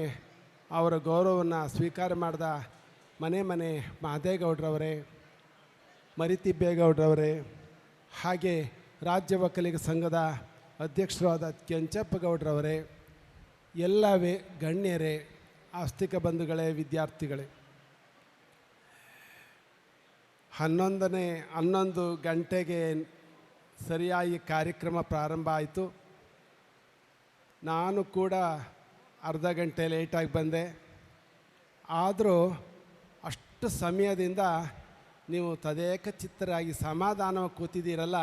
ಅವರ ಗೌರವವನ್ನು ಸ್ವೀಕಾರ ಮಾಡಿದ ಮನೆ ಮಹದೇಗೌಡರವರೇ, ಮರಿತಿಬ್ಬೇಗೌಡರವರೇ, ಹಾಗೆ ರಾಜ್ಯ ಒಕ್ಕಲಿಗ ಸಂಘದ ಅಧ್ಯಕ್ಷರಾದ ಕೆಂಚಪ್ಪಗೌಡರವರೇ, ಎಲ್ಲವೇ ಗಣ್ಯರೇ, ಆಸ್ತಿಕ ಬಂಧುಗಳೇ, ವಿದ್ಯಾರ್ಥಿಗಳೇ, 11 ಗಂಟೆಗೆ ಸರಿಯಾಗಿ ಕಾರ್ಯಕ್ರಮ ಪ್ರಾರಂಭ ಆಯಿತು. ನಾನು ಕೂಡ ಅರ್ಧ ಗಂಟೆ ಲೇಟಾಗಿ ಬಂದೆ. ಆದರೂ ಅಷ್ಟು ಸಮಯದಿಂದ ನೀವು ತದೇಕ ಚಿತ್ತರಾಗಿ ಸಮಾಧಾನವಾಗಿ ಕೂತಿದ್ದೀರಲ್ಲ,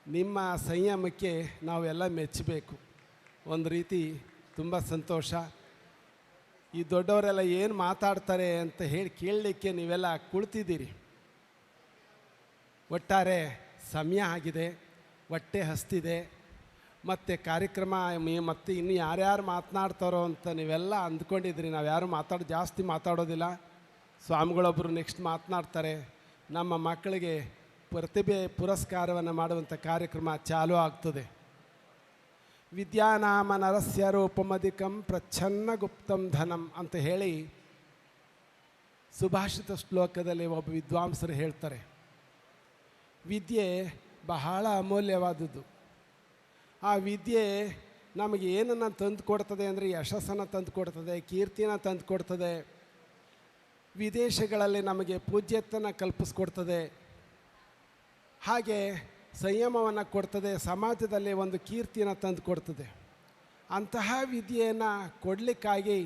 ನಿಮ್ಮ ಸಂಯಮಕ್ಕೆ ನಾವೆಲ್ಲ ಮೆಚ್ಚಬೇಕು. ಒಂದು ರೀತಿ ತುಂಬ ಸಂತೋಷ. ಈ ದೊಡ್ಡವರೆಲ್ಲ ಏನು ಮಾತಾಡ್ತಾರೆ ಅಂತ ಹೇಳಿ ಕೇಳಲಿಕ್ಕೆ ನೀವೆಲ್ಲ ಕುಳಿತಿದ್ದೀರಿ. ಒಟ್ಟಾರೆ ಸಮಯ ಆಗಿದೆ, ಹೊಟ್ಟೆ ಹಸ್ತಿದೆ, ಮತ್ತು ಕಾರ್ಯಕ್ರಮ ಮತ್ತು ಇನ್ನು ಯಾರ್ಯಾರು ಮಾತನಾಡ್ತಾರೋ ಅಂತ ನೀವೆಲ್ಲ ಅಂದ್ಕೊಂಡಿದ್ರಿ. ನಾವು ಯಾರು ಜಾಸ್ತಿ ಮಾತಾಡೋದಿಲ್ಲ. ಸ್ವಾಮಿಗಳೊಬ್ಬರು ನೆಕ್ಸ್ಟ್ ಮಾತನಾಡ್ತಾರೆ. ನಮ್ಮ ಮಕ್ಕಳಿಗೆ ಪ್ರತಿಭೆ ಪುರಸ್ಕಾರವನ್ನು ಮಾಡುವಂಥ ಕಾರ್ಯಕ್ರಮ ಚಾಲೂ ಆಗ್ತದೆ. ವಿದ್ಯಾನಾಮ ನರಸ್ಯ ರೂಪಮಧಿಕಂ ಪ್ರಚ್ಛನ್ನ ಗುಪ್ತಂ ಧನಂ ಅಂತ ಹೇಳಿ ಸುಭಾಷಿತ ಶ್ಲೋಕದಲ್ಲಿ ಒಬ್ಬ ವಿದ್ವಾಂಸರು ಹೇಳ್ತಾರೆ. ವಿದ್ಯೆ ಬಹಳ ಅಮೂಲ್ಯವಾದದ್ದು. ಆ ವಿದ್ಯೆ ನಮಗೆ ಏನನ್ನು ತಂದು ಕೊಡ್ತದೆ ಅಂದರೆ ಯಶಸ್ಸನ್ನು ತಂದು ಕೊಡ್ತದೆ, ಕೀರ್ತಿನ ತಂದು ಕೊಡ್ತದೆ. ವಿದೇಶಗಳಲ್ಲಿ ನಮಗೆ ಪೂಜ್ಯತೆಯನ್ನು ಕಲ್ಪಿಸ್ಕೊಡ್ತದೆ, ಹಾಗೆ ಸಂಯಮವನ್ನು ಕೊಡ್ತದೆ, ಸಮಾಜದಲ್ಲಿ ಒಂದು ಕೀರ್ತಿಯನ್ನು ತಂದು ಕೊಡ್ತದೆ. ಅಂತಹ ವಿದ್ಯೆಯನ್ನು ಕೊಡಲಿಕ್ಕಾಗಿ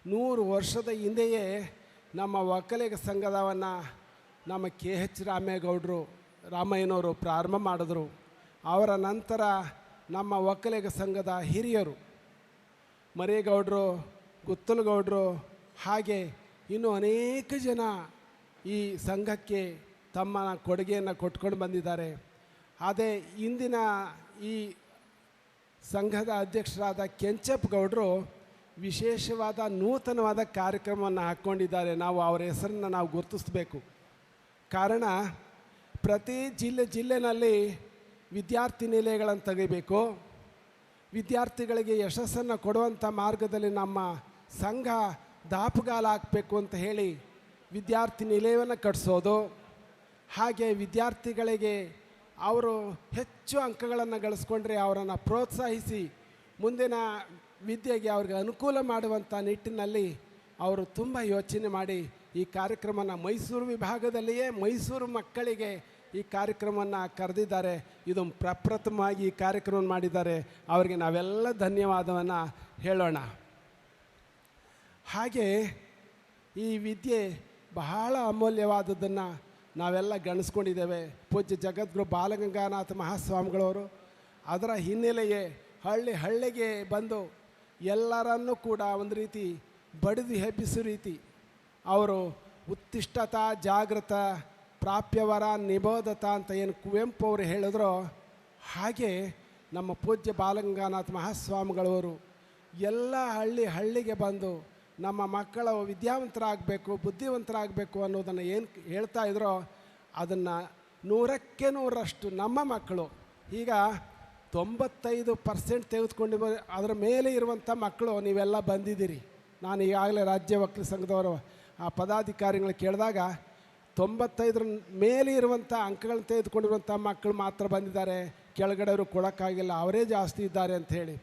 100 ವರ್ಷದ ಹಿಂದೆಯೇ ನಮ್ಮ ಒಕ್ಕಲಿಗ ಸಂಘದವನ್ನು ನಮ್ಮ KH ರಾಮಯ್ಯನವರು ಪ್ರಾರಂಭ ಮಾಡಿದ್ರು. ಅವರ ನಂತರ ನಮ್ಮ ಒಕ್ಕಲಿಗ ಸಂಘದ ಹಿರಿಯರು ಮರೇಗೌಡರು, ಗುತ್ತಲಗೌಡರು, ಹಾಗೆ ಇನ್ನೂ ಅನೇಕ ಜನ ಈ ಸಂಘಕ್ಕೆ ತಮ್ಮ ಕೊಡುಗೆಯನ್ನು ಕೊಟ್ಕೊಂಡು ಬಂದಿದ್ದಾರೆ. ಅದೇ ಇಂದಿನ ಈ ಸಂಘದ ಅಧ್ಯಕ್ಷರಾದ ಕೆಂಚಪ್ಪಗೌಡರು ವಿಶೇಷವಾದ ನೂತನವಾದ ಕಾರ್ಯಕ್ರಮವನ್ನು ಹಾಕ್ಕೊಂಡಿದ್ದಾರೆ. ನಾವು ಅವರ ಹೆಸರನ್ನು ನಾವು ಗುರುತಿಸಬೇಕು. ಕಾರಣ ಪ್ರತಿ ಜಿಲ್ಲೆನಲ್ಲಿ ವಿದ್ಯಾರ್ಥಿ ನಿಲಯಗಳನ್ನು ತೆಗಿಬೇಕು. ವಿದ್ಯಾರ್ಥಿಗಳಿಗೆ ಯಶಸ್ಸನ್ನು ಕೊಡುವಂಥ ಮಾರ್ಗದಲ್ಲಿ ನಮ್ಮ ಸಂಘ ದಾಪುಗಾಲ ಹಾಕಬೇಕು ಅಂತ ಹೇಳಿ ವಿದ್ಯಾರ್ಥಿ ನಿಲಯವನ್ನು ಕಟ್ಟಿಸೋದು, ಹಾಗೆ ವಿದ್ಯಾರ್ಥಿಗಳಿಗೆ ಅವರು ಹೆಚ್ಚು ಅಂಕಗಳನ್ನು ಗಳಿಸ್ಕೊಂಡ್ರೆ ಅವರನ್ನು ಪ್ರೋತ್ಸಾಹಿಸಿ ಮುಂದಿನ ವಿದ್ಯೆಗೆ ಅವ್ರಿಗೆ ಅನುಕೂಲ ಮಾಡುವಂಥ ನಿಟ್ಟಿನಲ್ಲಿ ಅವರು ತುಂಬ ಯೋಚನೆ ಮಾಡಿ ಈ ಕಾರ್ಯಕ್ರಮನ ಮೈಸೂರು ವಿಭಾಗದಲ್ಲಿಯೇ ಮೈಸೂರು ಮಕ್ಕಳಿಗೆ ಈ ಕಾರ್ಯಕ್ರಮವನ್ನು ಕರೆದಿದ್ದಾರೆ. ಇದು ಪ್ರಪ್ರಥಮವಾಗಿ ಈ ಕಾರ್ಯಕ್ರಮ ಮಾಡಿದ್ದಾರೆ. ಅವರಿಗೆ ನಾವೆಲ್ಲ ಧನ್ಯವಾದವನ್ನು ಹೇಳೋಣ. ಹಾಗೆ ಈ ವಿದ್ಯೆ ಬಹಳ ಅಮೂಲ್ಯವಾದದ್ದನ್ನು ನಾವೆಲ್ಲ ಗಣಿಸ್ಕೊಂಡಿದ್ದೇವೆ. ಪೂಜ್ಯ ಜಗದ್ಗುರು ಬಾಲಗಂಗಾನಾಥ ಮಹಾಸ್ವಾಮಿಗಳವರು ಅದರ ಹಿನ್ನೆಲೆಯೇ ಹಳ್ಳಿಗೆ ಬಂದು ಎಲ್ಲರನ್ನೂ ಕೂಡ ಒಂದು ರೀತಿ ಬಡಿದು ಹೆಬ್ಬಿಸೋ ರೀತಿ ಅವರು ಉತ್ತಿಷ್ಠತಾ ಜಾಗೃತ ಪ್ರಾಪ್ಯವರ ನಿಬೋಧತ ಅಂತ ಏನು ಕುವೆಂಪು ಅವರು ಹೇಳಿದ್ರು, ಹಾಗೆ ನಮ್ಮ ಪೂಜ್ಯ ಬಾಲಗಂಗಾನಾಥ ಮಹಾಸ್ವಾಮಿಗಳವರು ಎಲ್ಲ ಹಳ್ಳಿಗೆ ಬಂದು ನಮ್ಮ ಮಕ್ಕಳು ವಿದ್ಯಾವಂತರಾಗಬೇಕು, ಬುದ್ಧಿವಂತರಾಗಬೇಕು ಅನ್ನೋದನ್ನು ಏನು ಹೇಳ್ತಾ ಇದ್ರೋ ಅದನ್ನು 100ಕ್ಕೆ 100ರಷ್ಟು ನಮ್ಮ ಮಕ್ಕಳು ಈಗ 95% ತೆಗೆದುಕೊಂಡು ಅದರ ಮೇಲೆ ಇರುವಂಥ ಮಕ್ಕಳು ನೀವೆಲ್ಲ ಬಂದಿದ್ದೀರಿ. ನಾನು ಈಗಾಗಲೇ ರಾಜ್ಯ ವಕೀಲ ಸಂಘದವರು ಆ ಪದಾಧಿಕಾರಿಗಳು ಕೇಳಿದಾಗ 95 ಮೇಲೆ ಇರುವಂಥ ಅಂಕಗಳನ್ನು ತೆಗೆದುಕೊಂಡಿರುವಂಥ ಮಕ್ಕಳು ಮಾತ್ರ ಬಂದಿದ್ದಾರೆ, ಕೆಳಗಡೆಯವರು ಕೊಡೋಕ್ಕಾಗಿಲ್ಲ, ಅವರೇ ಜಾಸ್ತಿ ಇದ್ದಾರೆ ಅಂಥೇಳಿ.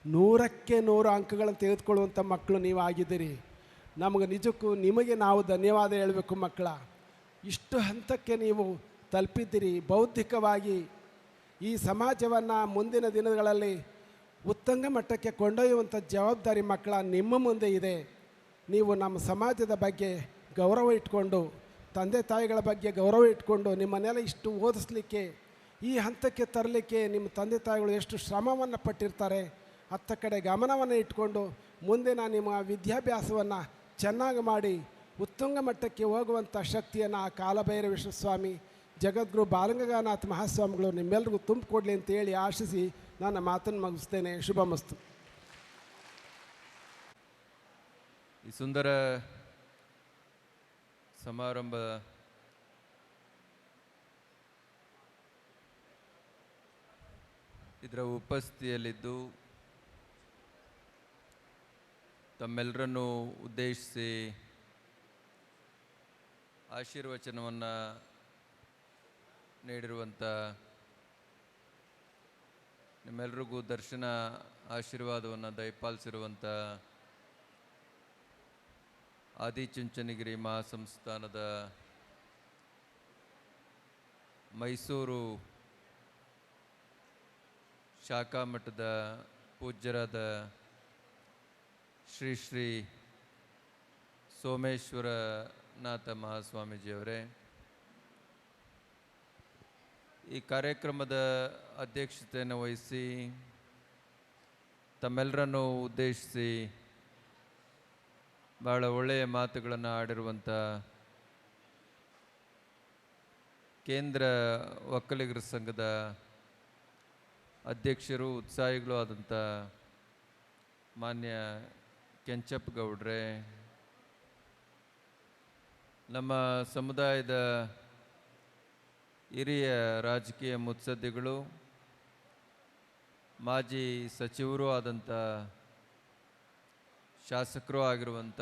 100ಕ್ಕೆ 100 ಅಂಕಗಳನ್ನು ತೆಗೆದುಕೊಳ್ಳುವಂಥ ಮಕ್ಕಳು ನೀವು ಆಗಿದ್ದೀರಿ. ನಮಗೆ ನಿಜಕ್ಕೂ ನಿಮಗೆ ನಾವು ಧನ್ಯವಾದ ಹೇಳಬೇಕು. ಮಕ್ಕಳ ಇಷ್ಟು ಹಂತಕ್ಕೆ ನೀವು ತಲುಪಿದ್ದೀರಿ. ಬೌದ್ಧಿಕವಾಗಿ ಈ ಸಮಾಜವನ್ನು ಮುಂದಿನ ದಿನಗಳಲ್ಲಿ ಉತ್ತುಂಗ ಮಟ್ಟಕ್ಕೆ ಕೊಂಡೊಯ್ಯುವಂಥ ಜವಾಬ್ದಾರಿ ಮಕ್ಕಳ ನಿಮ್ಮ ಮುಂದೆ ಇದೆ. ನೀವು ನಮ್ಮ ಸಮಾಜದ ಬಗ್ಗೆ ಗೌರವ ಇಟ್ಕೊಂಡು, ತಂದೆ ತಾಯಿಗಳ ಬಗ್ಗೆ ಗೌರವ ಇಟ್ಕೊಂಡು ನಿಮ್ಮನ್ನೆಲ್ಲ ಇಷ್ಟು ಓದಿಸ್ಲಿಕ್ಕೆ, ಈ ಹಂತಕ್ಕೆ ತರಲಿಕ್ಕೆ ನಿಮ್ಮ ತಂದೆ ತಾಯಿಗಳು ಎಷ್ಟು ಶ್ರಮವನ್ನು ಪಟ್ಟಿರ್ತಾರೆ, ಅತ್ತ ಕಡೆ ಗಮನವನ್ನು ಇಟ್ಕೊಂಡು ಮುಂದಿನ ನಿಮ್ಮ ವಿದ್ಯಾಭ್ಯಾಸವನ್ನು ಚೆನ್ನಾಗಿ ಮಾಡಿ ಉತ್ತುಂಗ ಮಟ್ಟಕ್ಕೆ ಹೋಗುವಂಥ ಶಕ್ತಿಯನ್ನು ಆ ಕಾಲಭೈರವೇಶ್ವರ ಸ್ವಾಮಿ ಜಗದ್ಗುರು ಬಾಲಗಂಗಾನಾಥ ಮಹಾಸ್ವಾಮಿಗಳು ನಿಮ್ಮೆಲ್ಲರಿಗೂ ತುಂಬಿಕೊಡ್ಲಿ ಅಂತೇಳಿ ಆಶಿಸಿ ನನ್ನ ಮಾತನ್ನು ಮುಗಿಸ್ತೇನೆ. ಶುಭಮಸ್ತು. ಈ ಸುಂದರ ಸಮಾರಂಭ ಇದರ ಉಪಸ್ಥಿತಿಯಲ್ಲಿದ್ದು ತಮ್ಮೆಲ್ಲರನ್ನು ಉದ್ದೇಶಿಸಿ ಆಶೀರ್ವಚನವನ್ನು ನೀಡಿರುವಂಥ ನಿಮ್ಮೆಲ್ಲರಿಗೂ ದರ್ಶನ ಆಶೀರ್ವಾದವನ್ನು ದಯಪಾಲಿಸಿರುವಂಥ ಆದಿಚುಂಚನಗಿರಿ ಮಹಾಸಂಸ್ಥಾನದ ಮೈಸೂರು ಶಾಖಾ ಮಠದ ಪೂಜ್ಯರಾದ ಶ್ರೀ ಶ್ರೀ ಸೋಮೇಶ್ವರನಾಥ ಮಹಾಸ್ವಾಮೀಜಿಯವರೇ, ಈ ಕಾರ್ಯಕ್ರಮದ ಅಧ್ಯಕ್ಷತೆಯನ್ನು ವಹಿಸಿ ತಮ್ಮೆಲ್ಲರನ್ನು ಉದ್ದೇಶಿಸಿ ಭಾಳ ಒಳ್ಳೆಯ ಮಾತುಗಳನ್ನು ಆಡಿರುವಂಥ ಕೇಂದ್ರ ಒಕ್ಕಲಿಗರ ಸಂಘದ ಅಧ್ಯಕ್ಷರು, ಉತ್ಸಾಹಿಗಳು ಆದಂಥ ಮಾನ್ಯ ಕೆಂಚಪ್ಪಗೌಡ್ರೆ, ನಮ್ಮ ಸಮುದಾಯದ ಹಿರಿಯ ರಾಜಕೀಯ ಮುತ್ಸದ್ದಿಗಳು, ಮಾಜಿ ಸಚಿವರು ಆದಂಥ, ಶಾಸಕರು ಆಗಿರುವಂಥ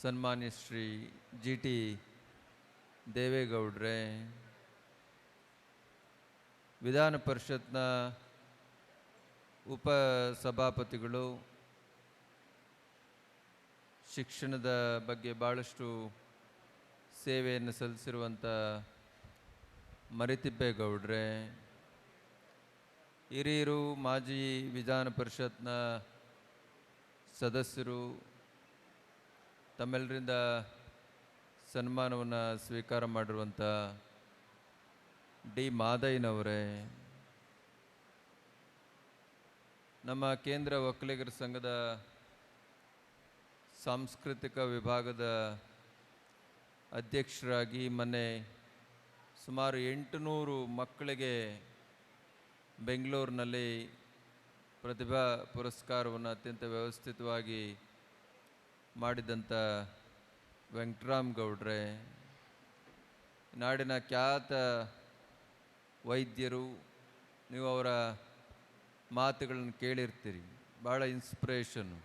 ಸನ್ಮಾನ್ಯ ಶ್ರೀ GT ದೇವೇಗೌಡ್ರೆ, ವಿಧಾನ ಪರಿಷತ್ನ ಉಪ ಸಭಾಪತಿಗಳು ಶಿಕ್ಷಣದ ಬಗ್ಗೆ ಭಾಳಷ್ಟು ಸೇವೆಯನ್ನು ಸಲ್ಲಿಸಿರುವಂಥ ಮರಿತಿಪ್ಪೇಗೌಡ್ರೆ, ಹಿರಿಯರು, ಮಾಜಿ ವಿಧಾನ ಪರಿಷತ್ನ ಸದಸ್ಯರು, ತಮ್ಮೆಲ್ಲರಿಂದ ಸನ್ಮಾನವನ್ನು ಸ್ವೀಕಾರ ಮಾಡಿರುವಂಥ ಡಿ ಮಾದಯ್ಯನವರೇ, ನಮ್ಮ ಕೇಂದ್ರ ಒಕ್ಕಲಿಗರ ಸಂಘದ ಸಾಂಸ್ಕೃತಿಕ ವಿಭಾಗದ ಅಧ್ಯಕ್ಷರಾಗಿ ಮೊನ್ನೆ ಸುಮಾರು 800 ಮಕ್ಕಳಿಗೆ ಬೆಂಗಳೂರಿನಲ್ಲಿ ಪ್ರತಿಭಾ ಪುರಸ್ಕಾರವನ್ನು ಅತ್ಯಂತ ವ್ಯವಸ್ಥಿತವಾಗಿ ಮಾಡಿದಂಥ ವೆಂಕಟರಾಮ್ ಗೌಡ್ರೆ, ನಾಡಿನ ಖ್ಯಾತ ವೈದ್ಯರು, ನೀವು ಅವರ ಮಾತುಗಳನ್ನು ಕೇಳಿರ್ತೀರಿ, ಭಾಳ ಇನ್ಸ್ಪಿರೇಷನ್ನು.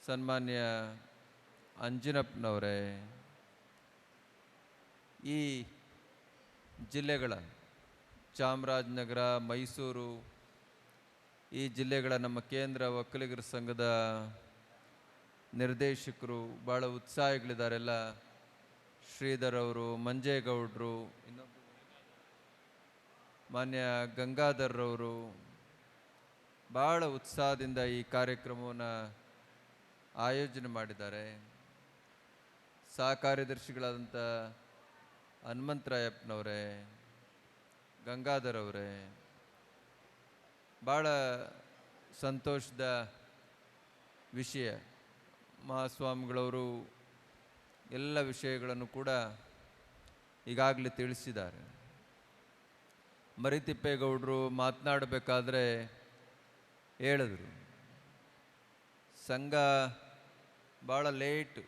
ಸನ್ಮಾನ್ಯ ಅಂಜನಪ್ಪನವರೇ, ಈ ಜಿಲ್ಲೆಗಳ ಚಾಮರಾಜನಗರ, ಮೈಸೂರು, ಈ ಜಿಲ್ಲೆಗಳ ನಮ್ಮ ಕೇಂದ್ರ ಒಕ್ಕಲಿಗರ ಸಂಘದ ನಿರ್ದೇಶಕರು ಭಾಳ ಉತ್ಸಾಹಿಗಳಿದ್ದಾರೆಲ್ಲ. ಶ್ರೀಧರ್ ಅವರು, ಮಂಜೇಗೌಡರು, ಇನ್ನೊಬ್ಬರು ಮಾನ್ಯ ಗಂಗಾಧರ್ರವರು ಭಾಳ ಉತ್ಸಾಹದಿಂದ ಈ ಕಾರ್ಯಕ್ರಮವನ್ನು ಆಯೋಜನೆ ಮಾಡಿದ್ದಾರೆ. ಸಹ ಕಾರ್ಯದರ್ಶಿಗಳಾದಂಥ ಹನುಮಂತರಾಯಪ್ಪನವರೇ, ಗಂಗಾಧರ್ ಅವರೇ, ಭಾಳ ಸಂತೋಷದ ವಿಷಯ. ಮಹಾಸ್ವಾಮಿಗಳವರು ಎಲ್ಲ ವಿಷಯಗಳನ್ನು ಕೂಡ ಈಗಾಗಲೇ ತಿಳಿಸಿದ್ದಾರೆ. ಮರಿತಿಪ್ಪೇಗೌಡರು ಮಾತನಾಡಬೇಕಾದ್ರೆ ಹೇಳಿದ್ರು, ಸಂಘ ಭಾಳ ಲೇಟ್,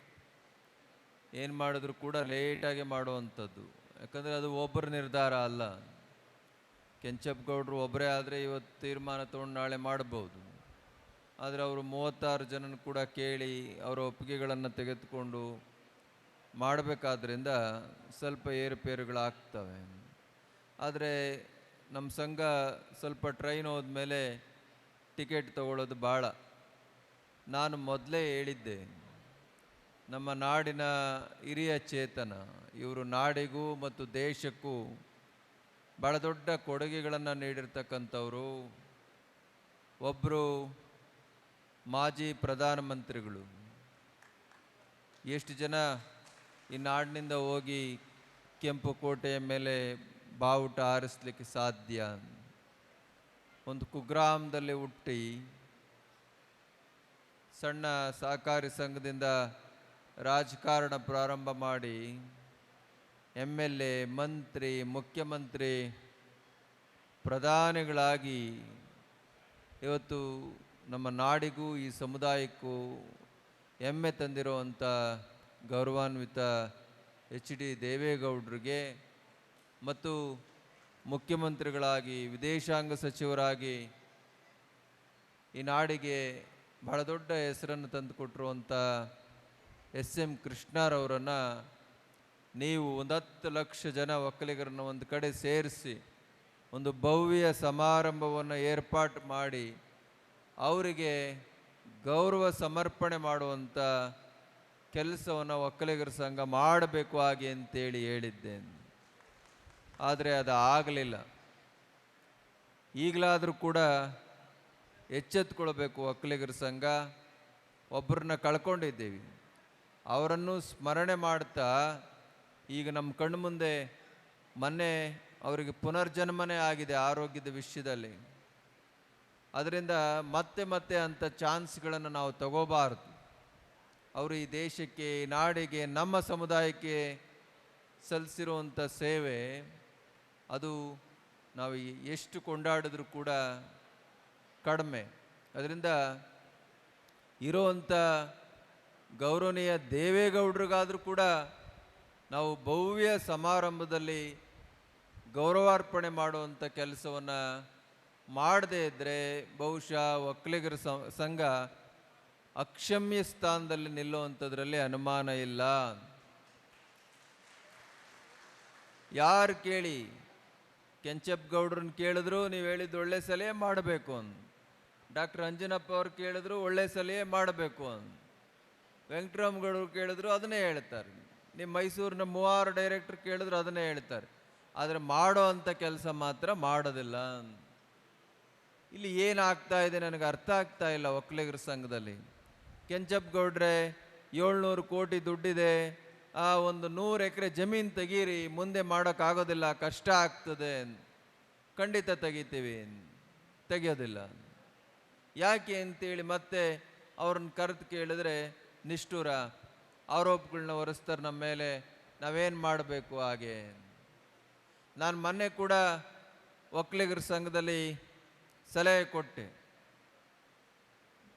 ಏನು ಮಾಡಿದ್ರು ಕೂಡ ಲೇಟಾಗಿ ಮಾಡುವಂಥದ್ದು. ಯಾಕಂದರೆ ಅದು ಒಬ್ಬರ ನಿರ್ಧಾರ ಅಲ್ಲ. ಕೆಂಚಪ್ಪಗೌಡರು ಒಬ್ಬರೇ ಆದರೆ ಇವತ್ತು ತೀರ್ಮಾನ ತೊಗೊಂಡು ನಾಳೆ ಮಾಡ್ಬೋದು. ಆದರೆ ಅವರು 36 ಜನನ ಕೂಡ ಕೇಳಿ ಅವರ ಒಪ್ಪಿಗೆಗಳನ್ನು ತೆಗೆದುಕೊಂಡು ಮಾಡಬೇಕಾದ್ರಿಂದ ಸ್ವಲ್ಪ ಏರುಪೇರುಗಳಾಗ್ತವೆ. ಆದರೆ ನಮ್ಮ ಸಂಘ ಸ್ವಲ್ಪ ಟ್ರೈನ್ ಹೋದ್ಮೇಲೆ ಟಿಕೆಟ್ ತಗೊಳ್ಳೋದು ಭಾಳ. ನಾನು ಮೊದಲೇ ಹೇಳಿದ್ದೆ, ನಮ್ಮ ನಾಡಿನ ಹಿರಿಯ ಚೇತನ ಇವರು ನಾಡಿಗೂ ಮತ್ತು ದೇಶಕ್ಕೂ ಭಾಳ ದೊಡ್ಡ ಕೊಡುಗೆಗಳನ್ನು ನೀಡಿರ್ತಕ್ಕಂಥವರು. ಒಬ್ಬರು ಮಾಜಿ ಪ್ರಧಾನಮಂತ್ರಿಗಳು. ಎಷ್ಟು ಜನ ಈ ನಾಡಿನಿಂದ ಹೋಗಿ ಕೆಂಪು ಕೋಟೆಯ ಮೇಲೆ ಬಾವುಟ ಹಾರಿಸ್ಲಿಕ್ಕೆ ಸಾಧ್ಯ? ಒಂದು ಕುಗ್ರಾಮದಲ್ಲಿ ಹುಟ್ಟಿ ಸಣ್ಣ ಸಹಕಾರಿ ಸಂಘದಿಂದ ರಾಜಕಾರಣ ಪ್ರಾರಂಭ ಮಾಡಿ MLA, ಮಂತ್ರಿ, ಮುಖ್ಯಮಂತ್ರಿ, ಪ್ರಧಾನಿಗಳಾಗಿ ಇವತ್ತು ನಮ್ಮ ನಾಡಿಗೂ ಈ ಸಮುದಾಯಕ್ಕೂ ಹೆಮ್ಮೆ ತಂದಿರುವಂಥ ಗೌರವಾನ್ವಿತ HD ದೇವೇಗೌಡರಿಗೆ ಮತ್ತು ಮುಖ್ಯಮಂತ್ರಿಗಳಾಗಿ, ವಿದೇಶಾಂಗ ಸಚಿವರಾಗಿ ಈ ನಾಡಿಗೆ ಬಹಳ ದೊಡ್ಡ ಹೆಸರನ್ನು ತಂದುಕೊಟ್ಟಿರುವಂಥ SM ಕೃಷ್ಣರವರನ್ನು ನೀವು 10 ಲಕ್ಷ ಜನ ಒಕ್ಕಲಿಗರನ್ನು ಒಂದು ಕಡೆ ಸೇರಿಸಿ ಒಂದು ಭವ್ಯ ಸಮಾರಂಭವನ್ನು ಏರ್ಪಾಟು ಮಾಡಿ ಅವರಿಗೆ ಗೌರವ ಸಮರ್ಪಣೆ ಮಾಡುವಂಥ ಕೆಲಸವನ್ನು ಒಕ್ಕಲಿಗರ ಸಂಘ ಮಾಡಬೇಕು ಹಾಗೆ ಅಂತೇಳಿ ಹೇಳಿದ್ದೇನೆ. ಆದರೆ ಅದು ಆಗಲಿಲ್ಲ. ಈಗಲಾದರೂ ಕೂಡ ಎಚ್ಚೆತ್ತುಕೊಳ್ಬೇಕು ಒಕ್ಕಲಿಗರ ಸಂಘ. ಒಬ್ಬರನ್ನ ಕಳ್ಕೊಂಡಿದ್ದೀವಿ, ಅವರನ್ನು ಸ್ಮರಣೆ ಮಾಡ್ತಾ ಈಗ ನಮ್ಮ ಕಣ್ಣು ಮುಂದೆ ಮೊನ್ನೆ ಅವರಿಗೆ ಪುನರ್ಜನ್ಮನೇ ಆಗಿದೆ ಆರೋಗ್ಯದ ವಿಷಯದಲ್ಲಿ. ಅದರಿಂದ ಮತ್ತೆ ಮತ್ತೆ ಅಂಥ ಚಾನ್ಸ್ಗಳನ್ನು ನಾವು ತಗೋಬಾರ್ದು. ಅವರು ಈ ದೇಶಕ್ಕೆ, ಈ ನಾಡಿಗೆ, ನಮ್ಮ ಸಮುದಾಯಕ್ಕೆ ಸಲ್ಲಿಸಿರುವಂಥ ಸೇವೆ ಅದು ನಾವು ಎಷ್ಟು ಕೊಂಡಾಡಿದ್ರೂ ಕೂಡ ಕಡಿಮೆ. ಅದರಿಂದ ಇರುವಂಥ ಗೌರವನೀಯ ದೇವೇಗೌಡರಿಗಾದರೂ ಕೂಡ ನಾವು ಭವ್ಯ ಸಮಾರಂಭದಲ್ಲಿ ಗೌರವಾರ್ಪಣೆ ಮಾಡುವಂಥ ಕೆಲಸವನ್ನು ಮಾಡದೇ ಇದ್ದರೆ ಬಹುಶಃ ಒಕ್ಕಲಿಗರ ಸಂಘ ಅಕ್ಷಮ್ಯ ಸ್ಥಾನದಲ್ಲಿ ನಿಲ್ಲುವಂಥದ್ರಲ್ಲಿ ಅನುಮಾನ ಇಲ್ಲ. ಯಾರು ಕೇಳಿ, ಕೆಂಚಪ್ಪಗೌಡ್ರನ್ನ ಕೇಳಿದ್ರು ನೀವು ಹೇಳಿದ್ದು ಒಳ್ಳೆ ಸಲಹೆ ಮಾಡಬೇಕು ಅಂತ, ಡಾಕ್ಟರ್ ಅಂಜನಪ್ಪ ಅವ್ರು ಕೇಳಿದ್ರು ಒಳ್ಳೆ ಸಲಹೆ ಮಾಡಬೇಕು ಅಂತ, ವೆಂಕಟರಾಮಗೌಡರು ಕೇಳಿದ್ರು ಅದನ್ನೇ ಹೇಳ್ತಾರೆ, ನಿಮ್ಮ ಮೈಸೂರಿನ 3 ಡೈರೆಕ್ಟರ್ ಕೇಳಿದ್ರು ಅದನ್ನೇ ಹೇಳ್ತಾರೆ. ಆದರೆ ಮಾಡೋ ಅಂಥ ಕೆಲಸ ಮಾತ್ರ ಮಾಡೋದಿಲ್ಲ. ಇಲ್ಲಿ ಏನಾಗ್ತಾ ಇದೆ ನನಗೆ ಅರ್ಥ ಆಗ್ತಾ ಇಲ್ಲ. ಒಕ್ಕಲಿಗರ ಸಂಘದಲ್ಲಿ ಕೆಂಚಪ್ಪಗೌಡ್ರೆ 700 ಕೋಟಿ ದುಡ್ಡಿದೆ, ಆ ಒಂದು 100 ಎಕರೆ ಜಮೀನು ತೆಗೀರಿ, ಮುಂದೆ ಮಾಡೋಕ್ಕಾಗೋದಿಲ್ಲ, ಕಷ್ಟ ಆಗ್ತದೆ. ಖಂಡಿತ ತೆಗಿತೀವಿ, ತೆಗಿಯೋದಿಲ್ಲ. ಯಾಕೆ ಅಂತೇಳಿ ಮತ್ತೆ ಅವ್ರನ್ನ ಕರೆದು ಕೇಳಿದ್ರೆ ನಿಷ್ಠುರ ಆರೋಪಗಳನ್ನ ಹೊರಿಸ್ತಾರೆ ನಮ್ಮ ಮೇಲೆ, ನಾವೇನು ಮಾಡಬೇಕು ಹಾಗೆ. ನಾನು ಮೊನ್ನೆ ಕೂಡ ಒಕ್ಕಲಿಗರ ಸಂಘದಲ್ಲಿ ಸಲಹೆ ಕೊಟ್ಟೆ.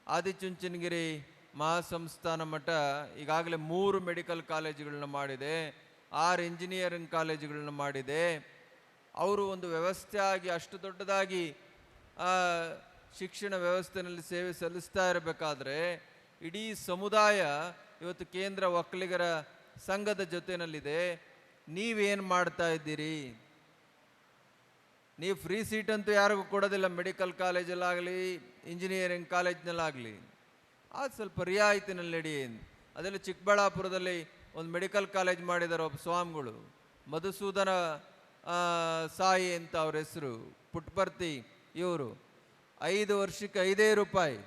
ಆದಿಚುಂಚನಗಿರಿ ಮಹಾಸಂಸ್ಥಾನ ಮಠ ಈಗಾಗಲೇ 3 ಮೆಡಿಕಲ್ ಕಾಲೇಜುಗಳನ್ನ ಮಾಡಿದೆ, 6 ಇಂಜಿನಿಯರಿಂಗ್ ಕಾಲೇಜುಗಳನ್ನ ಮಾಡಿದೆ. ಅವರು ಒಂದು ವ್ಯವಸ್ಥೆ ಆಗಿ ಅಷ್ಟು ದೊಡ್ಡದಾಗಿ ಶಿಕ್ಷಣ ವ್ಯವಸ್ಥೆಯಲ್ಲಿ ಸೇವೆ ಸಲ್ಲಿಸ್ತಾ ಇರಬೇಕಾದ್ರೆ ಇಡೀ ಸಮುದಾಯ ಇವತ್ತು ಕೇಂದ್ರ ಒಕ್ಕಲಿಗರ ಸಂಘದ ಜೊತೆಯಲ್ಲಿದೆ. ನೀವೇನು ಮಾಡ್ತಾ ಇದ್ದೀರಿ? ನೀವು ಫ್ರೀ ಸೀಟ್ ಅಂತೂ ಯಾರಿಗೂ ಕೊಡೋದಿಲ್ಲ, ಮೆಡಿಕಲ್ ಕಾಲೇಜಲ್ಲಾಗಲಿ ಇಂಜಿನಿಯರಿಂಗ್ ಕಾಲೇಜ್ನಲ್ಲಾಗಲಿ. ಅದು ಸ್ವಲ್ಪ ರಿಯಾಯಿತಿನಲ್ಲಿ ನಡಿ. ಅದೆಲ್ಲ ಚಿಕ್ಕಬಳ್ಳಾಪುರದಲ್ಲಿ ಒಂದು ಮೆಡಿಕಲ್ ಕಾಲೇಜ್ ಮಾಡಿದ್ದಾರೆ ಒಬ್ಬ ಸ್ವಾಮಿಗಳು, ಮಧುಸೂದನ ಸಾಯಿ ಅಂತ ಅವ್ರ ಹೆಸರು, ಪುಟ್ಪರ್ತಿ. ಇವರು 5 ವರ್ಷಕ್ಕೆ 5 ರೂಪಾಯಿ,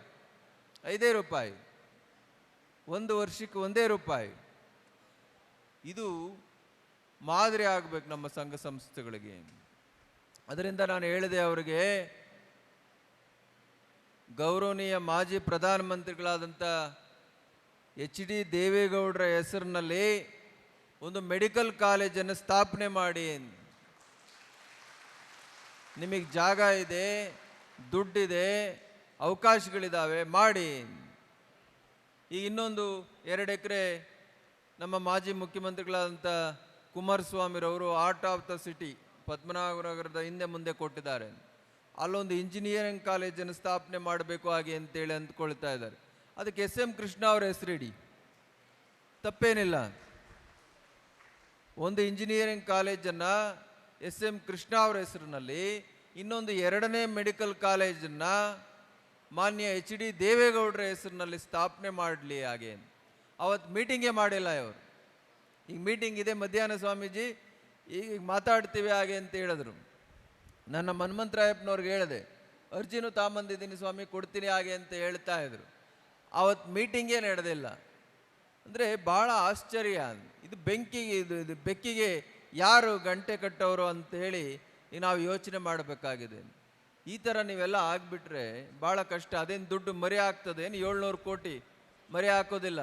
5 ರೂಪಾಯಿ, 1 ವರ್ಷಕ್ಕೆ 1 ರೂಪಾಯಿ. ಇದು ಮಾದರಿ ಆಗಬೇಕು ನಮ್ಮ ಸಂಘ ಸಂಸ್ಥೆಗಳಿಗೆ. ಅದರಿಂದ ನಾನು ಹೇಳಿದೆ ಅವರಿಗೆ, ಗೌರವನೀಯ ಮಾಜಿ ಪ್ರಧಾನಮಂತ್ರಿಗಳಾದಂಥ HD ದೇವೇಗೌಡರ ಹೆಸರಿನಲ್ಲಿ ಒಂದು ಮೆಡಿಕಲ್ ಕಾಲೇಜನ್ನು ಸ್ಥಾಪನೆ ಮಾಡಿ. ನಿಮಗೆ ಜಾಗ ಇದೆ, ದುಡ್ಡಿದೆ, ಅವಕಾಶಗಳಿದ್ದಾವೆ, ಮಾಡಿ. ಈಗ ಇನ್ನೊಂದು 2 ಎಕರೆ ನಮ್ಮ ಮಾಜಿ ಮುಖ್ಯಮಂತ್ರಿಗಳಾದಂಥ ಕುಮಾರಸ್ವಾಮಿರವರು ಆರ್ಟ್ ಆಫ್ ದ ಸಿಟಿ ಪದ್ಮನಾಭನಗರದ ಹಿಂದೆ ಮುಂದೆ ಕೊಟ್ಟಿದ್ದಾರೆ. ಅಲ್ಲೊಂದು ಇಂಜಿನಿಯರಿಂಗ್ ಕಾಲೇಜನ್ನು ಸ್ಥಾಪನೆ ಮಾಡಬೇಕು ಹಾಗೆ ಅಂತೇಳಿ ಅಂದ್ಕೊಳ್ತಾ ಇದ್ದಾರೆ. ಅದಕ್ಕೆ SM ಕೃಷ್ಣ ಅವರ ಹೆಸರಿಡಿ, ತಪ್ಪೇನಿಲ್ಲ. ಒಂದು ಇಂಜಿನಿಯರಿಂಗ್ ಕಾಲೇಜನ್ನು SM ಕೃಷ್ಣ ಅವರ ಹೆಸರಿನಲ್ಲಿ, ಇನ್ನೊಂದು 2ನೇ ಮೆಡಿಕಲ್ ಕಾಲೇಜನ್ನು ಮಾನ್ಯ HD ದೇವೇಗೌಡರ ಹೆಸರಿನಲ್ಲಿ ಸ್ಥಾಪನೆ ಮಾಡಲಿ ಹಾಗೆ. ಅವತ್ತು ಮೀಟಿಂಗೇ ಮಾಡಿಲ್ಲ ಇವರು. ಈಗ ಮೀಟಿಂಗ್ ಇದೆ ಮಧ್ಯಾಹ್ನ ಸ್ವಾಮೀಜಿ, ಈಗ ಮಾತಾಡ್ತೀವಿ ಹಾಗೆ ಅಂತ ಹೇಳಿದ್ರು. ನನ್ನ ಹನುಮಂತರಾಯಪ್ಪನವ್ರಿಗೆ ಹೇಳಿದೆ, ಅರ್ಜಿನೂ ತಾಂಬಂದಿದ್ದೀನಿ ಸ್ವಾಮಿ, ಕೊಡ್ತೀನಿ ಹಾಗೆ ಅಂತ ಹೇಳ್ತಾ ಇದ್ರು. ಅವತ್ತು ಮೀಟಿಂಗೇ ನಡೆದಿಲ್ಲ. ಅಂದರೆ ಭಾಳ ಆಶ್ಚರ್ಯ. ಇದು ಬೆಂಕಿಗೆ ಇದು ಬೆಕ್ಕಿಗೆ ಯಾರು ಗಂಟೆ ಕಟ್ಟೋರು ಅಂತೇಳಿ ಈಗ ನಾವು ಯೋಚನೆ ಮಾಡಬೇಕಾಗಿದೆ. ಈ ಥರ ನೀವೆಲ್ಲ ಆಗಿಬಿಟ್ರೆ ಭಾಳ ಕಷ್ಟ. ಅದೇನು ದುಡ್ಡು ಮರಿ ಆಗ್ತದೆ, ಏನು 700 ಕೋಟಿ ಮರಿ ಹಾಕೋದಿಲ್ಲ.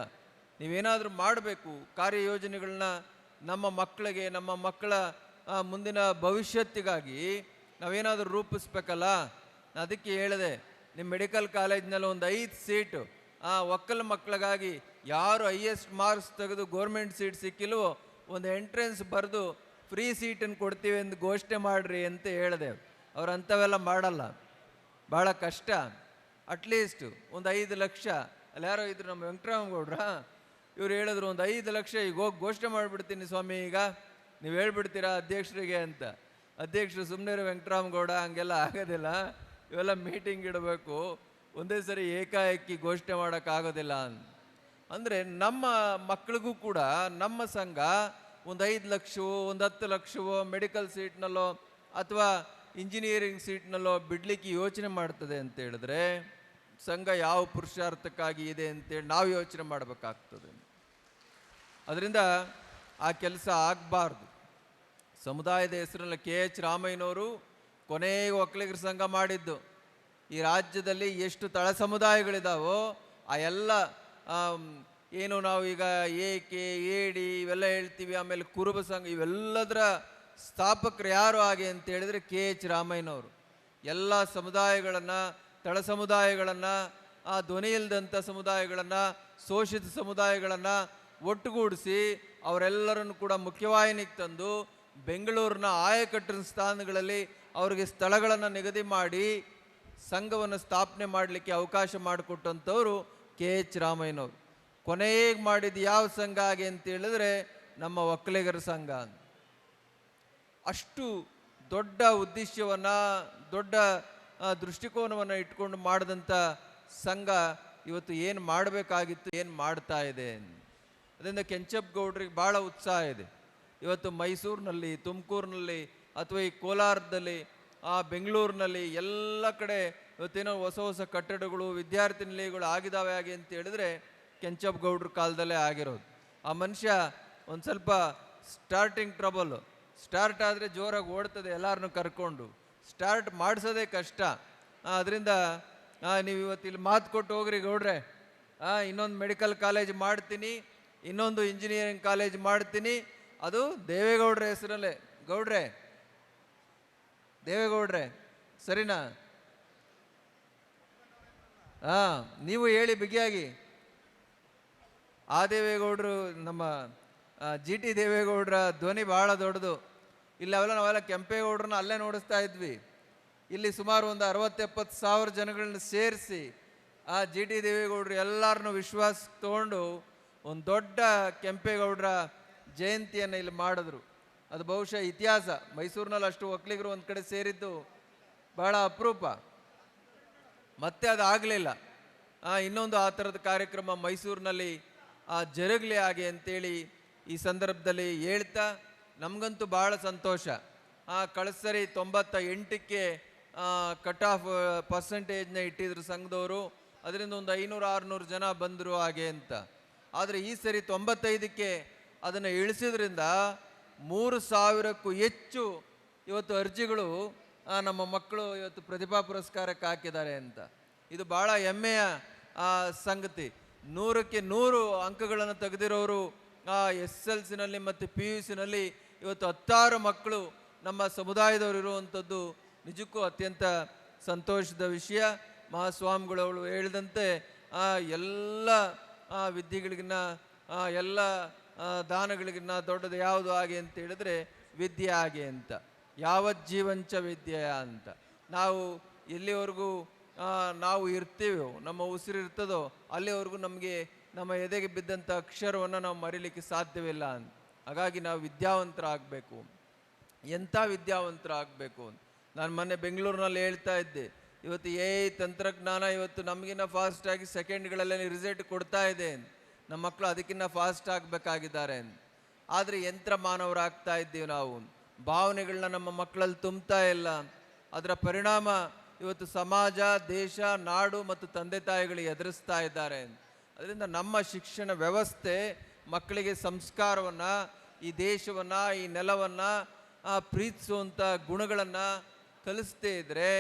ನೀವೇನಾದರೂ ಮಾಡಬೇಕು, ಕಾರ್ಯಯೋಜನೆಗಳನ್ನ ನಮ್ಮ ಮಕ್ಕಳಿಗೆ, ನಮ್ಮ ಮಕ್ಕಳ ಮುಂದಿನ ಭವಿಷ್ಯತ್ತಿಗಾಗಿ ನಾವೇನಾದರೂ ರೂಪಿಸ್ಬೇಕಲ್ಲ. ಅದಕ್ಕೆ ಹೇಳಿದೆ, ನಿಮ್ಮ ಮೆಡಿಕಲ್ ಕಾಲೇಜ್ನಲ್ಲಿ ಒಂದು 5 ಸೀಟು ಒಕ್ಕಲ ಮಕ್ಕಳಿಗಾಗಿ, ಯಾರು ಹೈಯೆಸ್ಟ್ ಮಾರ್ಕ್ಸ್ ತೆಗೆದು ಗೌರ್ಮೆಂಟ್ ಸೀಟ್ ಸಿಕ್ಕಿಲ್ವೋ ಒಂದು ಎಂಟ್ರೆನ್ಸ್ ಬರೆದು ಫ್ರೀ ಸೀಟನ್ನು ಕೊಡ್ತೀವಿ ಎಂದು ಘೋಷಣೆ ಮಾಡಿರಿ ಅಂತ ಹೇಳಿದೆ. ಅವ್ರು ಅಂಥವೆಲ್ಲ ಮಾಡಲ್ಲ, ಭಾಳ ಕಷ್ಟ. ಅಟ್ಲೀಸ್ಟ್ ಒಂದು 5 ಲಕ್ಷ, ಅಲ್ಲಿ ಯಾರೋ ಇದ್ರು ನಮ್ಮ ವೆಂಕಟರಾಮಗೌಡ್ರ, ಇವ್ರು ಹೇಳಿದ್ರು ಒಂದು 5 ಲಕ್ಷ ಈಗ ಹೋಗಿ ಘೋಷಣೆ ಮಾಡಿಬಿಡ್ತೀನಿ ಸ್ವಾಮಿ, ಈಗ ನೀವು ಹೇಳ್ಬಿಡ್ತೀರಾ ಅಧ್ಯಕ್ಷರಿಗೆ ಅಂತ. ಅಧ್ಯಕ್ಷರು ಸುಮ್ಮನೆ ವೆಂಕಟರಾಮಗೌಡ, ಹಂಗೆಲ್ಲ ಆಗೋದಿಲ್ಲ, ಇವೆಲ್ಲ ಮೀಟಿಂಗ್ ಇಡಬೇಕು, ಒಂದೇ ಸರಿ ಏಕಾಏಕಿ ಘೋಷಣೆ ಮಾಡೋಕ್ಕಾಗೋದಿಲ್ಲ. ಅಂದರೆ ನಮ್ಮ ಮಕ್ಕಳಿಗೂ ಕೂಡ ನಮ್ಮ ಸಂಘ ಒಂದು 5 ಲಕ್ಷವೋ ಒಂದು 10 ಲಕ್ಷವೋ ಮೆಡಿಕಲ್ ಸೀಟ್ನಲ್ಲೋ ಅಥವಾ ಇಂಜಿನಿಯರಿಂಗ್ ಸೀಟ್ನಲ್ಲೋ ಬಿಡಲಿಕ್ಕೆ ಯೋಚನೆ ಮಾಡ್ತದೆ ಅಂತ ಹೇಳಿದ್ರೆ ಸಂಘ ಯಾವ ಪುರುಷಾರ್ಥಕ್ಕಾಗಿ ಇದೆ ಅಂತೇಳಿ ನಾವು ಯೋಚನೆ ಮಾಡಬೇಕಾಗ್ತದೆ. ಅದರಿಂದ ಆ ಕೆಲಸ ಆಗಬಾರ್ದು. ಸಮುದಾಯದ ಹೆಸರಲ್ಲಿ KH ರಾಮಯ್ಯನವರು ಕೊನೆಗೆ ಒಕ್ಕಲಿಗರ ಸಂಘ ಮಾಡಿದ್ದು. ಈ ರಾಜ್ಯದಲ್ಲಿ ಎಷ್ಟು ತಳ ಸಮುದಾಯಗಳಿದಾವೋ ಆ ಎಲ್ಲ ಏನು ನಾವು ಈಗ AK AD ಇವೆಲ್ಲ ಹೇಳ್ತೀವಿ, ಆಮೇಲೆ ಕುರುಬ ಸಂಘ, ಇವೆಲ್ಲದರ ಸ್ಥಾಪಕರು ಯಾರು ಹಾಗೆ ಅಂತ ಹೇಳಿದರೆ KH ರಾಮಯ್ಯನವರು. ಎಲ್ಲ ಸಮುದಾಯಗಳನ್ನು, ತಳ ಸಮುದಾಯಗಳನ್ನು, ಆ ಧ್ವನಿ ಇಲ್ಲದಂಥ ಸಮುದಾಯಗಳನ್ನು, ಶೋಷಿತ ಸಮುದಾಯಗಳನ್ನು ಒಟ್ಟುಗೂಡಿಸಿ ಅವರೆಲ್ಲರನ್ನು ಕೂಡ ಮುಖ್ಯವಾಹಿನಿಗೆ ತಂದು ಬೆಂಗಳೂರಿನ ಆಯಕಟ್ಟಿನ ಸ್ಥಾನಗಳಲ್ಲಿ ಅವರಿಗೆ ಸ್ಥಳಗಳನ್ನು ನಿಗದಿ ಮಾಡಿ ಸಂಘವನ್ನು ಸ್ಥಾಪನೆ ಮಾಡಲಿಕ್ಕೆ ಅವಕಾಶ ಮಾಡಿಕೊಟ್ಟಂಥವರು KH ರಾಮಯ್ಯನವರು. ಕೊನೆಗೆ ಮಾಡಿದ ಯಾವ ಸಂಘ ಹಾಗೆ ಅಂತ ಹೇಳಿದ್ರೆ ನಮ್ಮ ಒಕ್ಕಲಿಗರ ಸಂಘ. ಅಷ್ಟು ದೊಡ್ಡ ಉದ್ದೇಶವನ್ನು, ದೊಡ್ಡ ದೃಷ್ಟಿಕೋನವನ್ನು ಇಟ್ಕೊಂಡು ಮಾಡಿದಂಥ ಸಂಘ ಇವತ್ತು ಏನು ಮಾಡಬೇಕಾಗಿತ್ತು, ಏನು ಮಾಡ್ತಾ ಇದೆ. ಅದರಿಂದ ಕೆಂಚಪ್ಪಗೌಡರಿಗೆ ಭಾಳ ಉತ್ಸಾಹ ಇದೆ. ಇವತ್ತು ಮೈಸೂರಿನಲ್ಲಿ, ತುಮಕೂರಿನಲ್ಲಿ ಅಥವಾ ಈ ಕೋಲಾರದಲ್ಲಿ, ಬೆಂಗಳೂರಿನಲ್ಲಿ ಎಲ್ಲ ಕಡೆ ಇವತ್ತೇನೋ ಹೊಸ ಹೊಸ ಕಟ್ಟಡಗಳು, ವಿದ್ಯಾರ್ಥಿ ನಿಲಯಗಳು ಆಗಿದ್ದಾವೆ ಅಂತ ಹೇಳಿದ್ರೆ ಕೆಂಚಪ್ಪಗೌಡ್ರ ಕಾಲದಲ್ಲೇ ಆಗಿರೋದು. ಆ ಮನುಷ್ಯ ಒಂದು ಸ್ವಲ್ಪ ಸ್ಟಾರ್ಟಿಂಗ್ ಟ್ರಬಲ್, ಸ್ಟಾರ್ಟ್ ಆದರೆ ಜೋರಾಗಿ ಓಡ್ತದೆ, ಎಲ್ಲರನ್ನೂ ಕರ್ಕೊಂಡು ಸ್ಟಾರ್ಟ್ ಮಾಡಿಸೋದೇ ಕಷ್ಟ. ಅದರಿಂದ ನೀವು ಇವತ್ತು ಇಲ್ಲಿ ಮಾತು ಕೊಟ್ಟು ಹೋಗ್ರಿ ಗೌಡ್ರೆ, ಇನ್ನೊಂದು ಮೆಡಿಕಲ್ ಕಾಲೇಜ್ ಮಾಡ್ತೀನಿ, ಇನ್ನೊಂದು ಇಂಜಿನಿಯರಿಂಗ್ ಕಾಲೇಜ್ ಮಾಡ್ತೀನಿ, ಅದು ದೇವೇಗೌಡ್ರ ಹೆಸರಲ್ಲೇ. ಗೌಡ್ರೆ, ದೇವೇಗೌಡ್ರೆ ಸರಿನಾ? ನೀವು ಹೇಳಿ ಬಿಗಿಯಾಗಿ. ಆ ದೇವೇಗೌಡರು, ನಮ್ಮ ಜಿ ಟಿ ದೇವೇಗೌಡರ ಧ್ವನಿ ಭಾಳ ದೊಡ್ಡದು. ಇಲ್ಲಿ ನಾವೆಲ್ಲ ಕೆಂಪೇಗೌಡರನ್ನ ಅಲ್ಲೇ ನೋಡಿಸ್ತಾ ಇದ್ವಿ. ಇಲ್ಲಿ ಸುಮಾರು ಒಂದು 60-70 ಸಾವಿರ ಜನಗಳನ್ನ ಸೇರಿಸಿ ಜಿ ಟಿ ದೇವೇಗೌಡರು ಎಲ್ಲರನ್ನೂ ವಿಶ್ವಾಸ ತಗೊಂಡು ಒಂದು ದೊಡ್ಡ ಕೆಂಪೇಗೌಡರ ಜಯಂತಿಯನ್ನು ಇಲ್ಲಿ ಮಾಡಿದ್ರು. ಅದು ಬಹುಶಃ ಇತಿಹಾಸ. ಮೈಸೂರಿನಲ್ಲಿ ಅಷ್ಟು ಒಕ್ಕಲಿಗರು ಒಂದು ಕಡೆ ಸೇರಿದ್ದು ಭಾಳ ಅಪರೂಪ. ಮತ್ತೆ ಅದು ಆಗಲಿಲ್ಲ. ಇನ್ನೊಂದು ಆ ಥರದ ಕಾರ್ಯಕ್ರಮ ಮೈಸೂರಿನಲ್ಲಿ ಜರುಗಲಿ ಹಾಗೆ ಅಂತೇಳಿ ಈ ಸಂದರ್ಭದಲ್ಲಿ ಹೇಳ್ತಾ, ನಮಗಂತೂ ಭಾಳ ಸಂತೋಷ. ಕಳೆದ ಸರಿ 98ಕ್ಕೆ ಕಟ್ ಆಫ್ ಪರ್ಸೆಂಟೇಜ್ನ ಇಟ್ಟಿದ್ರು ಸಂಘದವರು, ಅದರಿಂದ ಒಂದು 500-600 ಜನ ಬಂದರು ಹಾಗೆ ಅಂತ. ಆದರೆ ಈ ಸರಿ 95ಕ್ಕೆ ಅದನ್ನು ಇಳಿಸಿದ್ರಿಂದ 3000ಕ್ಕೂ ಹೆಚ್ಚು ಇವತ್ತು ಅರ್ಜಿಗಳು ನಮ್ಮ ಮಕ್ಕಳು ಇವತ್ತು ಪ್ರತಿಭಾ ಪುರಸ್ಕಾರಕ್ಕೆ ಹಾಕಿದ್ದಾರೆ ಅಂತ. ಇದು ಭಾಳ ಹೆಮ್ಮೆಯ ಸಂಗತಿ. 100ಕ್ಕೆ 100 ಅಂಕಗಳನ್ನು ತೆಗೆದಿರೋರು SSLCನಲ್ಲಿ ಮತ್ತು PUCನಲ್ಲಿ ಇವತ್ತು 10 ಮಕ್ಕಳು ನಮ್ಮ ಸಮುದಾಯದವರು ಇರುವಂಥದ್ದು ನಿಜಕ್ಕೂ ಅತ್ಯಂತ ಸಂತೋಷದ ವಿಷಯ. ಮಹಾಸ್ವಾಮಿಗಳು ಹೇಳಿದಂತೆ ಎಲ್ಲ ವಿದ್ಯೆಗಳಿಗಿನ್ನ, ಎಲ್ಲ ದಾನಗಳಿಗಿನ್ನ ದೊಡ್ಡದು ಯಾವುದು ಹಾಗೆ ಅಂತ ಹೇಳಿದ್ರೆ ವಿದ್ಯೆ ಹಾಗೆ ಅಂತ. ಯಾವತ್ ಜೀವಂಚ ವಿದ್ಯೆಯ ಅಂತ. ನಾವು ಎಲ್ಲಿವರೆಗೂ ನಾವು ಇರ್ತೀವೋ, ನಮ್ಮ ಉಸಿರು ಇರ್ತದೋ ಅಲ್ಲಿವರೆಗೂ ನಮಗೆ ನಮ್ಮ ಎದೆಗೆ ಬಿದ್ದಂಥ ಅಕ್ಷರವನ್ನು ನಾವು ಮರೀಲಿಕ್ಕೆ ಸಾಧ್ಯವಿಲ್ಲ ಅಂತ. ಹಾಗಾಗಿ ನಾವು ವಿದ್ಯಾವಂತರಾಗಬೇಕು. ಎಂಥ ವಿದ್ಯಾವಂತರಾಗಬೇಕು ಅಂತ ನಾನು ಮೊನ್ನೆ ಬೆಂಗಳೂರಿನಲ್ಲಿ ಹೇಳ್ತಾ ಇದ್ದೆ. ಇವತ್ತು AI ತಂತ್ರಜ್ಞಾನ ಇವತ್ತು ನಮಗಿನ್ನ ಫಾಸ್ಟಾಗಿ ಸೆಕೆಂಡ್ಗಳಲ್ಲೇ ರಿಸಲ್ಟ್ ಕೊಡ್ತಾ ಇದೆ. ನಮ್ಮ ಮಕ್ಕಳು ಅದಕ್ಕಿಂತ ಫಾಸ್ಟ್ ಆಗಬೇಕಾಗಿದ್ದಾರೆ. ಆದರೆ ಯಂತ್ರ ಮಾನವರಾಗ್ತಾ ಇದ್ದೀವಿ ನಾವು. ಭಾವನೆಗಳನ್ನ ನಮ್ಮ ಮಕ್ಕಳಲ್ಲಿ ತುಂಬ್ತಾ ಇಲ್ಲ. ಅದರ ಪರಿಣಾಮ ಇವತ್ತು ಸಮಾಜ, ದೇಶ, ನಾಡು ಮತ್ತು ತಂದೆ ತಾಯಿಗಳು ಎದುರಿಸ್ತಾ ಇದ್ದಾರೆ. ಅದರಿಂದ ನಮ್ಮ ಶಿಕ್ಷಣ ವ್ಯವಸ್ಥೆ ಮಕ್ಕಳಿಗೆ ಸಂಸ್ಕಾರವನ್ನು, ಈ ದೇಶವನ್ನು, ಈ ನೆಲವನ್ನು ಪ್ರೀತಿಸುವಂಥ ಗುಣಗಳನ್ನು ಕಲಿಸ್ತೇ ಇದ್ದರೆ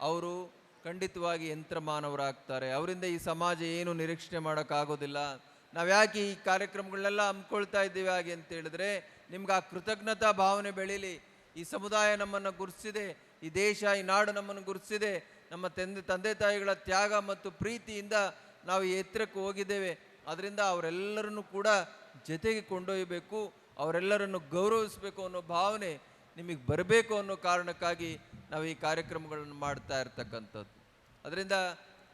ಅವರು ಖಂಡಿತವಾಗಿ ಯಂತ್ರ ಮಾನವರಾಗ್ತಾರೆ. ಅವರಿಂದ ಈ ಸಮಾಜ ಏನು ನಿರೀಕ್ಷಣೆ ಮಾಡೋಕ್ಕಾಗೋದಿಲ್ಲ. ನಾವು ಯಾಕೆ ಈ ಕಾರ್ಯಕ್ರಮಗಳನ್ನೆಲ್ಲ ಹಮ್ಮಿಕೊಳ್ತಾ ಇದ್ದೀವಿ ಹಾಗೆ ಅಂತ ಹೇಳಿದ್ರೆ, ನಿಮ್ಗೆ ಆ ಕೃತಜ್ಞತಾ ಭಾವನೆ ಬೆಳೀಲಿ. ಈ ಸಮುದಾಯ ನಮ್ಮನ್ನು ಗುರುತಿಸಿದೆ, ಈ ದೇಶ, ಈ ನಾಡು ನಮ್ಮನ್ನು ಗುರುತಿಸಿದೆ. ನಮ್ಮ ತಂದೆ ತಾಯಿಗಳ ತ್ಯಾಗ ಮತ್ತು ಪ್ರೀತಿಯಿಂದ ನಾವು ಎತ್ತರಕ್ಕೆ ಹೋಗಿದ್ದೇವೆ. ಅದರಿಂದ ಅವರೆಲ್ಲರನ್ನು ಕೂಡ ಜೊತೆಗೆ ಕೊಂಡೊಯ್ಯಬೇಕು, ಅವರೆಲ್ಲರನ್ನು ಗೌರವಿಸಬೇಕು ಅನ್ನೋ ಭಾವನೆ ನಿಮಗೆ ಬರಬೇಕು ಅನ್ನೋ ಕಾರಣಕ್ಕಾಗಿ ನಾವು ಈ ಕಾರ್ಯಕ್ರಮಗಳನ್ನು ಮಾಡ್ತಾ ಇರ್ತಕ್ಕಂಥದ್ದು. ಅದರಿಂದ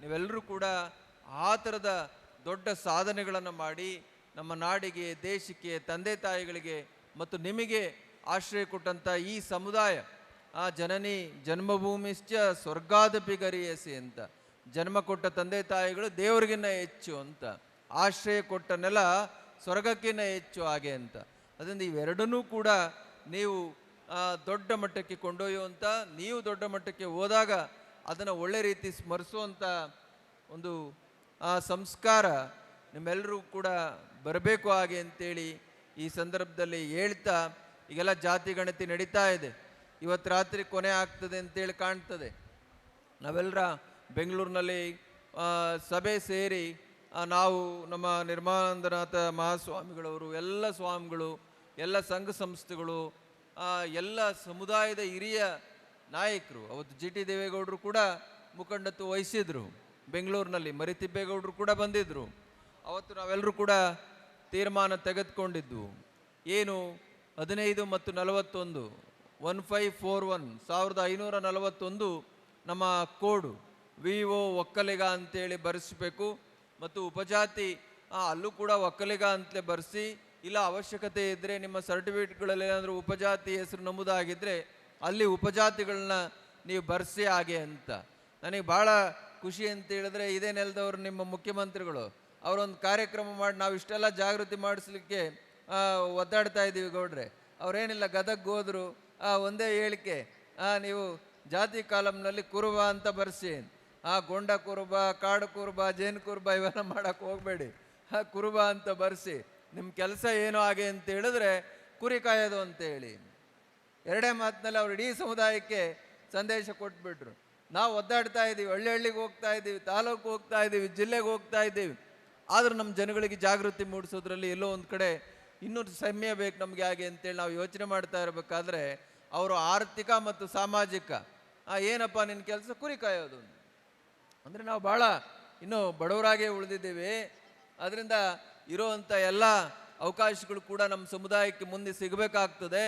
ನೀವೆಲ್ಲರೂ ಕೂಡ ಆ ಥರದ ದೊಡ್ಡ ಸಾಧನೆಗಳನ್ನು ಮಾಡಿ ನಮ್ಮ ನಾಡಿಗೆ, ದೇಶಕ್ಕೆ, ತಂದೆ ತಾಯಿಗಳಿಗೆ ಮತ್ತು ನಿಮಗೆ ಆಶ್ರಯ ಕೊಟ್ಟಂಥ ಈ ಸಮುದಾಯ, ಜನನಿ ಜನ್ಮಭೂಮಿಶ್ಚ ಸ್ವರ್ಗಾದಪಿ ಗರಿಯಸಿ ಅಂತ, ಜನ್ಮ ಕೊಟ್ಟ ತಂದೆ ತಾಯಿಗಳು ದೇವರಿಗಿನ್ನ ಹೆಚ್ಚು ಅಂತ, ಆಶ್ರಯ ಕೊಟ್ಟ ನೆಲ ಸ್ವರ್ಗಕ್ಕಿಂತ ಹೆಚ್ಚು ಹಾಗೆ ಅಂತ. ಅದರಿಂದ ಇವೆರಡನ್ನೂ ಕೂಡ ನೀವು ದೊಡ್ಡ ಮಟ್ಟಕ್ಕೆ ಕೊಂಡೊಯ್ಯುವಂಥ, ನೀವು ದೊಡ್ಡ ಮಟ್ಟಕ್ಕೆ ಹೋದಾಗ ಅದನ್ನು ಒಳ್ಳೆ ರೀತಿ ಸ್ಮರಿಸುವಂಥ ಒಂದು ಸಂಸ್ಕಾರ ನಿಮ್ಮೆಲ್ಲರೂ ಕೂಡ ಬರಬೇಕು ಹಾಗೆ ಅಂತೇಳಿ ಈ ಸಂದರ್ಭದಲ್ಲಿ ಹೇಳ್ತಾ, ಈಗೆಲ್ಲ ಜಾತಿ ಗಣತಿ ನಡೀತಾ ಇದೆ. ಇವತ್ತು ರಾತ್ರಿ ಕೊನೆ ಆಗ್ತದೆ ಅಂತೇಳಿ ಕಾಣ್ತದೆ. ನಾವೆಲ್ಲರ ಬೆಂಗಳೂರಿನಲ್ಲಿ ಸಭೆ ಸೇರಿ ನಾವು ನಮ್ಮ ನಿರ್ಮಲಾನಂದನಾಥ ಮಹಾಸ್ವಾಮಿಗಳವರು, ಎಲ್ಲ ಸ್ವಾಮಿಗಳು, ಎಲ್ಲ ಸಂಘ ಸಂಸ್ಥೆಗಳು, ಎಲ್ಲ ಸಮುದಾಯದ ಹಿರಿಯ ನಾಯಕರು, ಅವತ್ತು ಜಿ ಟಿ ದೇವೇಗೌಡರು ಕೂಡ ಮುಖಂಡತ್ವ ವಹಿಸಿದರು. ಬೆಂಗಳೂರಿನಲ್ಲಿ ಮರಿತಿಬ್ಬೇಗೌಡರು ಕೂಡ ಬಂದಿದ್ದರು. ಅವತ್ತು ನಾವೆಲ್ಲರೂ ಕೂಡ ತೀರ್ಮಾನ ತೆಗೆದುಕೊಂಡಿದ್ವು. ಏನು 15 ಮತ್ತು 41 1541 1541 ನಮ್ಮ ಕೋಡು VO ಒಕ್ಕಲಿಗ ಅಂತೇಳಿ ಬರೆಸಬೇಕು. ಮತ್ತು ಉಪಜಾತಿ ಅಲ್ಲೂ ಕೂಡ ಒಕ್ಕಲಿಗ ಅಂತಲೇ ಬರೆಸಿ, ಇಲ್ಲ ಅವಶ್ಯಕತೆ ಇದ್ದರೆ ನಿಮ್ಮ ಸರ್ಟಿಫಿಕೇಟ್ಗಳಲ್ಲಿ ಏನಾದರೂ ಉಪಜಾತಿ ಹೆಸರು ನಮೂದಾಗಿದ್ದರೆ ಅಲ್ಲಿ ಉಪಜಾತಿಗಳನ್ನ ನೀವು ಬರೆಸಿ ಹಾಗೆ ಅಂತ. ನನಗೆ ಭಾಳ ಖುಷಿ ಅಂತ ಹೇಳಿದ್ರೆ ಇದೇ ನೆಲದವರು ನಿಮ್ಮ ಮುಖ್ಯಮಂತ್ರಿಗಳು ಅವರೊಂದು ಕಾರ್ಯಕ್ರಮ ಮಾಡಿ ನಾವು ಇಷ್ಟೆಲ್ಲ ಜಾಗೃತಿ ಮಾಡಿಸ್ಲಿಕ್ಕೆ ಒದ್ದಾಡ್ತಾ ಇದ್ದೀವಿ ಗೌಡ್ರೆ. ಅವರೇನಿಲ್ಲ ಗದಗ್ಗೆ ಹೋದ್ರು ಒಂದೇ ಹೇಳಿಕೆ, ನೀವು ಜಾತಿ ಕಾಲಮ್ನಲ್ಲಿ ಕುರುಬ ಅಂತ ಬರ್ಸಿ, ಗೊಂಡ ಕುರುಬ, ಕಾಡು ಕುರುಬ, ಜೇನು ಕುರುಬ ಇವೆಲ್ಲ ಮಾಡೋಕ್ಕೆ ಹೋಗಬೇಡಿ, ಕುರುಬ ಅಂತ ಬರ್ಸಿ, ನಿಮ್ಮ ಕೆಲಸ ಏನೋ ಹಾಗೆ ಅಂತ ಹೇಳಿದ್ರೆ ಕುರಿ ಕಾಯೋದು ಅಂತೇಳಿ ಎರಡೇ ಮಾತಿನಲ್ಲಿ ಅವ್ರು ಇಡೀ ಸಮುದಾಯಕ್ಕೆ ಸಂದೇಶ ಕೊಟ್ಬಿಟ್ರು. ನಾವು ಒದ್ದಾಡ್ತಾ ಇದ್ದೀವಿ, ಹಳ್ಳಿಗೆ ಹೋಗ್ತಾ ಇದ್ದೀವಿ, ತಾಲೂಕು ಹೋಗ್ತಾ ಇದ್ದೀವಿ, ಜಿಲ್ಲೆಗೆ ಹೋಗ್ತಾ ಇದ್ದೀವಿ, ಆದರೂ ನಮ್ಮ ಜನಗಳಿಗೆ ಜಾಗೃತಿ ಮೂಡಿಸೋದ್ರಲ್ಲಿ ಎಲ್ಲೋ ಒಂದು ಕಡೆ ಇನ್ನೂ ಸಮಯ ಬೇಕು ನಮಗೆ ಹಾಗೆ ಅಂತೇಳಿ ನಾವು ಯೋಚನೆ ಮಾಡ್ತಾ ಇರಬೇಕಾದ್ರೆ ಅವರು ಆರ್ಥಿಕ ಮತ್ತು ಸಾಮಾಜಿಕ ಏನಪ್ಪ ನಿನ್ನ ಕೆಲಸ ಕುರಿ ಕಾಯೋದು ಅಂದರೆ ನಾವು ಭಾಳ ಇನ್ನೂ ಬಡವರಾಗೇ ಉಳಿದಿದ್ದೀವಿ. ಅದರಿಂದ ಇರೋವಂಥ ಎಲ್ಲ ಅವಕಾಶಗಳು ಕೂಡ ನಮ್ಮ ಸಮುದಾಯಕ್ಕೆ ಮುಂದೆ ಸಿಗಬೇಕಾಗ್ತದೆ.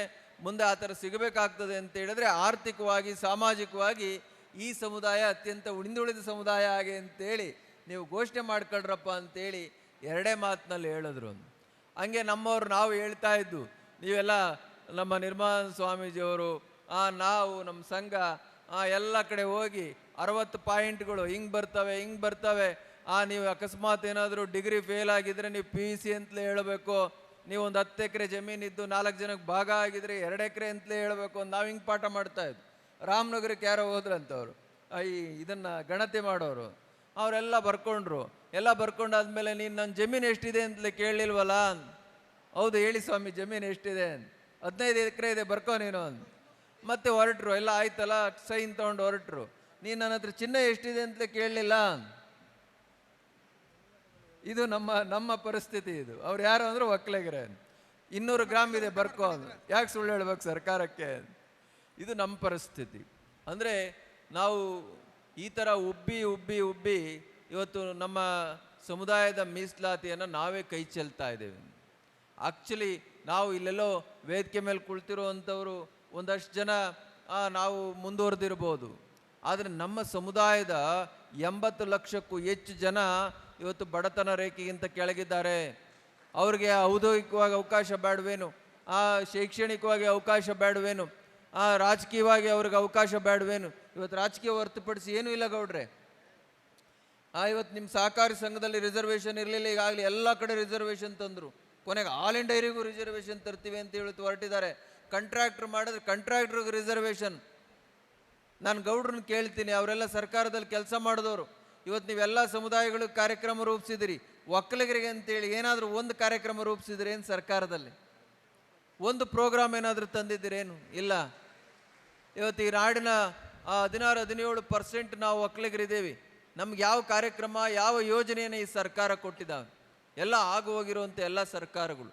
ಮುಂದೆ ಆ ಥರ ಸಿಗಬೇಕಾಗ್ತದೆ ಅಂತ ಹೇಳಿದ್ರೆ ಆರ್ಥಿಕವಾಗಿ ಸಾಮಾಜಿಕವಾಗಿ ಈ ಸಮುದಾಯ ಅತ್ಯಂತ ಉಳಿದ ಸಮುದಾಯ ಹಾಗೆ ಅಂತೇಳಿ ನೀವು ಘೋಷಣೆ ಮಾಡ್ಕೊಳ್ರಪ್ಪ ಅಂತೇಳಿ ಎರಡೇ ಮಾತಿನಲ್ಲಿ ಹೇಳಿದ್ರು. ಹಂಗೆ ನಮ್ಮವ್ರು ನಾವು ಹೇಳ್ತಾ ಇದ್ದು, ನೀವೆಲ್ಲ ನಮ್ಮ ನಿರ್ಮಲ ಸ್ವಾಮೀಜಿಯವರು ನಾವು ನಮ್ಮ ಸಂಘ ಎಲ್ಲ ಕಡೆ ಹೋಗಿ 60 ಪಾಯಿಂಟ್ಗಳು ಹಿಂಗೆ ಬರ್ತವೆ, ನೀವು ಅಕಸ್ಮಾತ್ ಏನಾದರೂ ಡಿಗ್ರಿ ಫೇಲ್ ಆಗಿದ್ರೆ ನೀವು PUC ಅಂತಲೇ ಹೇಳಬೇಕು, ನೀವು ಒಂದು 10 ಎಕರೆ ಜಮೀನಿದ್ದು 4 ಜನಕ್ಕೆ ಭಾಗ ಆಗಿದ್ರೆ 2 ಎಕರೆ ಅಂತಲೇ ಹೇಳಬೇಕು ಅಂತ ನಾವು ಹಿಂಗೆ ಪಾಠ ಮಾಡ್ತಾ ಇದ್ವಿ. ರಾಮನಗರಕ್ಕೆ ಯಾರೋ ಹೋದ್ರಂತವ್ರು ಇದನ್ನು ಗಣತಿ ಮಾಡೋರು, ಅವರೆಲ್ಲ ಬರ್ಕೊಂಡ್ರು. ಎಲ್ಲ ಬರ್ಕೊಂಡಾದ್ಮೇಲೆ ನೀನು ನನ್ನ ಜಮೀನು ಎಷ್ಟಿದೆ ಅಂತಲೇ ಕೇಳಲಿಲ್ವಲ್ಲ? ಹೌದು ಹೇಳಿ ಸ್ವಾಮಿ ಜಮೀನು ಎಷ್ಟಿದೆ? 15 ಎಕರೆ ಇದೆ ಬರ್ಕೋ ನೀನು ಅಂತ. ಮತ್ತೆ ಹೊರಟ್ರು, ಎಲ್ಲ ಆಯ್ತಲ್ಲ ಸೈನ್ ತೊಗೊಂಡು ಹೊರಟ್ರು. ನೀನು ನನ್ನ ಹತ್ರ ಚಿನ್ನ ಎಷ್ಟಿದೆ ಅಂತಲೇ ಕೇಳಲಿಲ್ಲ. ಇದು ನಮ್ಮ ಪರಿಸ್ಥಿತಿ. ಇದು ಅವ್ರು ಯಾರು ಅಂದ್ರೆ ಒಕ್ಕಲಿಗರೇ. 200 ಗ್ರಾಮ್ ಇದೆ ಬರ್ಕೋ ಅಂದ್ರೆ ಯಾಕೆ ಸುಳ್ಳು ಹೇಳ್ಬೇಕು ಸರ್ಕಾರಕ್ಕೆ? ಇದು ನಮ್ಮ ಪರಿಸ್ಥಿತಿ. ಅಂದರೆ ನಾವು ಈ ಥರ ಉಬ್ಬಿ ಇವತ್ತು ನಮ್ಮ ಸಮುದಾಯದ ಮೀಸಲಾತಿಯನ್ನು ನಾವೇ ಕೈ ಚೆಲ್ತಾ ಇದ್ದೇವೆ. ಆ್ಯಕ್ಚುಲಿ ನಾವು ಇಲ್ಲೆಲ್ಲೋ ವೇದಿಕೆ ಮೇಲೆ ಕುಳಿತಿರುವಂಥವ್ರು ಒಂದಷ್ಟು ಜನ ನಾವು ಮುಂದುವರೆದಿರ್ಬೋದು, ಆದರೆ ನಮ್ಮ ಸಮುದಾಯದ 80 ಲಕ್ಷಕ್ಕೂ ಹೆಚ್ಚು ಜನ ಇವತ್ತು ಬಡತನ ರೇಖೆಗಿಂತ ಕೆಳಗಿದ್ದಾರೆ. ಅವ್ರಿಗೆ ಔದ್ಯೋಗಿಕವಾಗಿ ಅವಕಾಶ ಬೇಡವೇನು, ಶೈಕ್ಷಣಿಕವಾಗಿ ಅವಕಾಶ ಬೇಡವೇನು, ರಾಜಕೀಯವಾಗಿ ಅವ್ರಿಗೆ ಅವಕಾಶ ಬೇಡವೇನು? ಇವತ್ತು ರಾಜಕೀಯ ಹೊರತುಪಡಿಸಿ ಏನೂ ಇಲ್ಲ ಗೌಡ್ರೆ. ಇವತ್ತು ನಿಮ್ಮ ಸಹಕಾರಿ ಸಂಘದಲ್ಲಿ ರಿಸರ್ವೇಷನ್ ಇರಲಿಲ್ಲ, ಈಗಾಗಲೇ ಎಲ್ಲ ಕಡೆ ರಿಸರ್ವೇಷನ್ ತಂದರು. ಕೊನೆಗೆ ಆಲ್ ಇಂಡಿಯಾರಿಗೂ ರಿಸರ್ವೇಷನ್ ತರ್ತೀವಿ ಅಂತ ಹೇಳುತ್ತಾ ಹೊರಟಿದ್ದಾರೆ. ಕಂಟ್ರಾಕ್ಟ್ರ್ ಮಾಡಿದ್ರೆ ಕಂಟ್ರಾಕ್ಟ್ರಿಗೆ ರಿಸರ್ವೇಷನ್. ನಾನು ಗೌಡ್ರನ್ನ ಕೇಳ್ತೀನಿ, ಅವರೆಲ್ಲ ಸರ್ಕಾರದಲ್ಲಿ ಕೆಲಸ ಮಾಡಿದವರು. ಇವತ್ತು ನೀವೆಲ್ಲ ಸಮುದಾಯಗಳಿಗೆ ಕಾರ್ಯಕ್ರಮ ರೂಪಿಸಿದಿರಿ, ಒಕ್ಕಲಿಗರಿಗೆ ಅಂತೇಳಿ ಏನಾದರೂ ಒಂದು ಕಾರ್ಯಕ್ರಮ ರೂಪಿಸಿದ್ರಿ ಏನು? ಸರ್ಕಾರದಲ್ಲಿ ಒಂದು ಪ್ರೋಗ್ರಾಮ್ ಏನಾದರೂ ತಂದಿದ್ದೀರೇನು? ಇಲ್ಲ. ಇವತ್ತು ಈ ನಾಡಿನ 16-17% ನಾವು ಒಕ್ಕಲಿಗರಿದ್ದೀವಿ. ನಮ್ಗೆ ಯಾವ ಕಾರ್ಯಕ್ರಮ ಯಾವ ಯೋಜನೆಯನ್ನು ಈ ಸರ್ಕಾರ ಕೊಟ್ಟಿದ್ದಾವೆ? ಎಲ್ಲ ಆಗು ಹೋಗಿರುವಂಥ ಎಲ್ಲ ಸರ್ಕಾರಗಳು.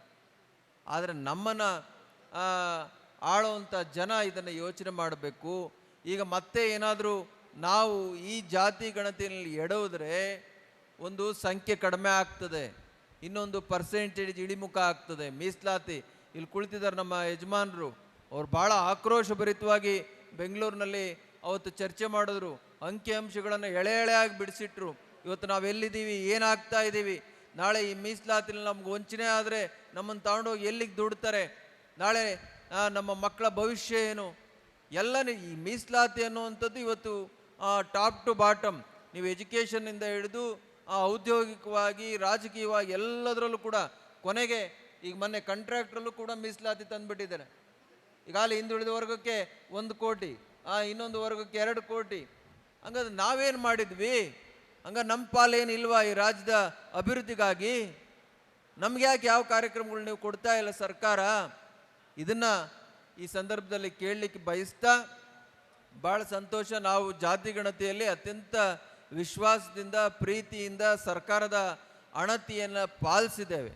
ಆದರೆ ನಮ್ಮನ್ನು ಆಳುವಂಥ ಜನ ಇದನ್ನು ಯೋಚನೆ ಮಾಡಬೇಕು. ಈಗ ಮತ್ತೆ ಏನಾದರೂ ನಾವು ಈ ಜಾತಿ ಗಣತಿಯಲ್ಲಿ ಎಡವಿದ್ರೆ ಒಂದು ಸಂಖ್ಯೆ ಕಡಿಮೆ ಆಗ್ತದೆ, ಇನ್ನೊಂದು ಪರ್ಸೆಂಟೇಜ್ ಇಳಿಮುಖ ಆಗ್ತದೆ. ಮೀಸಲಾತಿ ಇಲ್ಲಿ ಕುಳಿತಿದ್ದಾರೆ ನಮ್ಮ ಯಜಮಾನರು, ಅವ್ರು ಭಾಳ ಆಕ್ರೋಶಭರಿತವಾಗಿ ಬೆಂಗಳೂರಿನಲ್ಲಿ ಅವತ್ತು ಚರ್ಚೆ ಮಾಡಿದ್ರು. ಅಂಕಿಅಂಶಗಳನ್ನು ಎಳೆಯಾಗಿ ಬಿಡಿಸಿಟ್ರು. ಇವತ್ತು ನಾವೆಲ್ಲಿದ್ದೀವಿ, ಏನಾಗ್ತಾ ಇದ್ದೀವಿ, ನಾಳೆ ಈ ಮೀಸಲಾತಿನಲ್ಲಿ ನಮ್ಗೆ ವಂಚನೆ ಆದರೆ ನಮ್ಮನ್ನು ತಗೊಂಡೋಗಿ ಎಲ್ಲಿಗೆ ದುಡ್ತಾರೆ, ನಾಳೆ ನಮ್ಮ ಮಕ್ಕಳ ಭವಿಷ್ಯ ಏನು, ಎಲ್ಲನೂ ಈ ಮೀಸಲಾತಿ ಅನ್ನುವಂಥದ್ದು ಇವತ್ತು ಟಾಪ್ ಟು ಬಾಟಮ್, ನೀವು ಎಜುಕೇಷನ್ನಿಂದ ಹಿಡಿದು ಔದ್ಯೋಗಿಕವಾಗಿ ರಾಜಕೀಯವಾಗಿ ಎಲ್ಲದರಲ್ಲೂ ಕೂಡ ಕೊನೆಗೆ ಈಗ ಮೊನ್ನೆ ಕಾಂಟ್ರಾಕ್ಟ್ರಲ್ಲೂ ಕೂಡ ಮೀಸಲಾತಿ ತಂದುಬಿಟ್ಟಿದ್ದಾರೆ. ಈಗಾಗಲೇ ಹಿಂದುಳಿದ ವರ್ಗಕ್ಕೆ 1 ಕೋಟಿ, ಇನ್ನೊಂದು ವರ್ಗಕ್ಕೆ 2 ಕೋಟಿ. ಹಂಗಾದ್ರೆ ನಾವೇನು ಮಾಡಿದ್ವಿ? ಹಂಗಾರೆ ನಮ್ಮ ಪಾಲೇನು ಇಲ್ವಾ ಈ ರಾಜ್ಯದ ಅಭಿವೃದ್ಧಿಗಾಗಿ? ನಮ್ಗೆ ಯಾಕೆ ಯಾವ ಕಾರ್ಯಕ್ರಮಗಳು ನೀವು ಕೊಡ್ತಾ ಇಲ್ಲ ಸರ್ಕಾರ? ಇದನ್ನು ಈ ಸಂದರ್ಭದಲ್ಲಿ ಕೇಳಲಿಕ್ಕೆ ಬಯಸ್ತಾ ಭಾಳ ಸಂತೋಷ. ನಾವು ಜಾತಿ ಗಣತಿಯಲ್ಲಿ ಅತ್ಯಂತ ವಿಶ್ವಾಸದಿಂದ ಪ್ರೀತಿಯಿಂದ ಸರ್ಕಾರದ ಅಣತಿಯನ್ನು ಪಾಲಿಸಿದ್ದೇವೆ.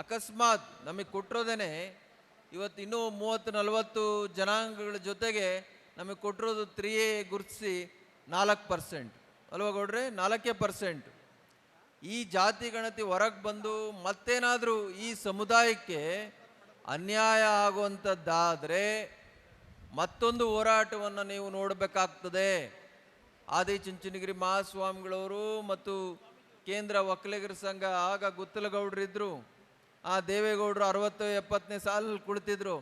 ಅಕಸ್ಮಾತ್ ನಮಗೆ ಕೊಟ್ಟಿರೋದೇ ಇವತ್ತು ಇನ್ನೂ 30-40 ಜನಾಂಗಗಳ ಜೊತೆಗೆ ನಮಗೆ ಕೊಟ್ಟಿರೋದು 3A ಗುರುತಿಸಿ 4% ಅಲ್ವಾ ಗೌಡ್ರೆ? 4%. ಈ ಜಾತಿ ಗಣತಿ ಹೊರಗೆ ಬಂದು ಮತ್ತೇನಾದರೂ ಈ ಸಮುದಾಯಕ್ಕೆ ಅನ್ಯಾಯ ಆಗುವಂಥದ್ದಾದರೆ ಮತ್ತೊಂದು ಹೋರಾಟವನ್ನು ನೀವು ನೋಡಬೇಕಾಗ್ತದೆ. ಆದಿಚುಂಚನಗಿರಿ ಮಹಾಸ್ವಾಮಿಗಳವರು ಮತ್ತು ಕೇಂದ್ರ ಒಕ್ಕಲಿಗರ ಸಂಘ ಆಗ ಗುತ್ತಲಗೌಡರಿದ್ದರು, ದೇವೇಗೌಡರು 60-70ನೇ ಸಾಲಲ್ಲಿ ಕುಳಿತಿದ್ರು.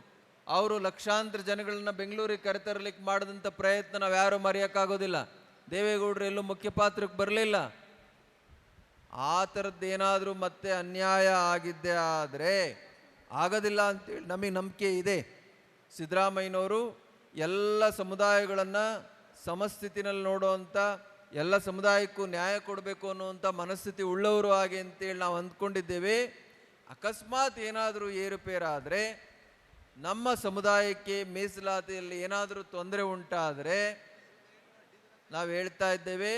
ಅವರು ಲಕ್ಷಾಂತರ ಜನಗಳನ್ನ ಬೆಂಗಳೂರಿಗೆ ಕರೆತರಲಿಕ್ಕೆ ಮಾಡಿದಂಥ ಪ್ರಯತ್ನ ನಾವು ಯಾರೂ ಮರೆಯೋಕ್ಕಾಗೋದಿಲ್ಲ. ದೇವೇಗೌಡರು ಎಲ್ಲೂ ಮುಖ್ಯ ಪಾತ್ರಕ್ಕೆ ಬರಲಿಲ್ಲ. ಆ ಥರದ್ದೇನಾದರೂ ಮತ್ತೆ ಅನ್ಯಾಯ ಆಗಿದ್ದೇ ಆದರೆ ಆಗೋದಿಲ್ಲ ಅಂತೇಳಿ ನಮಗೆ ನಂಬಿಕೆ ಇದೆ. ಸಿದ್ದರಾಮಯ್ಯನವರು ಎಲ್ಲ ಸಮುದಾಯಗಳನ್ನು ಸಮಸ್ಥಿತಿನಲ್ಲಿ ನೋಡುವಂಥ, ಎಲ್ಲ ಸಮುದಾಯಕ್ಕೂ ನ್ಯಾಯ ಕೊಡಬೇಕು ಅನ್ನುವಂಥ ಮನಸ್ಥಿತಿ ಉಳ್ಳವರು ಹಾಗೆ ಅಂತೇಳಿ ನಾವು ಅಂದ್ಕೊಂಡಿದ್ದೇವೆ. ಅಕಸ್ಮಾತ್ ಏನಾದರೂ ಏರುಪೇರಾದರೆ, ನಮ್ಮ ಸಮುದಾಯಕ್ಕೆ ಮೀಸಲಾತಿಯಲ್ಲಿ ಏನಾದರೂ ತೊಂದರೆ ಉಂಟಾದರೆ ನಾವು ಹೇಳ್ತಾ ಇದ್ದೇವೆ,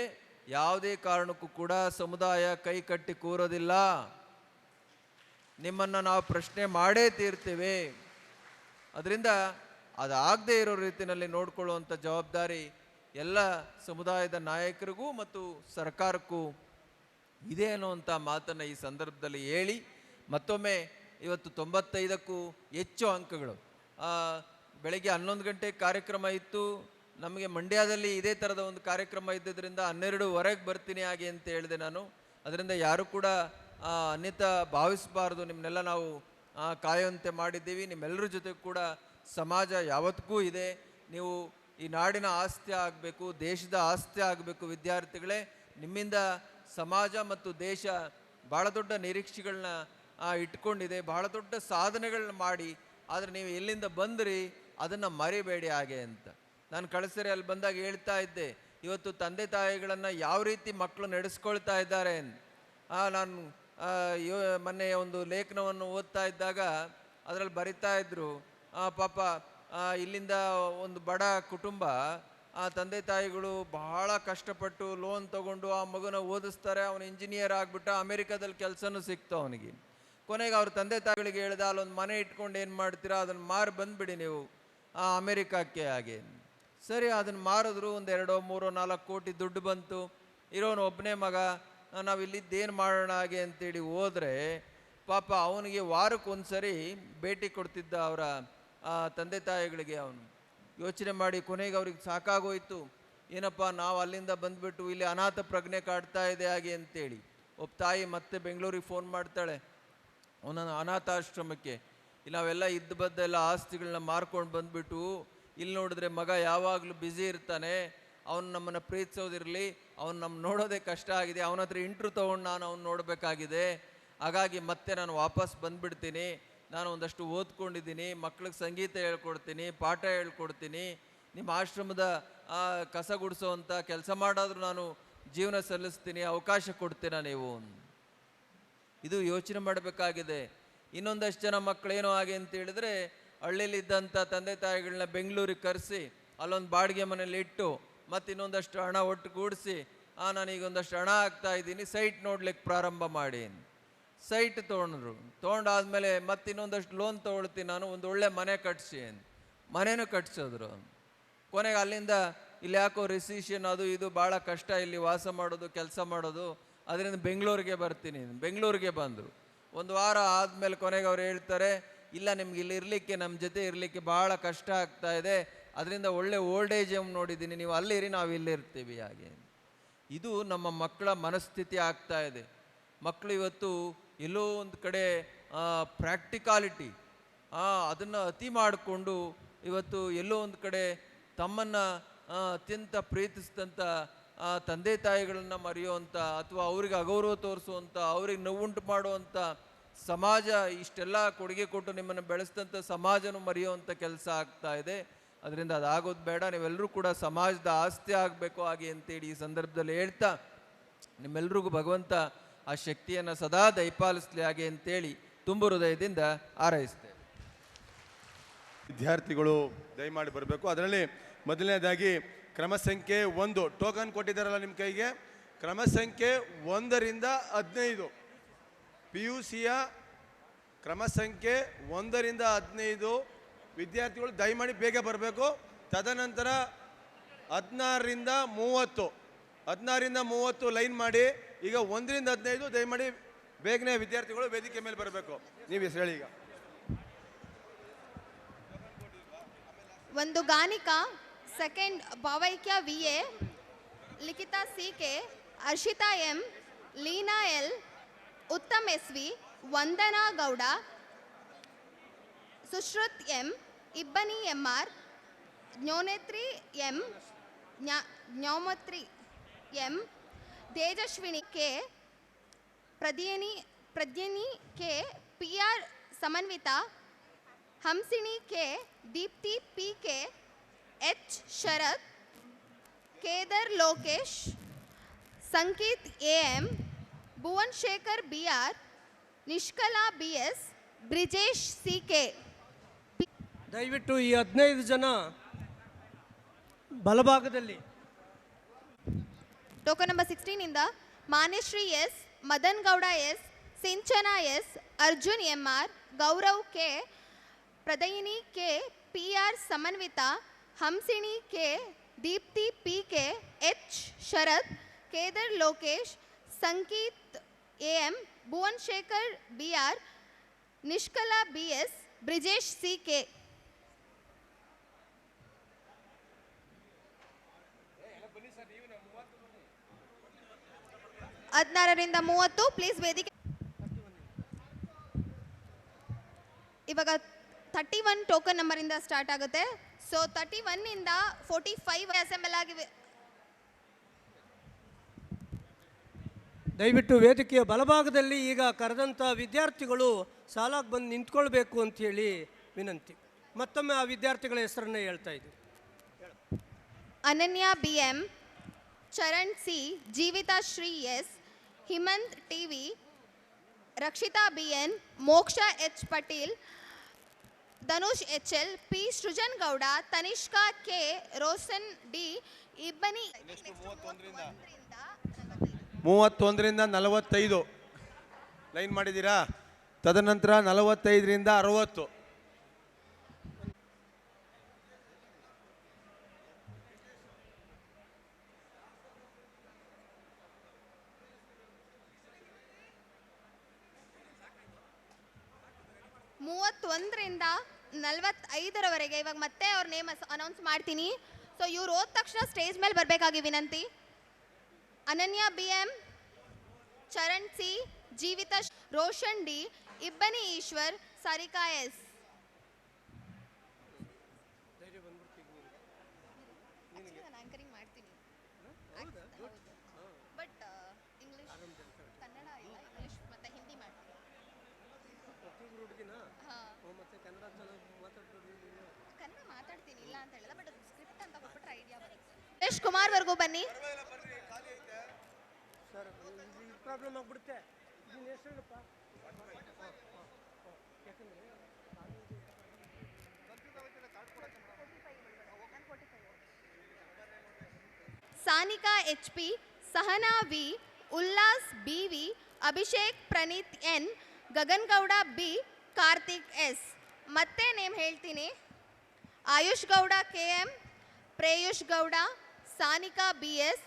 ಯಾವುದೇ ಕಾರಣಕ್ಕೂ ಕೂಡ ಸಮುದಾಯ ಕೈ ಕಟ್ಟಿ ಕೂರೋದಿಲ್ಲ. ನಿಮ್ಮನ್ನು ನಾವು ಪ್ರಶ್ನೆ ಮಾಡೇ ತೀರ್ತೇವೆ. ಅದರಿಂದ ಅದಾಗದೇ ಇರೋ ರೀತಿಯಲ್ಲಿ ನೋಡಿಕೊಳ್ಳುವಂಥ ಜವಾಬ್ದಾರಿ ಎಲ್ಲ ಸಮುದಾಯದ ನಾಯಕರಿಗೂ ಮತ್ತು ಸರ್ಕಾರಕ್ಕೂ ಇದೆ ಅನ್ನುವಂಥ ಮಾತನ್ನು ಈ ಸಂದರ್ಭದಲ್ಲಿ ಹೇಳಿ, ಮತ್ತೊಮ್ಮೆ ಇವತ್ತು 95ಕ್ಕೂ ಹೆಚ್ಚು ಅಂಕಗಳು. ಬೆಳಗ್ಗೆ 11 ಗಂಟೆ ಕಾರ್ಯಕ್ರಮ ಇತ್ತು. ನಮಗೆ ಮಂಡ್ಯದಲ್ಲಿ ಇದೇ ಥರದ ಒಂದು ಕಾರ್ಯಕ್ರಮ ಇದ್ದಿದ್ದರಿಂದ 12:15 ಬರ್ತೀನಿ ಹಾಗೆ ಅಂತ ಹೇಳಿದೆ ನಾನು. ಅದರಿಂದ ಯಾರು ಕೂಡ ಅನ್ಯತಾ ಭಾವಿಸಬಾರ್ದು. ನಿಮ್ಮನ್ನೆಲ್ಲ ನಾವು ಕಾಯುವಂತೆ ಮಾಡಿದ್ದೀವಿ. ನಿಮ್ಮೆಲ್ಲರ ಜೊತೆ ಕೂಡ ಸಮಾಜ ಯಾವತ್ತಿಗೂ ಇದೆ. ನೀವು ಈ ನಾಡಿನ ಆಸ್ತಿ ಆಗಬೇಕು, ದೇಶದ ಆಸ್ತಿ ಆಗಬೇಕು. ವಿದ್ಯಾರ್ಥಿಗಳೇ, ನಿಮ್ಮಿಂದ ಸಮಾಜ ಮತ್ತು ದೇಶ ಭಾಳ ದೊಡ್ಡ ನಿರೀಕ್ಷೆಗಳನ್ನ ಇಟ್ಕೊಂಡಿದೆ, ಬಹಳ ದೊಡ್ಡ ಸಾಧನೆಗಳನ್ನ ಮಾಡಿ. ಆದರೆ ನೀವು ಎಲ್ಲಿಂದ ಬಂದ್ರಿ ಅದನ್ನು ಮರಿಬೇಡಿ ಹಾಗೆ ಅಂತ. ನಾನು ಕಳಿಸರೆ ಅಲ್ಲಿ ಬಂದಾಗ ಹೇಳ್ತಾ ಇದ್ದೆ, ಇವತ್ತು ತಂದೆ ತಾಯಿಗಳನ್ನು ಯಾವ ರೀತಿ ಮಕ್ಕಳು ನಡೆಸ್ಕೊಳ್ತಾ ಇದ್ದಾರೆ. ನಾನು ಮೊನ್ನೆ ಒಂದು ಲೇಖನವನ್ನು ಓದ್ತಾ ಇದ್ದಾಗ ಅದರಲ್ಲಿ ಬರಿತಾ ಇದ್ರು, ಪಾಪ ಇಲ್ಲಿಂದ ಒಂದು ಬಡ ಕುಟುಂಬ, ತಂದೆ ತಾಯಿಗಳು ಬಹಳ ಕಷ್ಟಪಟ್ಟು ಲೋನ್ ತಗೊಂಡು ಆ ಮಗುನ ಓದಿಸ್ತಾರೆ. ಅವನು ಇಂಜಿನಿಯರ್ ಆಗಿಬಿಟ್ಟ, ಅಮೆರಿಕಾದಲ್ಲಿ ಕೆಲಸನೂ ಸಿಕ್ತು ಅವನಿಗೆ. ಕೊನೆಗೆ ಅವ್ರ ತಂದೆ ತಾಯಿಗಳಿಗೆ ಹೇಳ್ದ, ಅಲ್ಲೊಂದು ಮನೆ ಇಟ್ಕೊಂಡು ಏನು ಮಾಡ್ತೀರಾ, ಅದನ್ನು ಮಾರಿ ಬಂದುಬಿಡಿ ನೀವು ಅಮೆರಿಕಕ್ಕೆ ಹಾಗೆ. ಸರಿ, ಅದನ್ನು ಮಾರಿದ್ರು. ಒಂದು 2, 3, 4 ಕೋಟಿ ದುಡ್ಡು ಬಂತು. ಇರೋನು ಒಬ್ಬನೇ ಮಗ, ನಾವು ಇಲ್ಲಿದ್ದೇನು ಮಾಡೋಣ ಹಾಗೆ ಅಂತೇಳಿ ಹೋದರೆ, ಪಾಪ ಅವನಿಗೆ ವಾರಕ್ಕೊಂದು ಸರಿ ಭೇಟಿ ಕೊಡ್ತಿದ್ದ ಅವರ ತಂದೆ ತಾಯಿಗಳಿಗೆ. ಅವನು ಯೋಚನೆ ಮಾಡಿ ಕೊನೆಗೆ ಅವ್ರಿಗೆ ಸಾಕಾಗೋಯ್ತು. ಏನಪ್ಪ, ನಾವು ಅಲ್ಲಿಂದ ಬಂದುಬಿಟ್ಟು ಇಲ್ಲಿ ಅನಾಥ ಪ್ರಜ್ಞೆ ಕಾಡ್ತಾ ಇದೆ ಹಾಗೆ ಅಂತೇಳಿ. ಒಬ್ಬ ತಾಯಿ ಮತ್ತೆ ಬೆಂಗಳೂರಿಗೆ ಫೋನ್ ಮಾಡ್ತಾಳೆ, ಅವನ ಅನಾಥಾಶ್ರಮಕ್ಕೆ. ಇಲ್ಲಿ ನಾವೆಲ್ಲ ಬದ್ದೆಲ್ಲ ಆಸ್ತಿಗಳನ್ನ ಮಾರ್ಕೊಂಡು ಬಂದುಬಿಟ್ಟು ಇಲ್ಲಿ ನೋಡಿದ್ರೆ ಮಗ ಯಾವಾಗಲೂ ಬ್ಯುಸಿ ಇರ್ತಾನೆ, ಅವನು ನಮ್ಮನ್ನು ಪ್ರೀತಿಸೋದಿರಲಿ, ಅವ್ನು ನಮ್ಮ ನೋಡೋದೇ ಕಷ್ಟ ಆಗಿದೆ, ಅವನ ಹತ್ರ ಇಂಟ್ರ್ಯೂ ತೊಗೊಂಡು ನಾನು ಅವ್ನು ನೋಡಬೇಕಾಗಿದೆ. ಹಾಗಾಗಿ ಮತ್ತೆ ನಾನು ವಾಪಸ್ ಬಂದುಬಿಡ್ತೀನಿ. ನಾನು ಒಂದಷ್ಟು ಓದ್ಕೊಂಡಿದ್ದೀನಿ, ಮಕ್ಳಿಗೆ ಸಂಗೀತ ಹೇಳ್ಕೊಡ್ತೀನಿ, ಪಾಠ ಹೇಳ್ಕೊಡ್ತೀನಿ, ನಿಮ್ಮ ಆಶ್ರಮದ ಕಸ ಗುಡಿಸೋವಂಥ ಕೆಲಸ ಮಾಡೋದ್ರೂ ನಾನು ಜೀವನ ಸಲ್ಲಿಸ್ತೀನಿ, ಅವಕಾಶ ಕೊಡ್ತೀರಾ ನೀವು. ಇದು ಯೋಚನೆ ಮಾಡಬೇಕಾಗಿದೆ. ಇನ್ನೊಂದಷ್ಟು ಜನ ಮಕ್ಕಳೇನೋ ಹಾಗೆ ಅಂತ ಹೇಳಿದ್ರೆ, ಹಳ್ಳಿಲಿದ್ದಂಥ ತಂದೆ ತಾಯಿಗಳನ್ನ ಬೆಂಗಳೂರಿಗೆ ಕರೆಸಿ ಅಲ್ಲೊಂದು ಬಾಡಿಗೆ ಮನೇಲಿ ಇಟ್ಟು ಮತ್ತು ಇನ್ನೊಂದಷ್ಟು ಹಣ ಒಟ್ಟುಗೂಡಿಸಿ, ನಾನೀಗೊಂದಷ್ಟು ಹಣ ಹಾಕ್ತಾ ಇದ್ದೀನಿ, ಸೈಟ್ ನೋಡ್ಲಿಕ್ಕೆ ಪ್ರಾರಂಭ ಮಾಡಿ. ಸೈಟ್ ತೊಗೊಂಡ್ರು. ತೊಗೊಂಡಾದ್ಮೇಲೆ ಮತ್ತೆ ಇನ್ನೊಂದಷ್ಟು ಲೋನ್ ತೊಗೊಳ್ತೀನಿ ನಾನು, ಒಂದು ಒಳ್ಳೆ ಮನೆ ಕಟ್ಟಿಸಿ. ಮನೇನೂ ಕಟ್ಸಿದ್ರು. ಕೊನೆಗೆ ಅಲ್ಲಿಂದ ಇಲ್ಲಿ ಯಾಕೋ ರಿಸಿಷನ್ ಅದು ಇದು ಭಾಳ ಕಷ್ಟ ಇಲ್ಲಿ ವಾಸ ಮಾಡೋದು, ಕೆಲಸ ಮಾಡೋದು, ಅದರಿಂದ ಬೆಂಗಳೂರಿಗೆ ಬರ್ತೀನಿ. ಬೆಂಗಳೂರಿಗೆ ಬಂದರು. ಒಂದು ವಾರ ಆದಮೇಲೆ ಕೊನೆಗೆ ಅವ್ರು ಹೇಳ್ತಾರೆ, ಇಲ್ಲ ನಿಮ್ಗೆ ಇಲ್ಲಿ ಇರಲಿಕ್ಕೆ, ನಮ್ಮ ಜೊತೆ ಇರಲಿಕ್ಕೆ ಭಾಳ ಕಷ್ಟ ಆಗ್ತಾ ಇದೆ, ಅದರಿಂದ ಒಳ್ಳೆ ಓಲ್ಡ್ ಏಜ್ ಹೋಮ್ ನೋಡಿದ್ದೀನಿ, ನೀವು ಅಲ್ಲಿರಿ, ನಾವು ಇಲ್ಲಿರ್ತೀವಿ ಹಾಗೆ. ಇದು ನಮ್ಮ ಮಕ್ಕಳ ಮನಸ್ಥಿತಿ ಆಗ್ತಾ ಇದೆ. ಮಕ್ಕಳು ಇವತ್ತು ಎಲ್ಲೋ ಒಂದು ಕಡೆ ಪ್ರಾಕ್ಟಿಕಾಲಿಟಿ ಅದನ್ನು ಅತಿ ಮಾಡಿಕೊಂಡು ಇವತ್ತು ಎಲ್ಲೋ ಒಂದು ಕಡೆ ತಮ್ಮನ್ನು ಅತ್ಯಂತ ಪ್ರೀತಿಸಿದಂಥ ತಂದೆ ತಾಯಿಗಳನ್ನು ಮರೆಯುವಂಥ, ಅಥವಾ ಅವ್ರಿಗೆ ಅಗೌರವ ತೋರಿಸುವಂಥ, ಅವ್ರಿಗೆ ನೋವುಂಟು ಮಾಡುವಂಥ ಸಮಾಜ, ಇಷ್ಟೆಲ್ಲ ಕೊಡುಗೆ ಕೊಟ್ಟು ನಿಮ್ಮನ್ನು ಬೆಳೆಸಿದಂಥ ಸಮಾಜನೂ ಮರೆಯುವಂಥ ಕೆಲಸ ಆಗ್ತಾ ಇದೆ. ಅದರಿಂದ ಅದಾಗೋದು ಬೇಡ. ನೀವೆಲ್ಲರೂ ಕೂಡ ಸಮಾಜದ ಆಸ್ತಿ ಆಗಬೇಕು ಹಾಗೆ ಅಂತೇಳಿ ಈ ಸಂದರ್ಭದಲ್ಲಿ ಹೇಳ್ತಾ, ನಿಮ್ಮೆಲ್ರಿಗೂ ಭಗವಂತ ಆ ಶಕ್ತಿಯನ್ನು ಸದಾ ದಯಪಾಲಿಸಲಿ ಹಾಗೆ ಅಂತೇಳಿ ತುಂಬ ಹೃದಯದಿಂದ ಹಾರೈಸ್ತೇವೆ. ವಿದ್ಯಾರ್ಥಿಗಳು ದಯಮಾಡಿ ಬರಬೇಕು. ಅದರಲ್ಲಿ ಮೊದಲನೇದಾಗಿ ಕ್ರಮ ಸಂಖ್ಯೆ 1 ಟೋಕನ್ ಕೊಟ್ಟಿದ್ದಾರಲ್ಲ ನಿಮ್ಮ ಕೈಗೆ, ಕ್ರಮ ಸಂಖ್ಯೆ 1ರಿಂದ 15 PUCಯ ಕ್ರಮ ಸಂಖ್ಯೆ 1ರಿಂದ 15 ವಿದ್ಯಾರ್ಥಿಗಳು ದಯಮಾಡಿ ಬೇಗ ಬರಬೇಕು. ತದನಂತರ 16ರಿಂದ 30 ಲೈನ್ ಮಾಡಿ. ಈಗ 1ರಿಂದ 15 ದಯಮಾಡಿ ಬೇಗನೆ ವಿದ್ಯಾರ್ಥಿಗಳು ವೇದಿಕೆ ಮೇಲೆ ಬರಬೇಕು. ನೀವು ಹೆಸರು ಹೇಳಿ. ಈಗ ಒಂದು Ganika, second Bhavaikya VA, Likhita CK, Harshita M, Leena L, Uttam SV, Vandana Gowda, Sushruth M, Ibbani MR, Jnanetri M, Jnamatri M, Tejaswini K, Pradyani K, PR Samanvitha, Hamsini K, Deepthi PK, H Sharath, Kedar Lokesh, Sanketh AM, Bhuvan Shekhar BR, Nishkala BS, Brijesh CK. ದಯವಿಟ್ಟು ಈ 15 ಜನ ಬಲಭಾಗದಲ್ಲಿ. ಟೋಕನ್ ನಂಬರ್ 16 ಇಂದ Manyashree S, Madan Gowda S, Sinchana S, Arjun MR, Gaurav K, Pradayini K, PR Samanvitha, Hamsini K, Deepthi PK, H Sharath, Kedar Lokesh, Sankeeth AM, Bhuvan Shekhar BR, Nishkala BS, Brijesh CK. 16ರಿಂದ 30 please ವೇದಿಕೆ. ಇವಾಗ 31 token number ಇಂದ start ಆಗುತ್ತೆ. ಸೊ 31 ಇಂದ 45 ಅಸೆಂಬಲ್ ಆಗಿವೆ. ದಯವಿಟ್ಟು ವೇದಿಕೆಯ ಬಲಭಾಗದಲ್ಲಿ ಈಗ ಕರೆದಂಥ ವಿದ್ಯಾರ್ಥಿಗಳು ಸಾಲಾಗಿ ಬಂದು ನಿಂತ್ಕೊಳ್ಬೇಕು ಅಂಥೇಳಿ ವಿನಂತಿ. ಮತ್ತೊಮ್ಮೆ ಆ ವಿದ್ಯಾರ್ಥಿಗಳ ಹೆಸರನ್ನು ಹೇಳ್ತಾ ಇದ್ದೀವಿ. Ananya BM, Charan C, Jeevitha Shri S, Himanth TV, Rakshitha BN, Moksha H Patel, Dhanush HL, P Srujan Gowda, Tanishka K, Roshan D, Ibbani 31ರಿಂದ 45 line ಮಾಡಿದ್ದೀರಾ. ತದನಂತರ 45ರಿಂದ 60. ರಿಂದ 45ರವರೆಗೆ ಇವಾಗ ಮತ್ತೆ ಅವ್ರ ನೇಮ್ ಅನೌನ್ಸ್ ಮಾಡ್ತೀನಿ. ಸೊ ಇವ್ರು ಹೋದ ತಕ್ಷಣ ಸ್ಟೇಜ್ ಮೇಲೆ ಬರಬೇಕಾಗಿ ವಿನಂತಿ. ಅನನ್ಯ BM, Charan C, Jeevitha, Roshan D, ಇಬ್ಬನಿ ಈಶ್ವರ್, ಸಾರಿಕಾ S. ಆಂಕರಿಂಗ್ ಮಾಡ್ತೀನಿ ಬಟ್ ಇಂಗ್ಲಿಷ್ ಕನ್ನಡ ಇಲ್ಲ, ಇಂಗ್ಲಿಷ್ ಮತ್ತೆ ಹಿಂದಿ ಮಾಡ್ತೀನಿ. ಕನ್ನಡ ಮಾತಾಡ್ತೀನಿ ಇಲ್ಲ ಅಂತ ಹೇಳಿಲ್ಲ, ಬಟ್ ಸ್ಕ್ರಿಪ್ಟ್ ಅಂತ ಕೊಟ್ಬಿಟ್ರೆ ಐಡಿಯಾ ಬರುತ್ತೆ. ಸುರೇಶ್ ಕುಮಾರ್ ವರ್ಗೂ ಬನ್ನಿ. ಪ್ರಾಬ್ಲಮ್ ಆಗ್ಬಿಡುತ್ತೆ. Sanika HP, Sahana V, Ullas BV, Abhishek Praneeth N, Gagan Gowda B, Karthik S. ಮತ್ತೆ ನೇಮ್ ಹೇಳ್ತೀನಿ. Ayush Gowda KM, Preyush Gowda, Sanika BS,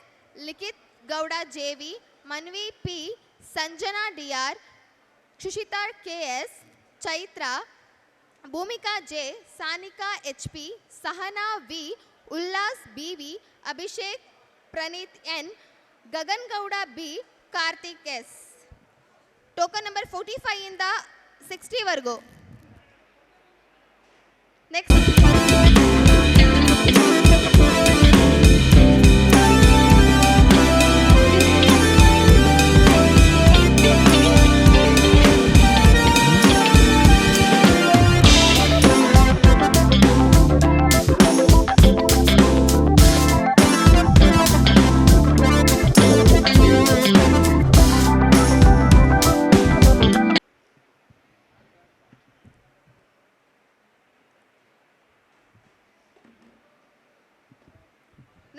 Likhith Gowda JV, Manvi P, Sanjana DR, Kshushitha KS, Chaitra, Bhoomika J, Sanika HP, Sahana V, Ullas BV, Abhishek Praneeth N, Gagan Gowda B, Karthik S. Token number 45 ಇಂದ 60ವರೆಗೂ. ನೆಕ್ಸ್ಟ್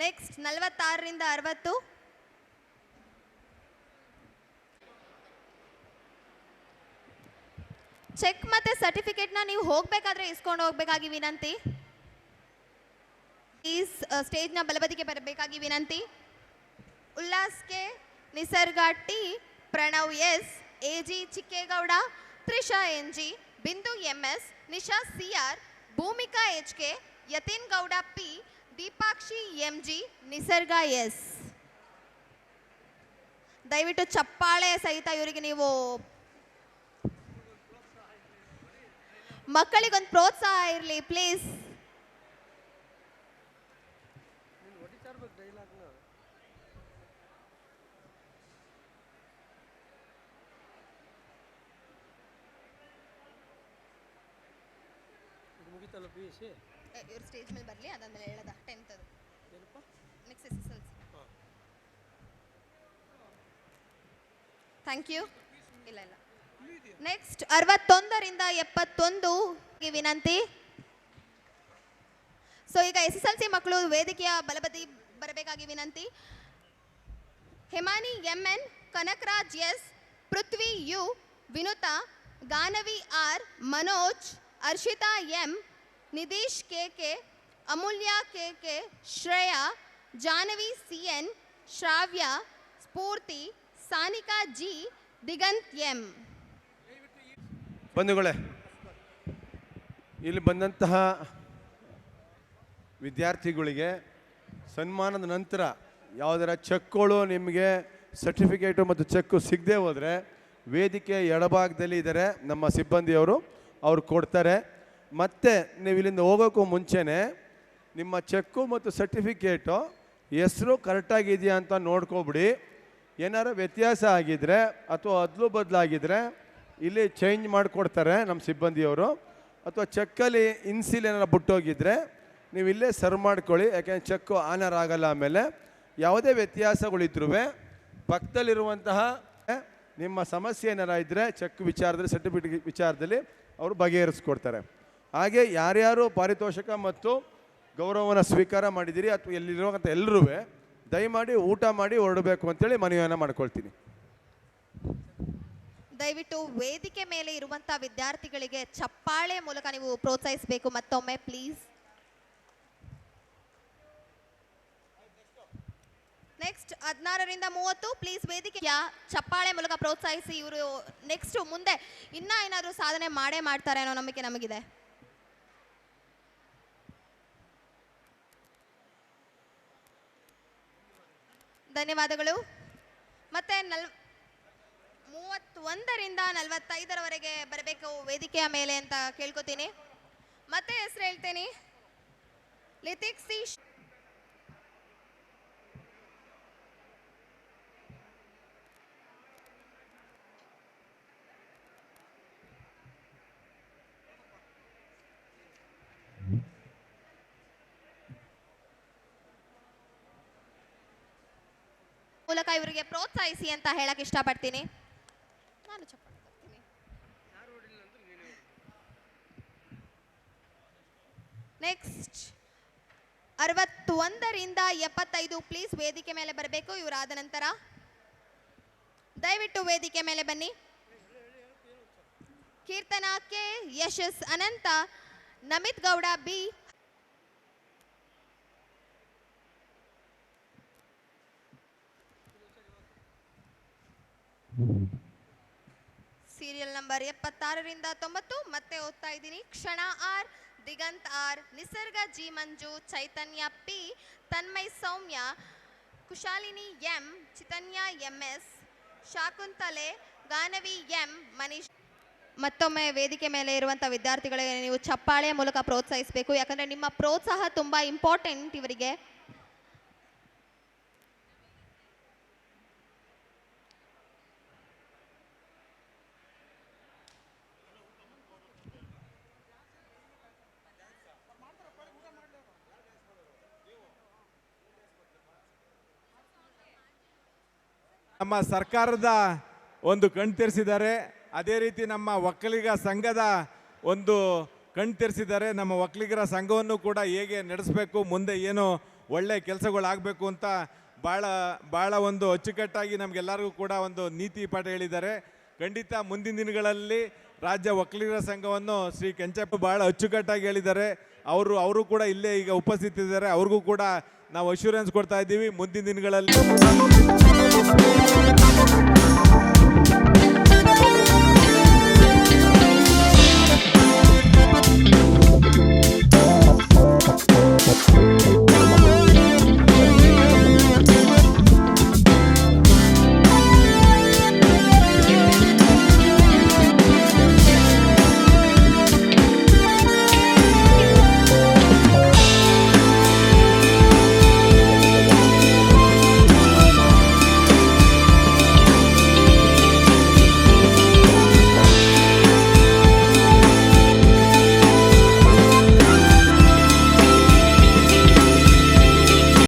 ನೆಕ್ಸ್ಟ್ 46ರಿಂದ 60. ಚೆಕ್ ಮತ್ತೆ ಸರ್ಟಿಫಿಕೇಟ್ನ ನೀವು ಹೋಗಬೇಕಾದ್ರೆ ಇಸ್ಕೊಂಡು ಹೋಗಬೇಕಾಗಿ ವಿನಂತಿ. ಪ್ಲೀಸ್ ಸ್ಟೇಜ್ನ ಬಲಬದಿಗೆ ಬರಬೇಕಾಗಿ ವಿನಂತಿ. Ullas K, Nisarga T, Pranav S, AG Chikkegowda, Trisha NG, Bindu MS, Nisha CR, Bhoomika HK, Yatin Gowda P, Deepakshi MG, Nisarga S. ದಯವಿಟ್ಟು ಚಪ್ಪಾಳೆ ಸಹಿತ ಇವರಿಗೆ ನೀವು ಮಕ್ಕಳಿಗೊಂದು ಪ್ರೋತ್ಸಾಹ ಇರಲಿ ಪ್ಲೀಸ್. ಇವ್ರು ಸ್ಟೇಜ್ ಮೇಲೆ ಬರಲಿ, ಅದಾದ್ಮೇಲೆ ಹೇಳದ 10th ಅದು ನೆಕ್ಸ್ಟ್ SSLC. Thank you. ಇಲ್ಲ ಇಲ್ಲ, ನೆಕ್ಸ್ಟ್ 61ರಿಂದ 71 ವಿನಂತಿ. ಸೊ ಈಗ SSLC ಮಕ್ಕಳು ವೇದಿಕೆಯ ಬಲಬದಿ ಬರಬೇಕಾಗಿ ವಿನಂತಿ. ಹೇಮಾನಿ MN, ಕನಕರಾಜ್ S, ಪೃಥ್ವಿ U, Vinutha, Ganavi R, Manoj, Arshita M, Nidhish KK, ಅಮೂಲ್ಯ KK, ಶ್ರೇಯಾ, ಜಾಹ್ನವಿ CN, ಶ್ರಾವ್ಯ, ಸ್ಫೂರ್ತಿ, ಸಾನಿಕಾ G, ದಿಗಂತ್ M. ಬಂಧುಗಳೇ, ಇಲ್ಲಿ ಬಂದಂತಹ ವಿದ್ಯಾರ್ಥಿಗಳಿಗೆ ಸನ್ಮಾನದ ನಂತರ ಯಾವುದರ ಚೆಕ್ಗಳು ನಿಮಗೆ ಸರ್ಟಿಫಿಕೇಟು ಮತ್ತು ಚೆಕ್ಕು ಸಿಗದೆ ಹೋದರೆ ವೇದಿಕೆ ಎಡಭಾಗದಲ್ಲಿ ಇದ್ದಾರೆ ನಮ್ಮ ಸಿಬ್ಬಂದಿಯವರು, ಅವ್ರು ಕೊಡ್ತಾರೆ. ಮತ್ತು ನೀವು ಇಲ್ಲಿಂದ ಹೋಗೋಕ್ಕೂ ಮುಂಚೆನೇ ನಿಮ್ಮ ಚೆಕ್ಕು ಮತ್ತು ಸರ್ಟಿಫಿಕೇಟು ಹೆಸರು ಕರೆಕ್ಟಾಗಿದೆಯಾ ಅಂತ ನೋಡ್ಕೊಬಿಡಿ. ಏನಾರು ವ್ಯತ್ಯಾಸ ಆಗಿದ್ದರೆ ಅಥವಾ ಅದಲು ಬದಲಾಗಿದ್ದರೆ ಇಲ್ಲಿ ಚೇಂಜ್ ಮಾಡಿಕೊಡ್ತಾರೆ ನಮ್ಮ ಸಿಬ್ಬಂದಿಯವರು. ಅಥವಾ ಚೆಕ್ಕಲ್ಲಿ ಇನ್ಸಿಲ್ ಏನಾರು ಬಿಟ್ಟೋಗಿದ್ದರೆ ನೀವು ಇಲ್ಲೇ ಸರ್ವ್ ಮಾಡ್ಕೊಳ್ಳಿ, ಯಾಕೆಂದರೆ ಚೆಕ್ಕು ಆನರ್ ಆಗಲ್ಲ. ಆಮೇಲೆ ಯಾವುದೇ ವ್ಯತ್ಯಾಸಗಳಿದ್ರೂ ಪಕ್ಕದಲ್ಲಿರುವಂತಹ ನಿಮ್ಮ ಸಮಸ್ಯೆ ಏನಾರ ಇದ್ದರೆ ಚೆಕ್ ವಿಚಾರದಲ್ಲಿ, ಸರ್ಟಿಫಿಕೇಟ್ ವಿಚಾರದಲ್ಲಿ ಅವರು ಬಗೆಹರಿಸ್ಕೊಡ್ತಾರೆ. ಹಾಗೆ ಯಾರ್ಯಾರು ಪಾರಿತೋಷಕ ಮತ್ತು ಗೌರವವನ್ನು ಸ್ವೀಕಾರ ಮಾಡಿದ್ದೀರಿ ಅಥವಾ ಎಲ್ಲಿರುವಂಥ ಎಲ್ಲರೂ ದಯಮಾಡಿ ಊಟ ಮಾಡಿ ಹೊರಡಬೇಕು ಅಂತೇಳಿ ಮನವಿಯನ್ನು ಮಾಡ್ಕೊಳ್ತೀನಿ. ದಯವಿಟ್ಟು ವೇದಿಕೆ ಮೇಲೆ ಇರುವಂತಹ ವಿದ್ಯಾರ್ಥಿಗಳಿಗೆ ಚಪ್ಪಾಳೆ ಮೂಲಕ ನೀವು ಪ್ರೋತ್ಸಾಹಿಸಬೇಕು ಮತ್ತೊಮ್ಮೆ ಪ್ಲೀಸ್. ನೆಕ್ಸ್ಟ್ 16ರಿಂದ 30 ಪ್ಲೀಸ್ ವೇದಿಕೆಯ ಚಪ್ಪಾಳೆ ಮೂಲಕ ಪ್ರೋತ್ಸಾಹಿಸಿ. ಇವರು ನೆಕ್ಸ್ಟ್ ಮುಂದೆ ಇನ್ನೂ ಏನಾದರೂ ಸಾಧನೆ ಮಾಡೇ ಮಾಡ್ತಾರೆ ಅನ್ನೋ ನಂಬಿಕೆ ನಮಗಿದೆ. ಧನ್ಯವಾದಗಳು. ಮತ್ತೆ 31ರಿಂದ 45ರವರೆಗೆ ಬರಬೇಕು ವೇದಿಕೆಯ ಮೇಲೆ ಅಂತ ಕೇಳ್ಕೊತೀನಿ. ಮತ್ತೆ ಹೆಸರು ಹೇಳ್ತೇನೆ, ಲಿತಿಕ್ ಸಿ, ಮೂಲಕ ಇವರಿಗೆ ಪ್ರೋತ್ಸಾಹಿಸಿ ಅಂತ ಹೇಳಕ್ ಇಷ್ಟಪಡ್ತೀನಿ. ನಾನು ನೆಕ್ಸ್ಟ್ 61ರಿಂದ 75 ಪ್ಲೀಸ್ ವೇದಿಕೆ ಮೇಲೆ ಬರಬೇಕು. ಇವರಾದ ನಂತರ ದಯವಿಟ್ಟು ವೇದಿಕೆ ಮೇಲೆ ಬನ್ನಿ. Keerthana K, Yashas Ananth, Namith Gowda B, serial number 76ರಿಂದ 90 ಮತ್ತೆ ಓದ್ತಾ ಇದ್ದೀನಿ. Kshana R, Diganth R, Nisarga G Manju, Chaitanya P, Tanmay Soumya, Kushalini M, Chitanya MS, Shakuntale, Ganavi M, Manish. ಮತ್ತೊಮ್ಮೆ ವೇದಿಕೆ ಮೇಲೆ ಇರುವಂಥ ವಿದ್ಯಾರ್ಥಿಗಳಿಗೆ ನೀವು ಚಪ್ಪಾಳೆ ಮೂಲಕ ಪ್ರೋತ್ಸಾಹಿಸಬೇಕು, ಯಾಕಂದರೆ ನಿಮ್ಮ ಪ್ರೋತ್ಸಾಹ ತುಂಬ ಇಂಪಾರ್ಟೆಂಟ್ ಇವರಿಗೆ. ನಮ್ಮ ಸರ್ಕಾರದ ಒಂದು ಕಣ್ ತೆರೆಸಿದ್ದಾರೆ, ಅದೇ ರೀತಿ ನಮ್ಮ ಒಕ್ಕಲಿಗ ಸಂಘದ ಒಂದು ಕಣ್ ತೆರೆಸಿದ್ದಾರೆ. ನಮ್ಮ ಒಕ್ಕಲಿಗರ ಸಂಘವನ್ನು ಕೂಡ ಹೇಗೆ ನಡೆಸಬೇಕು, ಮುಂದೆ ಏನು ಒಳ್ಳೆ ಕೆಲಸಗಳಾಗಬೇಕು ಅಂತ ಭಾಳ ಒಂದು ಅಚ್ಚುಕಟ್ಟಾಗಿ ನಮಗೆಲ್ಲರಿಗೂ ಕೂಡ ಒಂದು ನೀತಿ ಪಾಠ ಹೇಳಿದ್ದಾರೆ. ಖಂಡಿತ ಮುಂದಿನ ದಿನಗಳಲ್ಲಿ ರಾಜ್ಯ ಒಕ್ಕಲಿಗರ ಸಂಘವನ್ನು ಶ್ರೀ ಕೆಂಚಪ್ಪ ಭಾಳ ಅಚ್ಚುಕಟ್ಟಾಗಿ ಹೇಳಿದ್ದಾರೆ. ಅವರು ಕೂಡ ಇಲ್ಲೇ ಈಗ ಉಪಸ್ಥಿತಿದ್ದಾರೆ. ಅವ್ರಿಗೂ ಕೂಡ ನಾವು ಅಶ್ಯೂರೆನ್ಸ್ ಕೊಡ್ತಾ ಇದ್ದೀವಿ ಮುಂದಿನ ದಿನಗಳಲ್ಲಿ